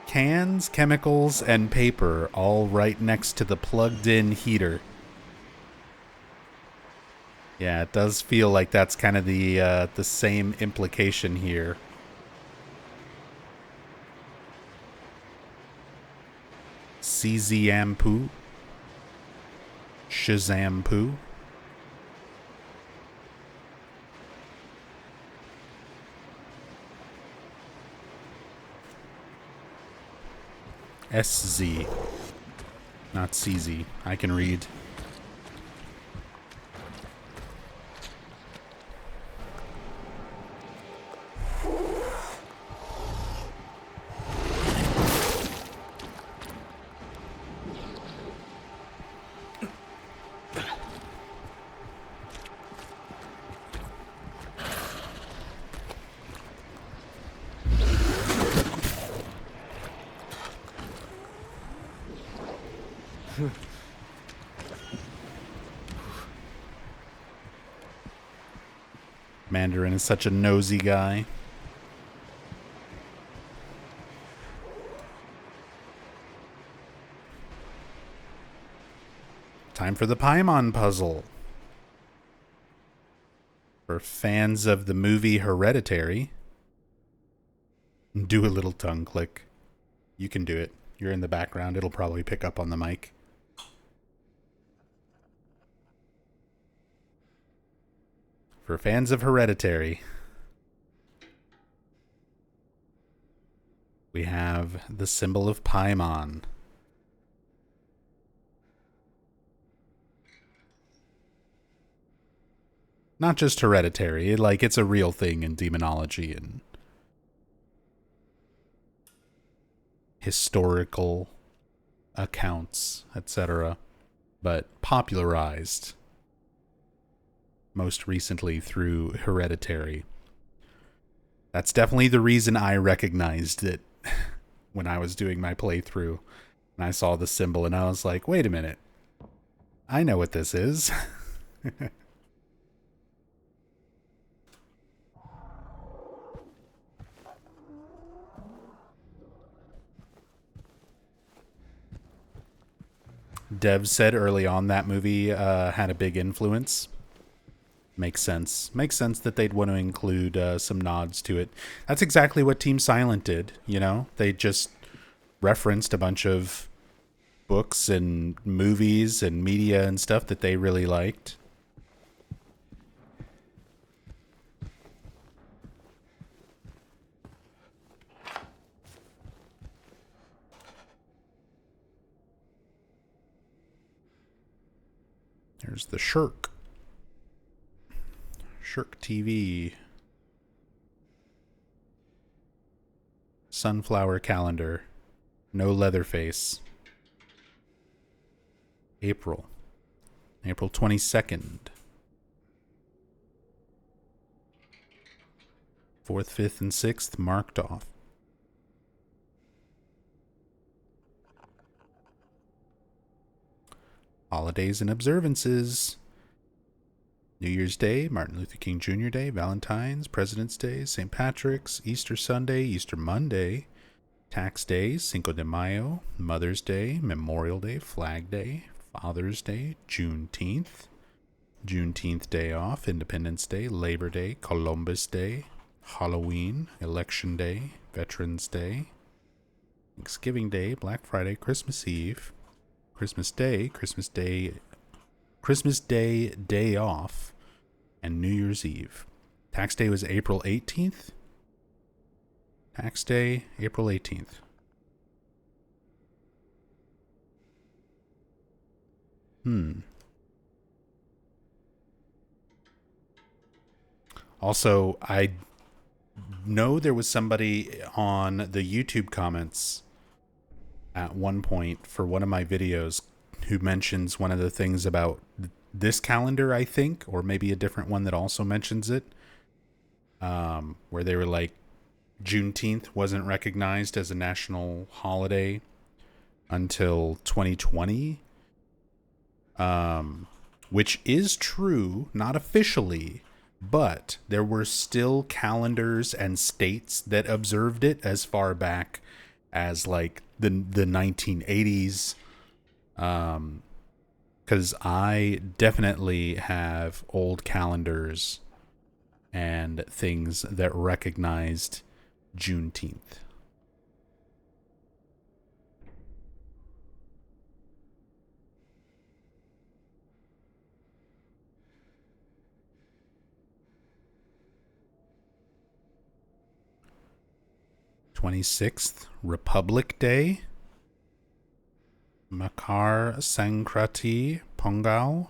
Speaker 1: Cans, chemicals, and paper all right next to the plugged-in heater. Yeah, it does feel like that's kind of the same implication here. Szampu. Shazampu. SZ. Not CZ. I can read. Mandarin is such a nosy guy. Time for the Paimon puzzle. For fans of the movie Hereditary, do a little tongue click. You can do it. You're in the background. It'll probably pick up on the mic. For fans of Hereditary, we have the symbol of Paimon. Not just Hereditary, like it's a real thing in demonology and historical accounts, etc., but popularized most recently through Hereditary. That's definitely the reason I recognized it when I was doing my playthrough. And I saw the symbol and I was like, wait a minute. I know what this is. Dev said early on that movie had a big influence. Makes sense. Makes sense that they'd want to include some nods to it. That's exactly what Team Silent did, you know? They just referenced a bunch of books and movies and media and stuff that they really liked. There's the Shirk. Shirk TV. Sunflower calendar. No Leatherface. April 22nd. 4th, 5th, and 6th marked off. Holidays and observances. New Year's Day, Martin Luther King Jr. Day, Valentine's, President's Day, St. Patrick's, Easter Sunday, Easter Monday, Tax Day, Cinco de Mayo, Mother's Day, Memorial Day, Flag Day, Father's Day, Juneteenth, Juneteenth Day off, Independence Day, Labor Day, Columbus Day, Halloween, Election Day, Veterans Day, Thanksgiving Day, Black Friday, Christmas Eve, Christmas Day, Christmas Day, day off, and New Year's Eve. Tax Day was April 18th. Tax Day, April 18th. Also, I know there was somebody on the YouTube comments at one point for one of my videos who mentions one of the things about this calendar, I think, or maybe a different one that also mentions it, where they were like, Juneteenth wasn't recognized as a national holiday until 2020, which is true, not officially, but there were still calendars and states that observed it as far back as like the 1980s. Because I definitely have old calendars and things that recognized Juneteenth. 26th, Republic Day. Makar Sankranti Pongal.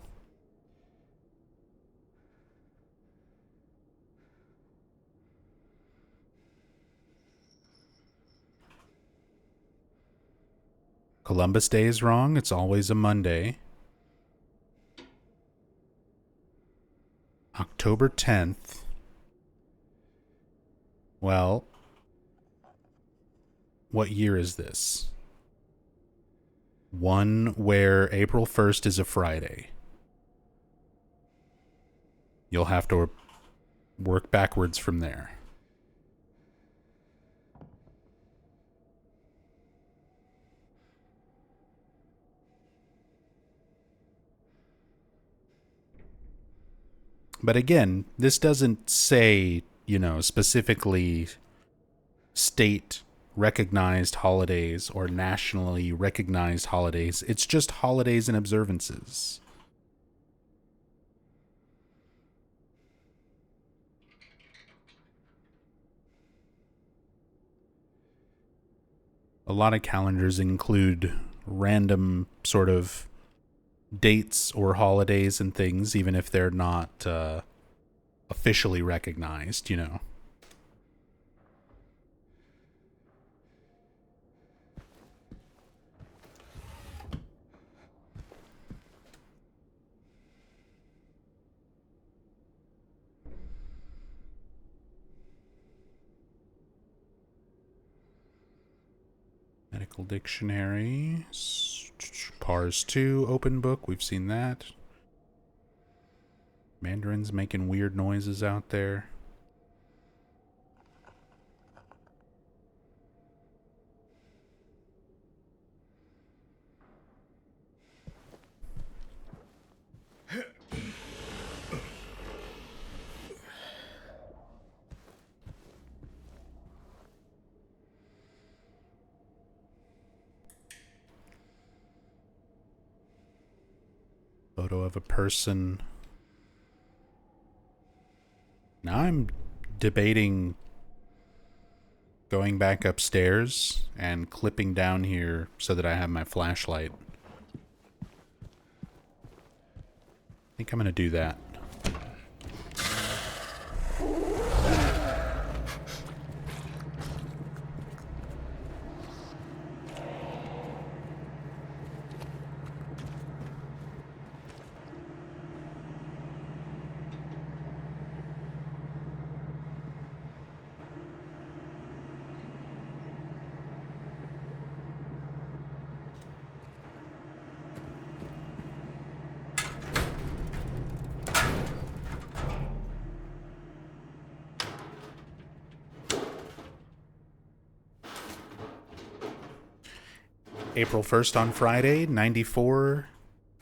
Speaker 1: Columbus Day is wrong. It's always a Monday. October 10th. Well, what year is this? One where April 1st is a Friday. You'll have to work backwards from there. But again, this doesn't say, specifically state recognized holidays or nationally recognized holidays. It's just holidays and observances. A lot of calendars include random sort of dates or holidays and things, even if they're not officially recognized, Medical dictionary. Pars 2, open book. We've seen that. Mandarin's making weird noises out there. Photo of a person. Now I'm debating going back upstairs and clipping down here so that I have my flashlight. I think I'm going to do that. April 1st on Friday, 1994,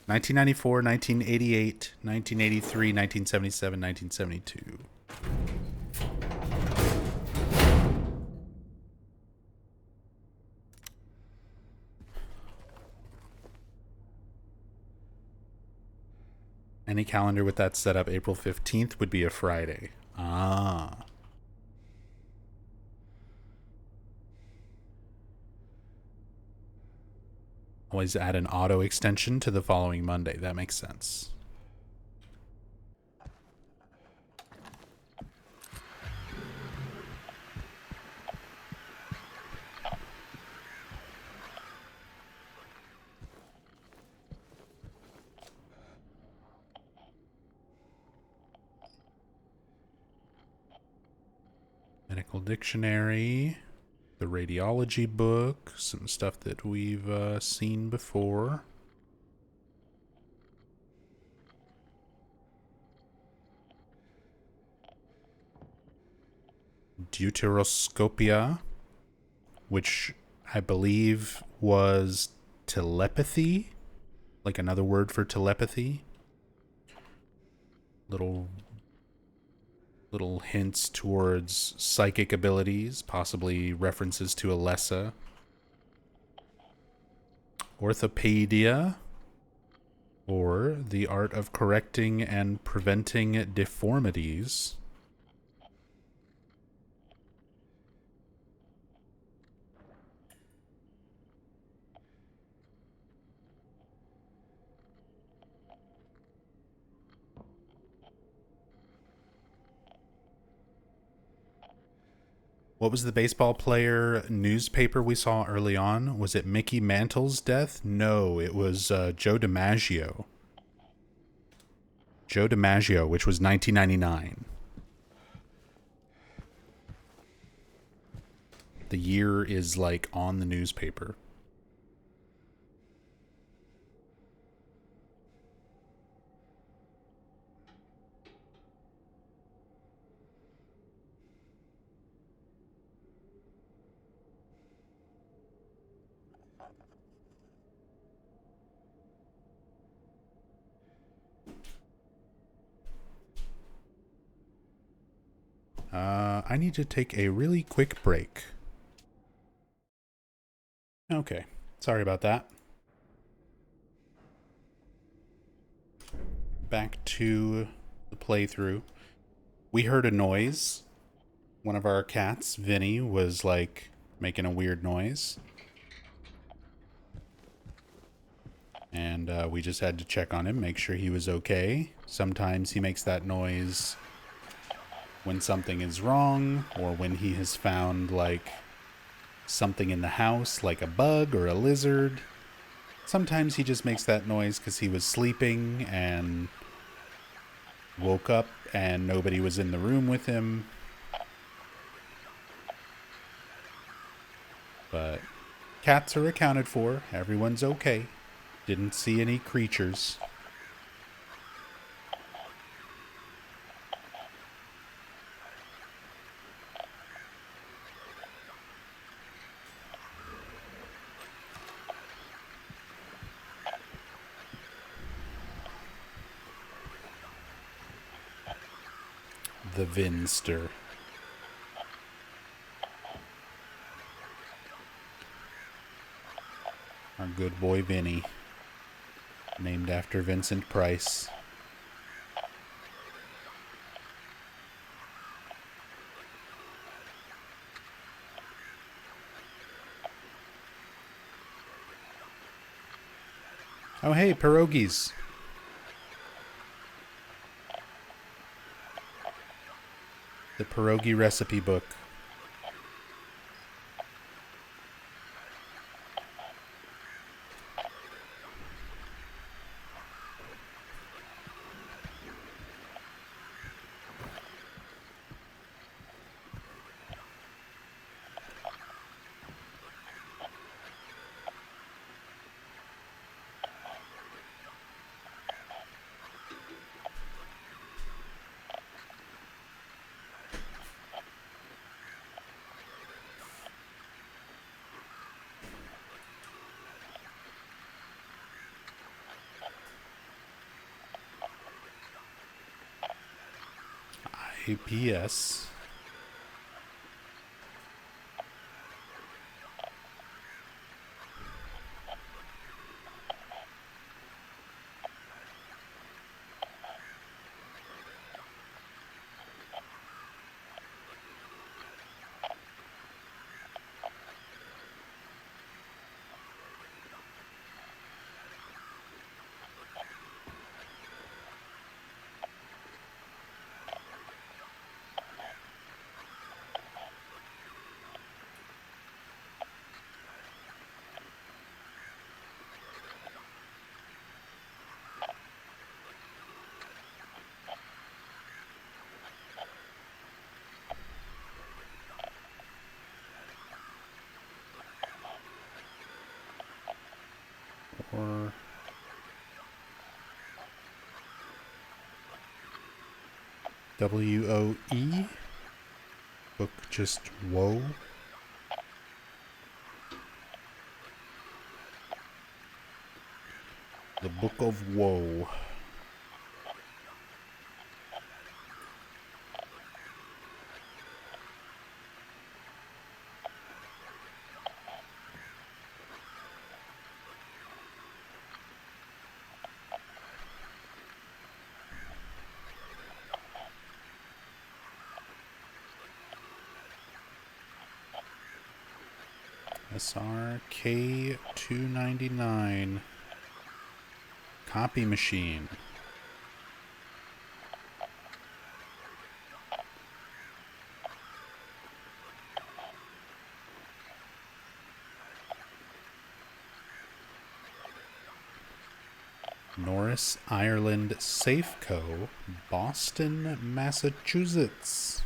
Speaker 1: 1988, 1983, 1977, 1972. Any calendar with that set up April 15th would be a Friday. Ah. Always add an auto extension to the following Monday. That makes sense. Medical dictionary. The radiology book, some stuff that we've seen before. Deuteroscopia, which I believe was telepathy, like another word for telepathy. Little hints towards psychic abilities, possibly references to Alessa. Orthopedia, or the art of correcting and preventing deformities. What was the baseball player newspaper we saw early on? Was it Mickey Mantle's death? No, it was Joe DiMaggio. Joe DiMaggio, which was 1999. The year is like on the newspaper. I need to take a really quick break. Okay, sorry about that. Back to the playthrough. We heard a noise. One of our cats, Vinny, was like making a weird noise. And we just had to check on him, make sure he was okay. Sometimes he makes that noise when something is wrong, or when he has found like something in the house, like a bug or a lizard. Sometimes he just makes that noise because he was sleeping and woke up and nobody was in the room with him. But cats are accounted for. Everyone's okay. Didn't see any creatures. The Vinster. Our good boy Vinny. Named after Vincent Price. Oh hey, pierogies. The pierogi recipe book. APS. Or WOE. Book just woe. The Book of Woe. SRK 299. Copy machine. Norris Ireland Safe Co., Boston, Massachusetts.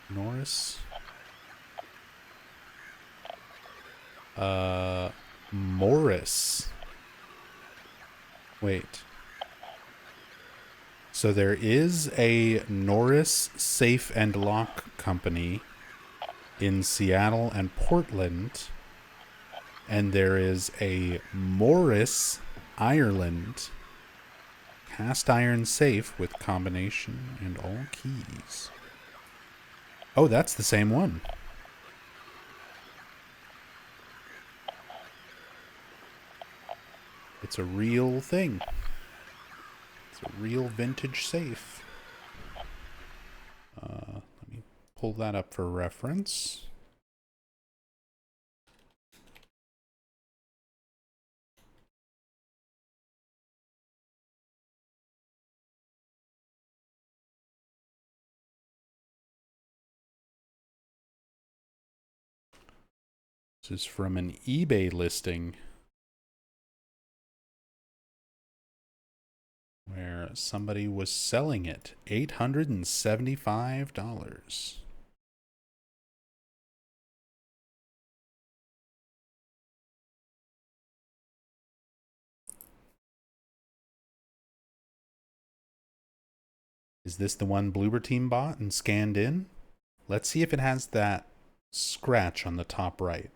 Speaker 1: Norris. Morris. Wait. So there is a Norris Safe and Lock Company in Seattle and Portland, and there is a Morris, Ireland cast iron safe with combination and all keys. Oh, that's the same one. It's a real thing. It's a real vintage safe. Let me pull that up for reference. This is from an eBay listing where somebody was selling it $875. Is this the one Bloober Team bought and scanned in? Let's see if it has that scratch on the top right.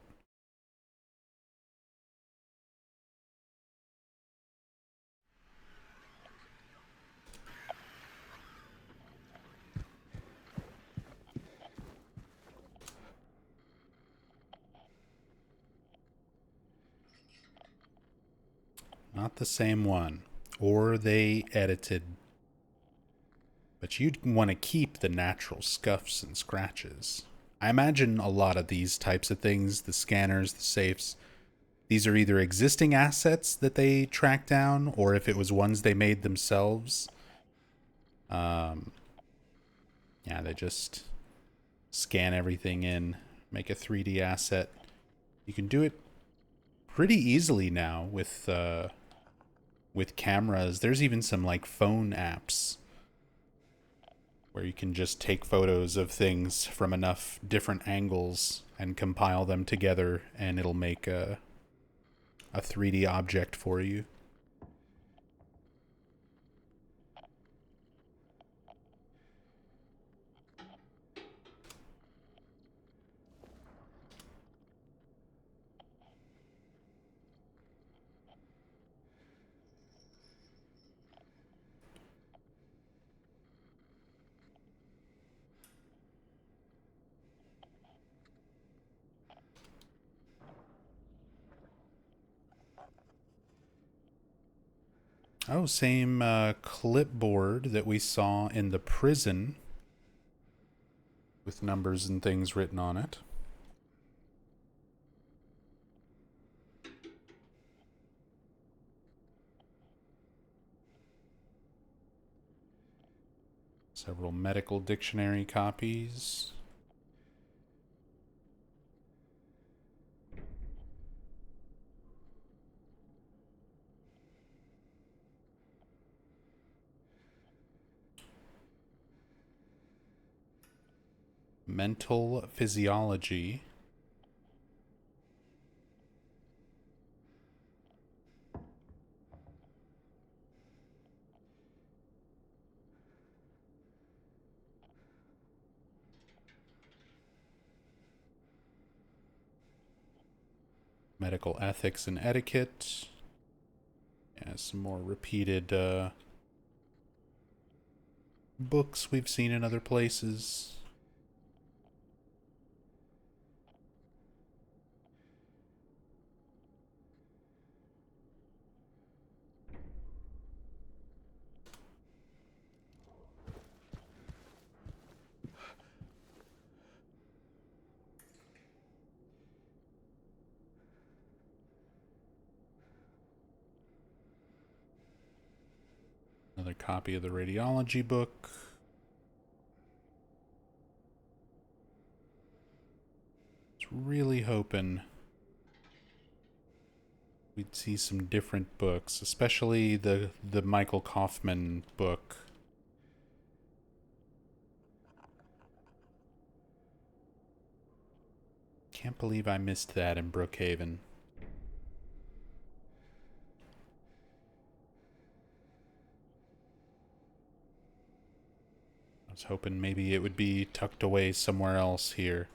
Speaker 1: Not the same one. Or they edited. But you'd want to keep the natural scuffs and scratches. I imagine a lot of these types of things, the scanners, the safes, these are either existing assets that they track down, or if it was ones they made themselves, yeah, they just scan everything in, make a 3D asset. You can do it pretty easily now with cameras. There's even some like phone apps where you can just take photos of things from enough different angles and compile them together, and it'll make a 3D object for you. Oh, same clipboard that we saw in the prison with numbers and things written on it. Several medical dictionary copies. Mental physiology. Medical ethics and etiquette. Yeah, some more repeated books we've seen in other places. Another copy of the radiology book. I was really hoping we'd see some different books, especially the Michael Kaufman book. Can't believe I missed that in Brookhaven. I was hoping maybe it would be tucked away somewhere else here.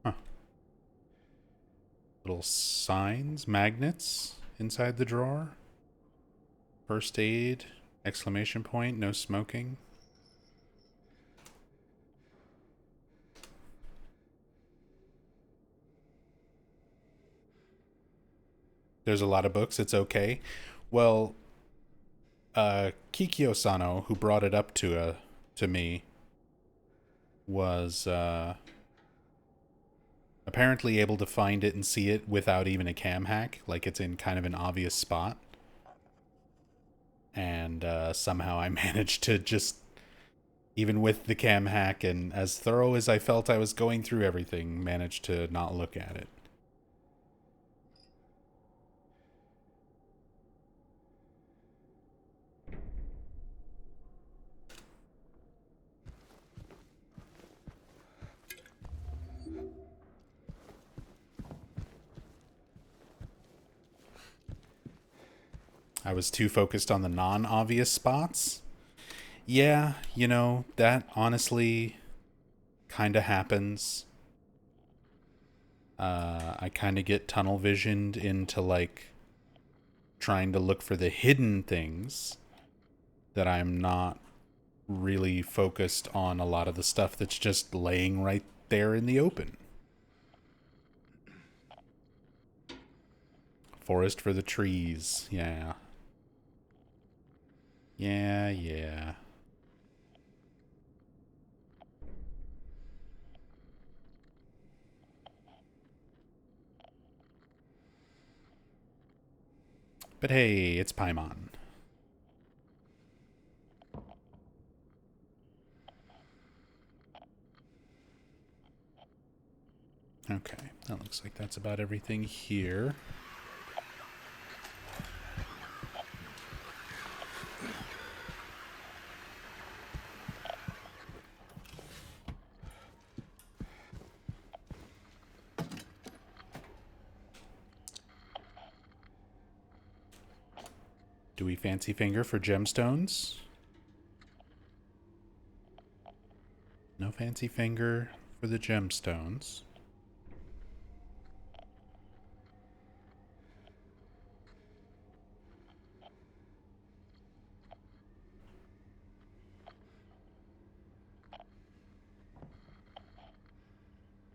Speaker 1: Huh. Little signs, magnets inside the drawer. First aid, exclamation point, no smoking. There's a lot of books, it's okay. Well, Kikyo Sano, who brought it up to me, was apparently able to find it and see it without even a cam hack. Like, it's in kind of an obvious spot. And somehow I managed to just, even with the cam hack and as thorough as I felt I was going through everything, managed to not look at it. I was too focused on the non-obvious spots. Yeah, you know, that honestly kind of happens. I kind of get tunnel visioned into, like, trying to look for the hidden things that I'm not really focused on a lot of the stuff that's just laying right there in the open. Forest for the trees, yeah. Yeah. But hey, it's Paimon. Okay, that looks like that's about everything here. Do we fancy finger for gemstones? No fancy finger for the gemstones.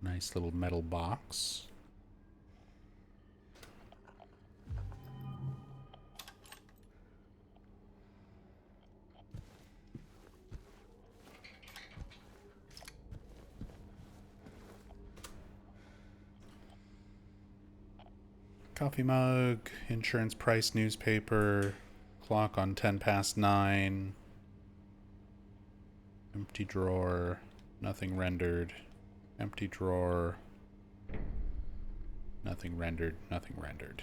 Speaker 1: Nice little metal box. Coffee mug, insurance price newspaper, clock on 10 past 9. Empty drawer, nothing rendered. Empty drawer, nothing rendered, nothing rendered.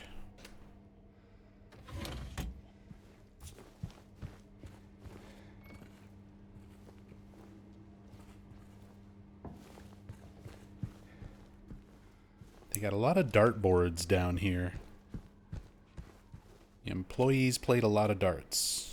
Speaker 1: They got a lot of dartboards down here. The employees played a lot of darts.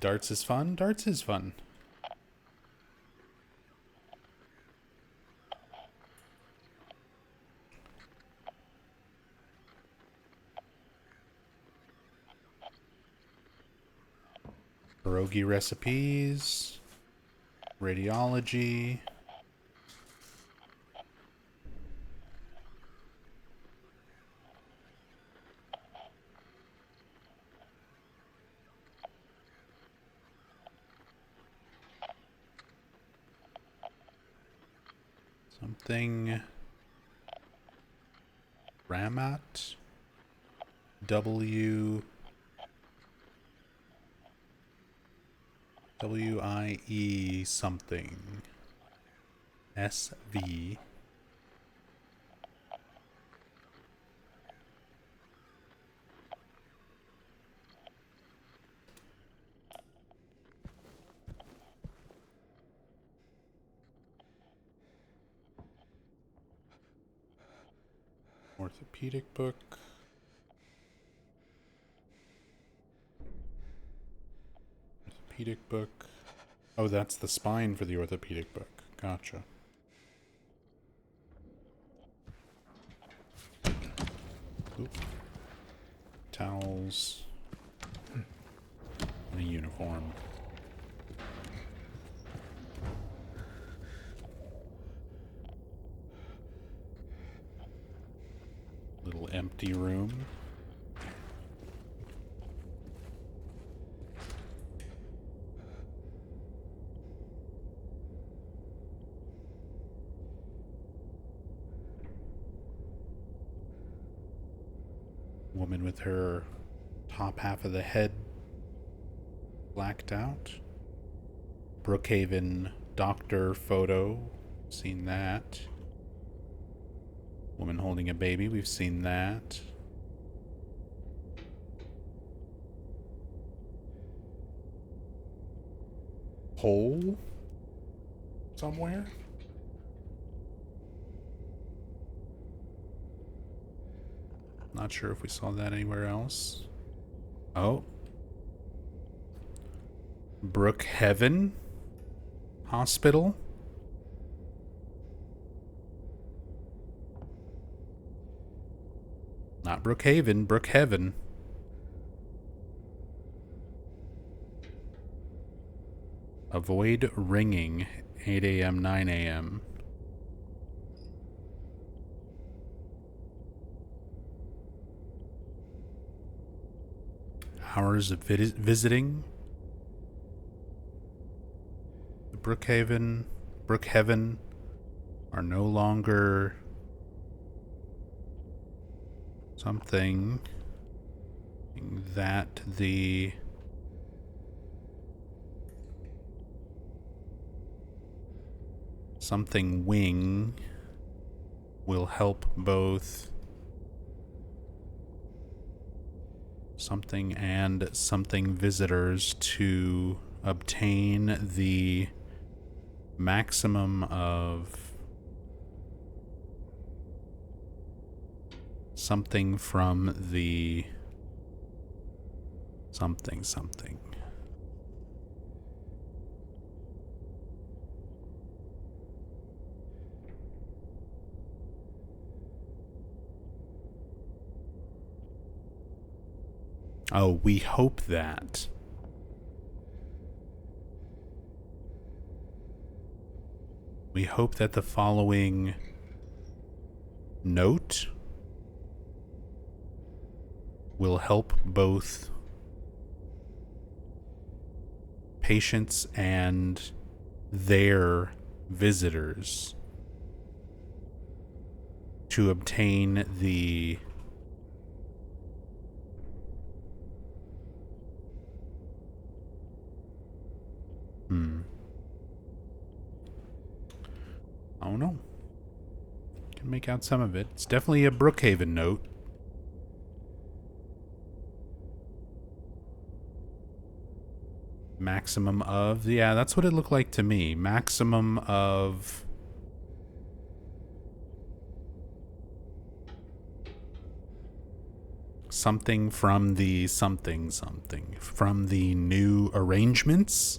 Speaker 1: Darts is fun. Darts is fun. Pierogi recipes. Radiology. Something. Ramat. WIE something. SV. Orthopedic book. Orthopedic book. Oh, that's the spine for the orthopedic book. Gotcha. Oop. Towels. And a uniform. Little empty room. Woman with her top half of the head blacked out. Brookhaven doctor photo. Seen that. Woman holding a baby. We've seen that. Hole somewhere. Not sure if we saw that anywhere else. Oh. Brookhaven Hospital. Not Brookhaven, Brookhaven. Avoid ringing. 8 a.m., 9 a.m. Hours of visiting. The Brookhaven are no longer something that the something wing will help both something and something visitors to obtain the maximum of something from the something. Oh, we hope that. We hope that the following note will help both patients and their visitors to obtain the I don't know. Can make out some of it. It's definitely a Brookhaven note. Maximum of... Yeah, that's what it looked like to me. Maximum of... Something from the something from the new arrangements.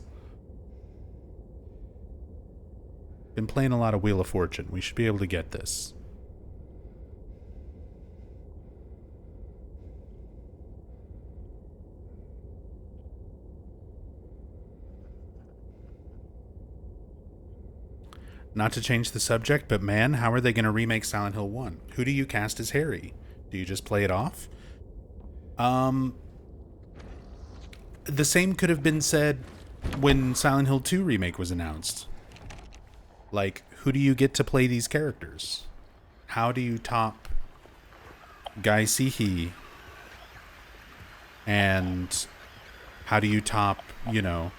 Speaker 1: Been playing a lot of Wheel of Fortune. We should be able to get this. Not to change the subject, but man, how are they going to remake Silent Hill 1? Who do you cast as Harry? Do you just play it off? The same could have been said when Silent Hill 2 remake was announced. Like, who do you get to play these characters? How do you top Guy Sihi? And how do you top, you know,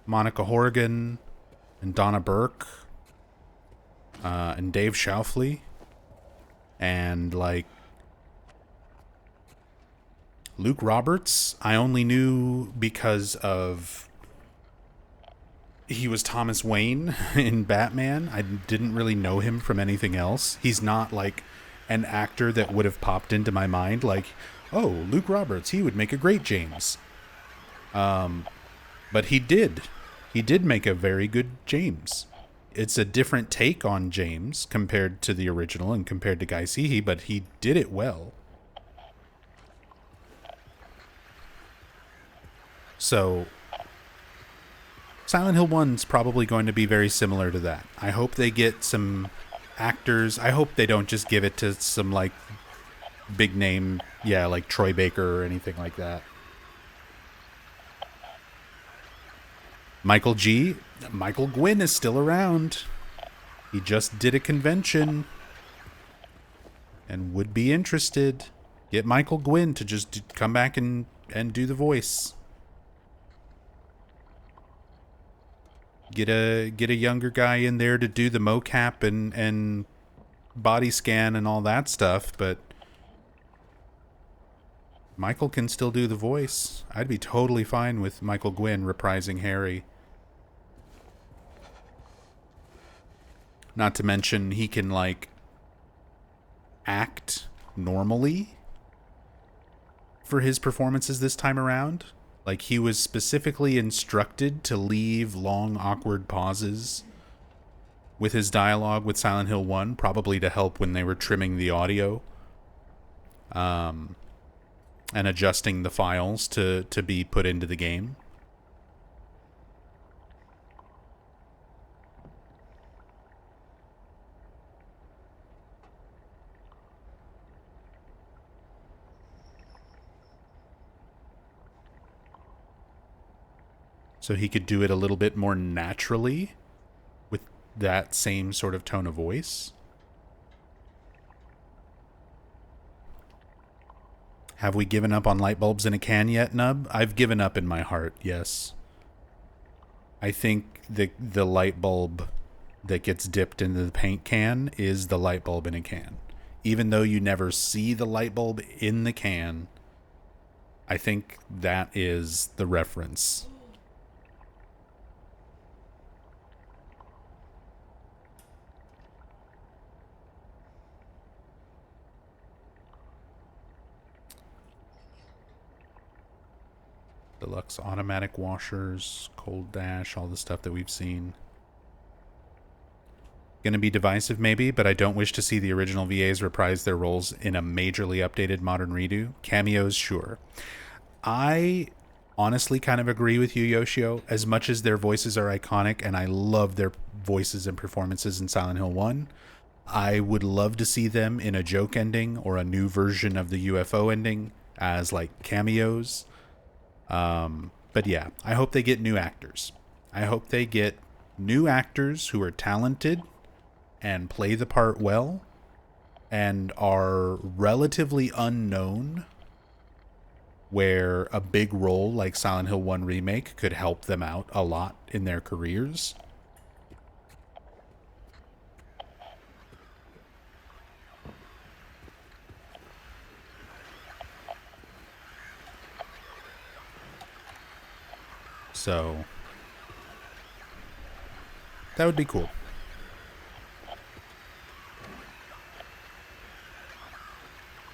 Speaker 1: Monica Horgan and Donna Burke and Dave Shoufley and like Luke Roberts? I only knew because of he was Thomas Wayne in Batman. I didn't really know him from anything else. He's not like an actor that would have popped into my mind like, oh, Luke Roberts, he would make a great James. But he did. He did make a very good James. It's a different take on James compared to the original and compared to Guy Sihi, but he did it well. So Silent Hill 1's probably going to be very similar to that. I hope they get some actors. I hope they don't just give it to some like big name, like Troy Baker or anything like that. Michael Gwynn is still around. He just did a convention and would be interested. Get Michael Gwynn to just come back and do the voice. Get a younger guy in there to do the mocap and body scan and all that stuff, but Michael can still do the voice. I'd be totally fine with Michael Gwynn reprising Harry. Not to mention he can like act normally for his performances this time around. Like he was specifically instructed to leave long awkward pauses with his dialogue with Silent Hill 1, probably to help when they were trimming the audio. And adjusting the files to be put into the game. So he could do it a little bit more naturally with that same sort of tone of voice. Have we given up on light bulbs in a can yet, Nub? I've given up in my heart, yes. I think the light bulb that gets dipped into the paint can is the light bulb in a can. Even though you never see the light bulb in the can, I think that is the reference. Deluxe automatic washers, cold dash, all the stuff that we've seen. Gonna be divisive maybe, but I don't wish to see the original VAs reprise their roles in a majorly updated modern redo. Cameos, sure. I honestly kind of agree with you, Yoshio. As much as their voices are iconic, and I love their voices and performances in Silent Hill 1, I would love to see them in a joke ending or a new version of the UFO ending as like cameos. But yeah, I hope they get new actors. I hope they get new actors who are talented and play the part well and are relatively unknown, where a big role like Silent Hill 1 Remake could help them out a lot in their careers. So that would be cool.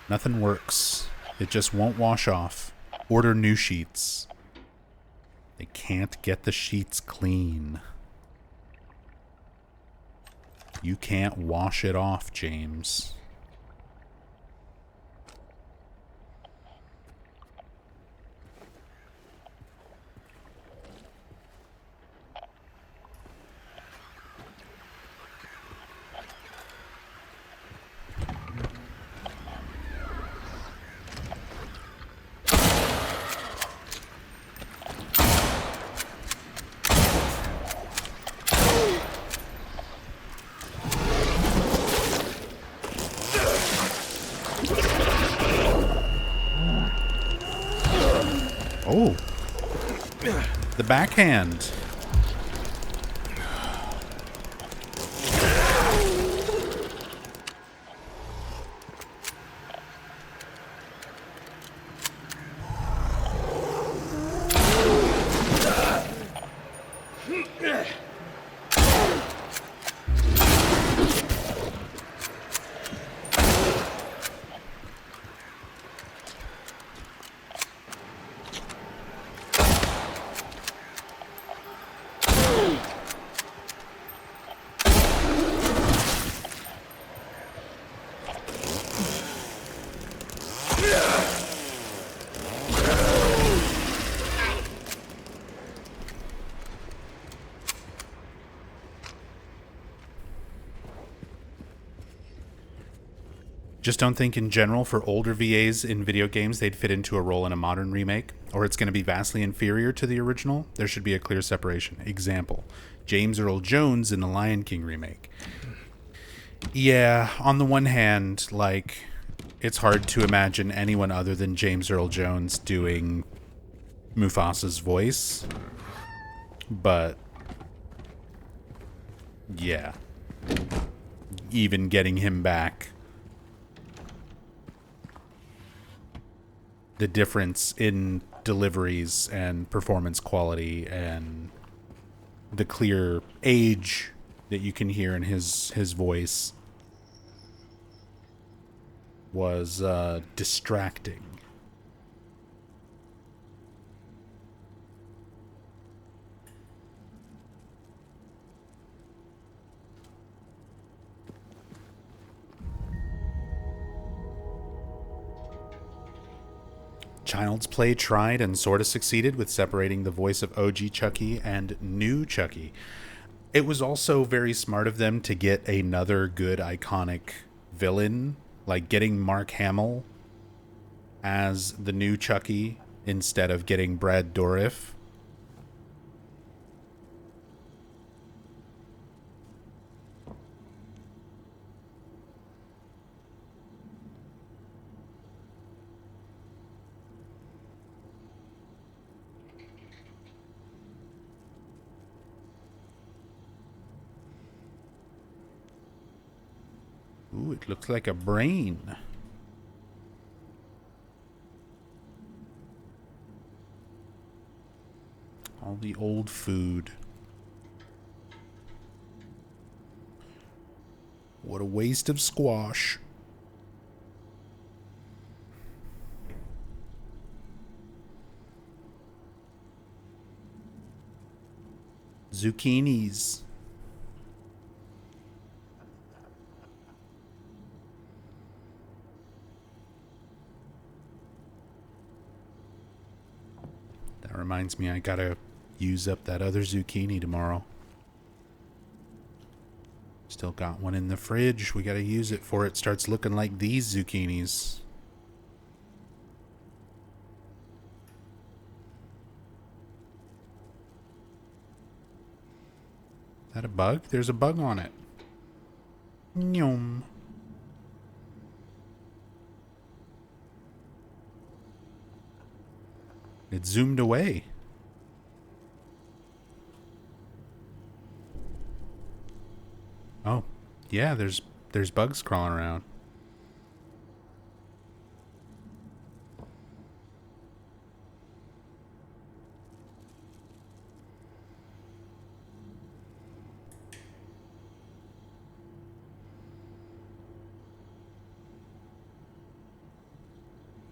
Speaker 1: Nothing works. It just won't wash off. Order new sheets. They can't get the sheets clean. You can't wash it off, James. Oh, the backhand. Just don't think in general for older VAs in video games they'd fit into a role in a modern remake, or it's going to be vastly inferior to the original. There should be a clear separation. Example, James Earl Jones in the Lion King remake. Yeah, on the one hand, like, it's hard to imagine anyone other than James Earl Jones doing Mufasa's voice. But, yeah. Even getting him back, the difference in deliveries and performance quality and the clear age that you can hear in his voice was distracting. Child's Play tried and sort of succeeded with separating the voice of OG Chucky and new Chucky. It was also very smart of them to get another good iconic villain, like getting Mark Hamill as the new Chucky instead of getting Brad Dourif. Ooh, it looks like a brain. All the old food. What a waste of squash. Zucchinis. That reminds me, I gotta use up that other zucchini tomorrow. Still got one in the fridge. We gotta use it before it starts looking like these zucchinis. Is that a bug? There's a bug on it. Nyom. It zoomed away. Oh, yeah, there's bugs crawling around.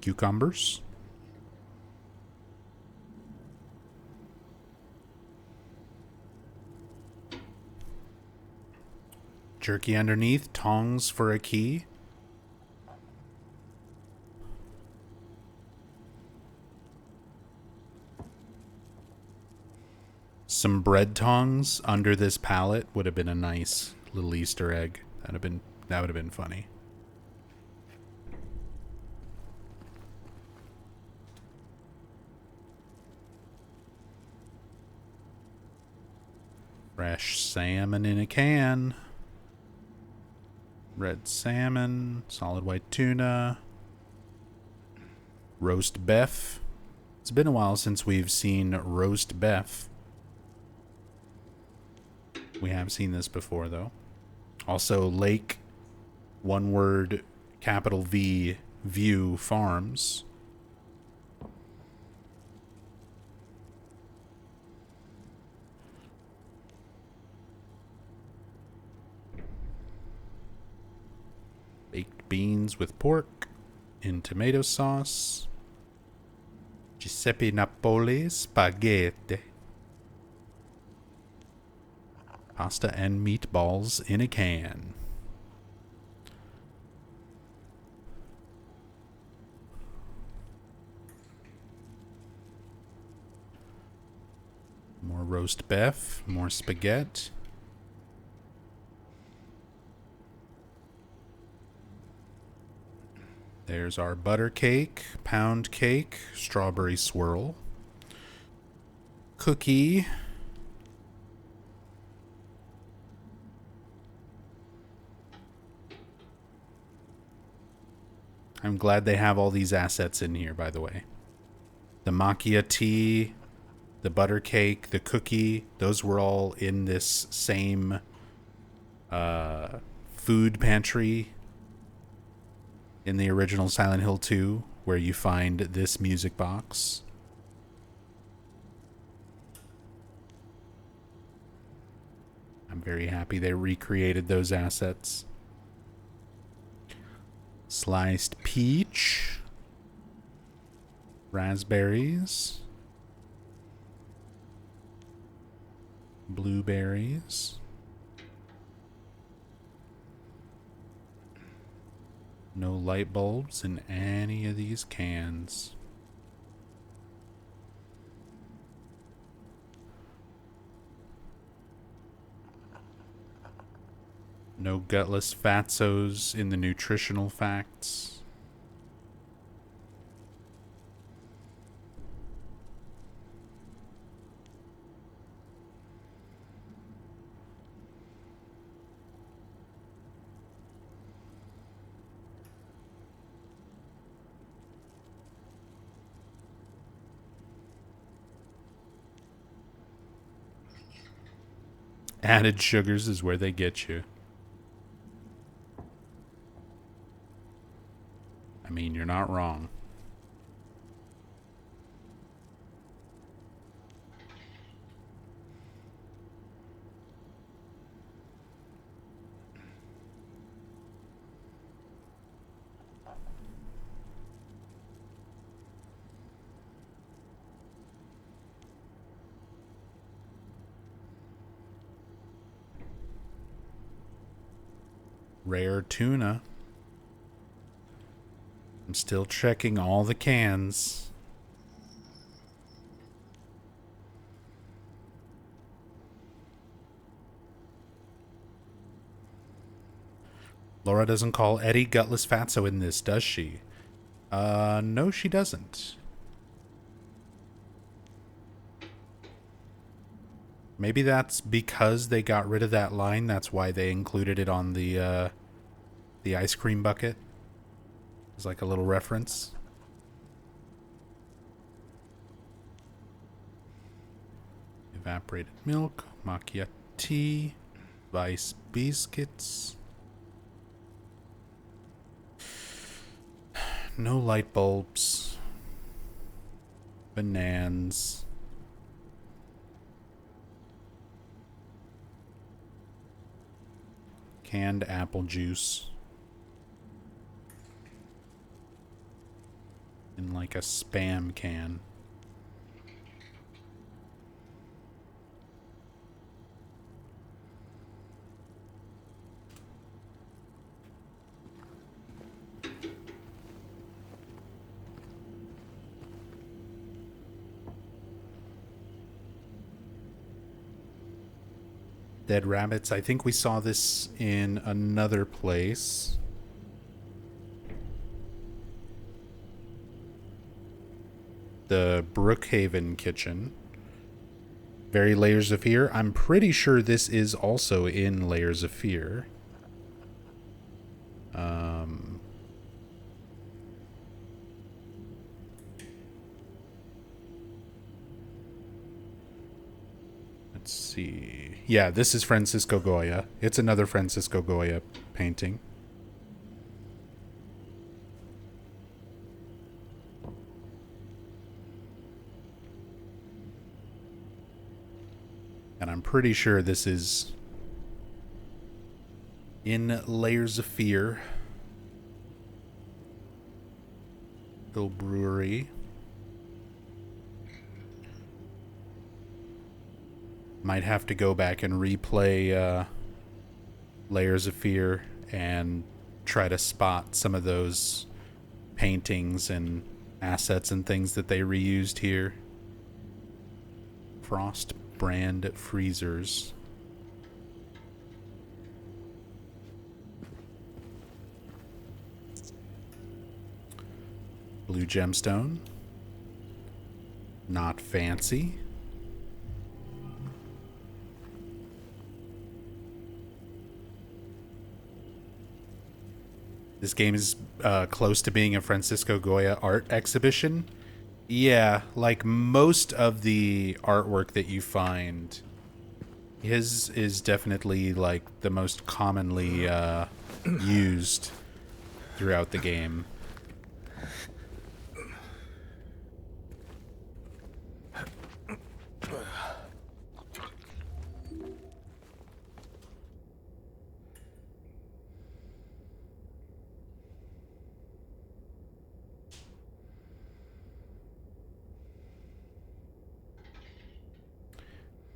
Speaker 1: Cucumbers. Jerky underneath. Tongs for a key. Some bread tongs under this pallet would have been a nice little Easter egg. That would have been funny. Fresh salmon in a can. Red salmon, solid white tuna, roast beef. It's been a while since we've seen roast beef. We have seen this before, though. Also, Lake, one word, capital V, View Farms. Baked beans with pork in tomato sauce. Giuseppe Napoli spaghetti. Pasta and meatballs in a can. More roast beef, more spaghetti. There's our butter cake, pound cake, strawberry swirl, cookie, I'm glad they have all these assets in here, by the way. The macchia tea, the butter cake, the cookie, those were all in this same food pantry in the original Silent Hill 2, where you find this music box. I'm very happy they recreated those assets. Sliced peach, raspberries, blueberries, no light bulbs in any of these cans. No gutless fatzos in the nutritional facts. Added sugars is where they get you. I mean, you're not wrong. Rare tuna. I'm still checking all the cans. Laura doesn't call Eddie Gutless Fatso in this, does she? No, she doesn't. Maybe that's because they got rid of that line. That's why they included it on the ice cream bucket. It's like a little reference. Evaporated milk, macchia tea, rice biscuits. No light bulbs. Bananas. Canned apple juice. in like a spam can. Dead rabbits. I think we saw this in another place. The Brookhaven kitchen. Very Layers of Fear. I'm pretty sure this is also in Layers of Fear. Let's see. Yeah, this is Francisco Goya. It's another Francisco Goya painting. And I'm pretty sure this is in Layers of Fear. Hill Brewery. Might have to go back and replay Layers of Fear and try to spot some of those paintings and assets and things that they reused here. Frost brand freezers. Blue gemstone. Not fancy. This game is close to being a Francisco Goya art exhibition. Yeah, like most of the artwork that you find, his is definitely like the most commonly used throughout the game.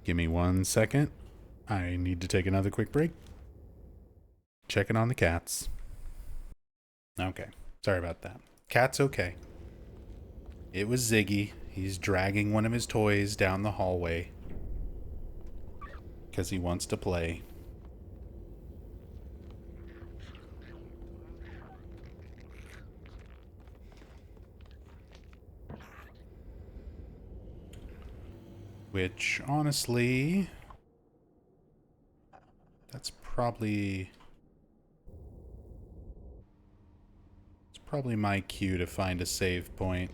Speaker 1: Give me 1 second. I need to take another quick break. Checking on the cats. Okay. Sorry about that. Cat's okay. It was Ziggy. He's dragging one of his toys down the hallway because he wants to play. Which, honestly, that's probably... It's probably my cue to find a save point.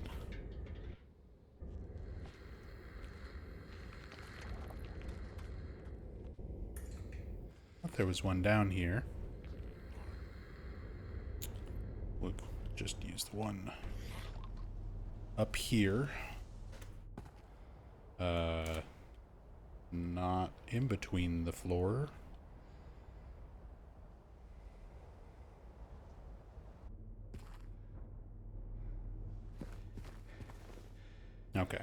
Speaker 1: I thought there was one down here. We'll just use the one up here. Not in between the floor. Okay.